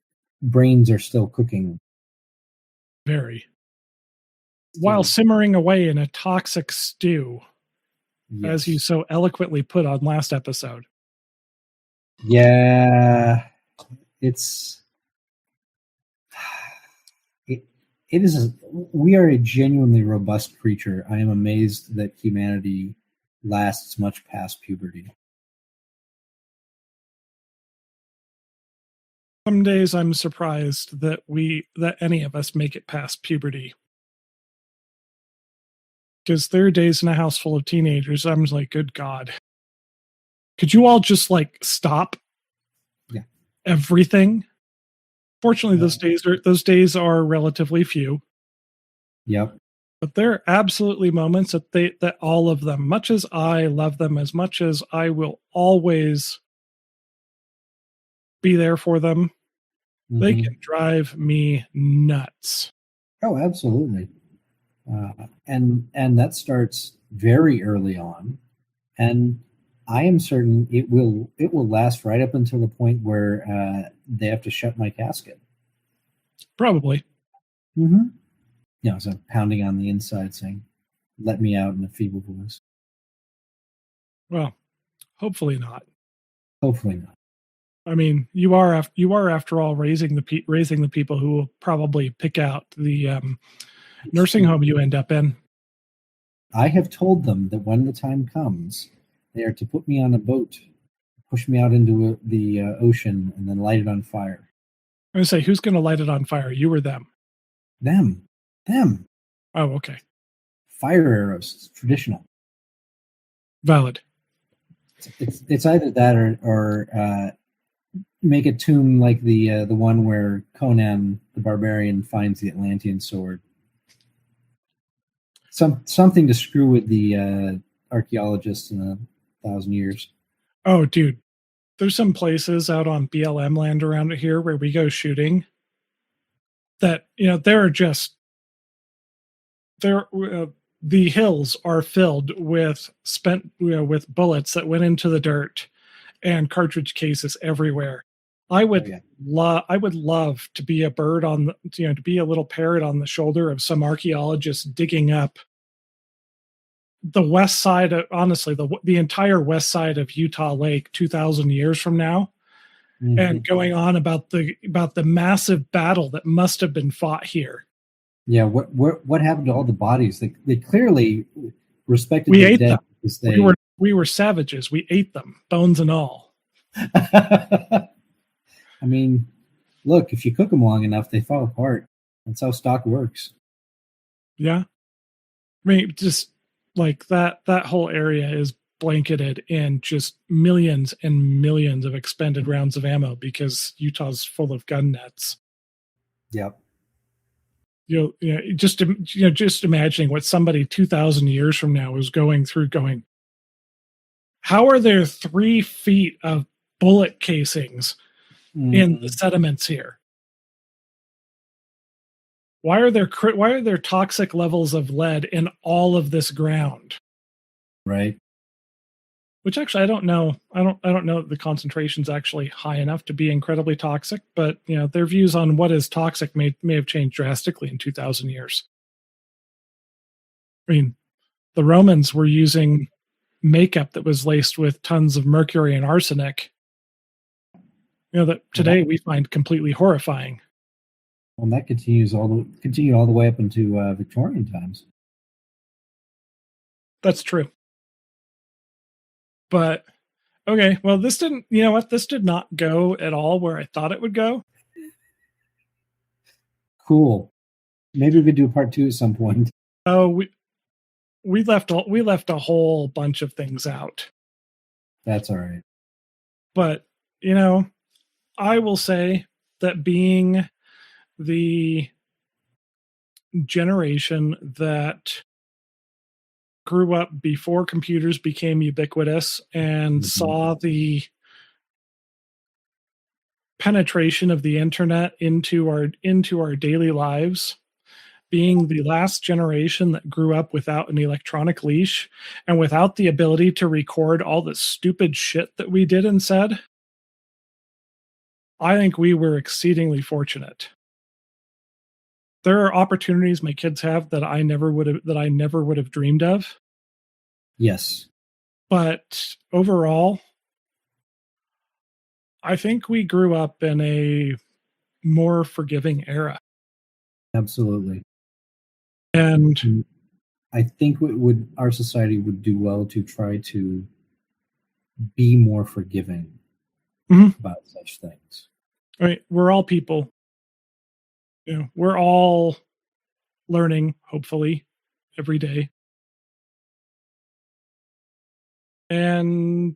brains are still cooking. Very. While simmering away in a toxic stew, as you so eloquently put on last episode. Yeah, we are a genuinely robust creature. I am amazed that humanity lasts much past puberty. Some days I'm surprised that any of us make it past puberty. Because there are days in a house full of teenagers, I'm just like, good God. Could you all just stop everything? Fortunately, those days are relatively few. Yep. But there are absolutely moments that all of them, much as I love them, as much as I will always be there for them, they can drive me nuts. Oh, absolutely. And that starts very early on, and I am certain it will last right up until the point where they have to shut my casket. Probably. So pounding on the inside saying, "Let me out," in a feeble voice. Well, hopefully not. Hopefully not. I mean, you are after all raising the people who will probably pick out the nursing home you end up in. I have told them that when the time comes, they are to put me on a boat, push me out into the ocean, and then light it on fire. I'm going to say, who's going to light it on fire? You or them? Them. Oh, okay. Fire arrows, traditional. Valid. It's either that or make a tomb like the one where Conan the Barbarian finds the Atlantean sword. Something to screw with the archaeologists in 1,000 years. Oh, dude. There's some places out on BLM land around here where we go shooting that, the hills are filled with with bullets that went into the dirt and cartridge cases everywhere. I would love to be a bird to be a little parrot on the shoulder of some archaeologist digging up the west side of, honestly, the entire west side of Utah Lake 2,000 years from now, and going on about the massive battle that must have been fought here. Yeah, what happened to all the bodies? They clearly respected we the ate dead. Them. We were savages. We ate them, bones and all. I mean, look, if you cook them long enough, they fall apart. That's how stock works. Yeah. I mean, just like that whole area is blanketed in just millions and millions of expended rounds of ammo because Utah's full of gun nets. Yep. Just imagining what somebody 2,000 years from now is going through, how are there 3 feet of bullet casings in the sediments here? Why are there toxic levels of lead in all of this ground? Right. Which actually I don't know. I don't know that the concentration's actually high enough to be incredibly toxic, but their views on what is toxic may have changed drastically in 2,000 years. I mean, the Romans were using makeup that was laced with tons of mercury and arsenic. That today we find completely horrifying. Well, that continued all the way up into Victorian times. That's true. But okay, well, this didn't. You know what? This did not go at all where I thought it would go. Cool. Maybe we could do part 2 at some point. Oh, we left a whole bunch of things out. That's all right. But I will say that being the generation that grew up before computers became ubiquitous and saw the penetration of the internet into our daily lives, being the last generation that grew up without an electronic leash and without the ability to record all the stupid shit that we did and said, I think we were exceedingly fortunate. There are opportunities my kids have that I never would have dreamed of. Yes. But overall, I think we grew up in a more forgiving era. Absolutely. And I think our society would do well to try to be more forgiving about such things. I mean, we're all people. We're all learning, hopefully, every day. And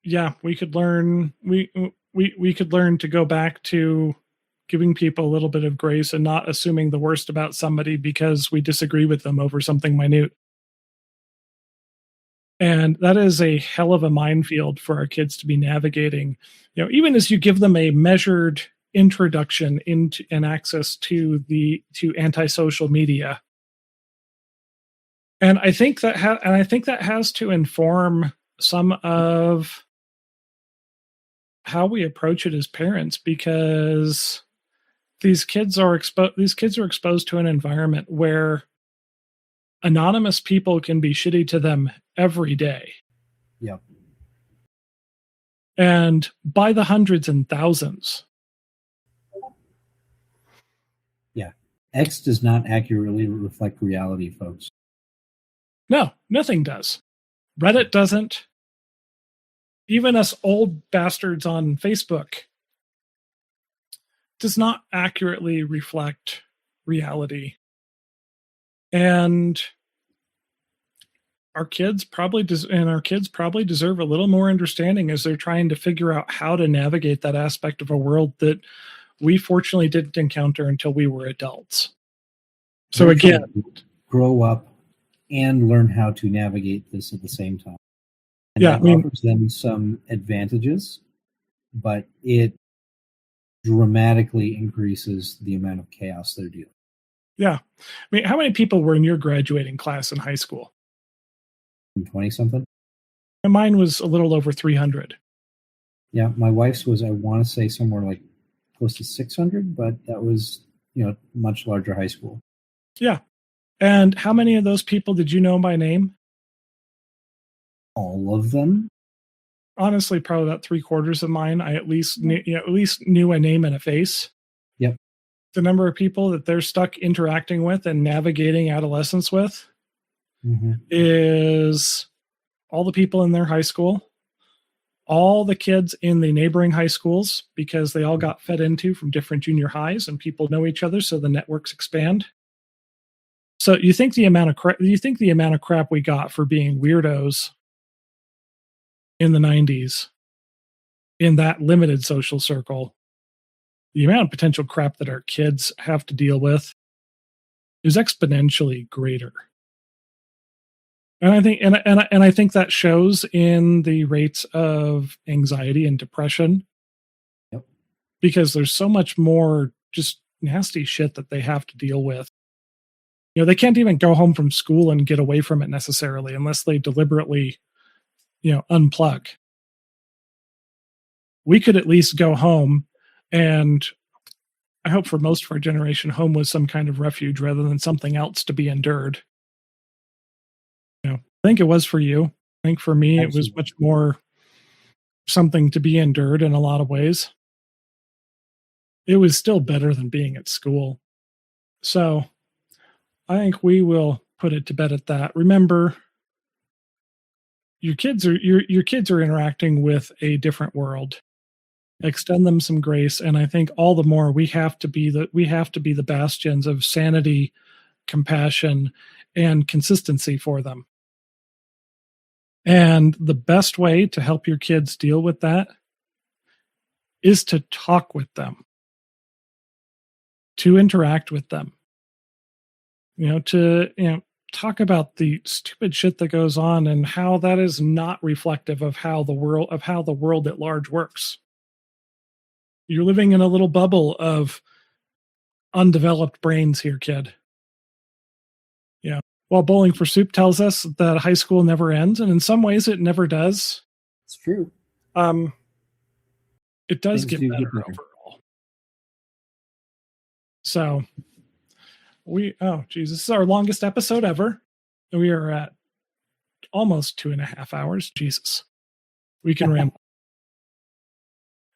yeah, we could learn we could learn to go back to giving people a little bit of grace and not assuming the worst about somebody because we disagree with them over something minute. And that is a hell of a minefield for our kids to be navigating. Even as you give them a measured introduction into and access to antisocial media. And I think that has to inform some of how we approach it as parents, because these kids are exposed to an environment where anonymous people can be shitty to them every day. Yep. And by the hundreds and thousands. Yeah. X does not accurately reflect reality, folks. No, nothing does. Reddit doesn't. Even us old bastards on Facebook does not accurately reflect reality. And our kids probably deserve a little more understanding as they're trying to figure out how to navigate that aspect of a world that we fortunately didn't encounter until we were adults. So again, grow up and learn how to navigate this at the same time. And yeah, that offers them some advantages, but it dramatically increases the amount of chaos they're dealing. Yeah. I mean, how many people were in your graduating class in high school? 20-something. And mine was a little over 300. Yeah, my wife's was, I want to say, somewhere like close to 600, but that was, much larger high school. Yeah. And how many of those people did you know by name? All of them. Honestly, probably about 3/4 of mine. I at least knew a name and a face. Yep. The number of people that they're stuck interacting with and navigating adolescence with is all the people in their high school, all the kids in the neighboring high schools, because they all got fed into from different junior highs and people know each other, so the networks expand. So you think the amount of crap we got for being weirdos in the 90s in that limited social circle, the amount of potential crap that our kids have to deal with is exponentially greater. And I think that shows in the rates of anxiety and depression. Yep. Because there's so much more just nasty shit that they have to deal with. They can't even go home from school and get away from it necessarily unless they deliberately, unplug. We could at least go home, and I hope for most of our generation, home was some kind of refuge rather than something else to be endured. I think it was for you. I think for me, Absolutely. It was much more something to be endured in a lot of ways. It was still better than being at school. So I think we will put it to bed at that. Remember, your kids are interacting with a different world. Extend them some grace, and I think all the more we have to be the bastions of sanity, compassion, and consistency for them. And the best way to help your kids deal with that is to talk with them, to interact with them, to talk about the stupid shit that goes on and how that is not reflective of how the world at large works. You're living in a little bubble of undeveloped brains here, kid. Yeah. While Bowling for Soup tells us that high school never ends, and in some ways it never does. It's true. It does get better overall. So this is our longest episode ever. We are at almost 2.5 hours. Jesus. We can ramble.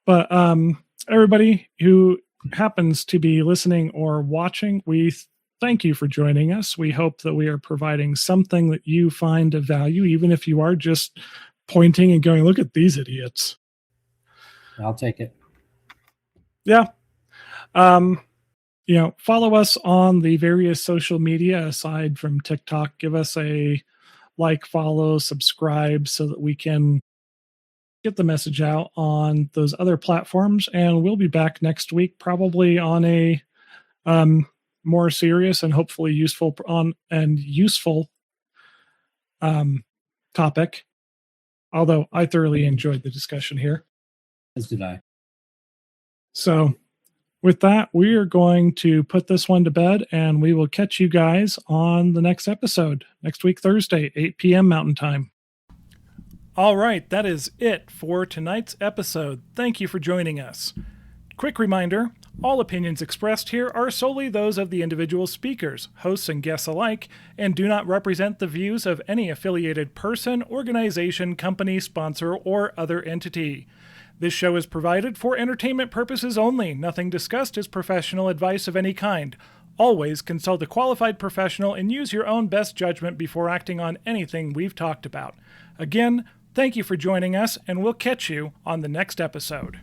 But everybody who happens to be listening or watching, we thank you for joining us. We hope that we are providing something that you find of value, even if you are just pointing and going, look at these idiots. I'll take it. Yeah. Follow us on the various social media aside from TikTok. Give us a like, follow, subscribe so that we can get the message out on those other platforms. And we'll be back next week, probably on a more serious and hopefully useful topic. Although I thoroughly enjoyed the discussion here. As did I. So with that, we are going to put this one to bed, and we will catch you guys on the next episode next week, Thursday, 8 p.m. Mountain Time. All right, that is it for tonight's episode. Thank you for joining us. Quick reminder, all opinions expressed here are solely those of the individual speakers, hosts, and guests alike, and do not represent the views of any affiliated person, organization, company, sponsor, or other entity. This show is provided for entertainment purposes only. Nothing discussed is professional advice of any kind. Always consult a qualified professional and use your own best judgment before acting on anything we've talked about. Again, thank you for joining us, and we'll catch you on the next episode.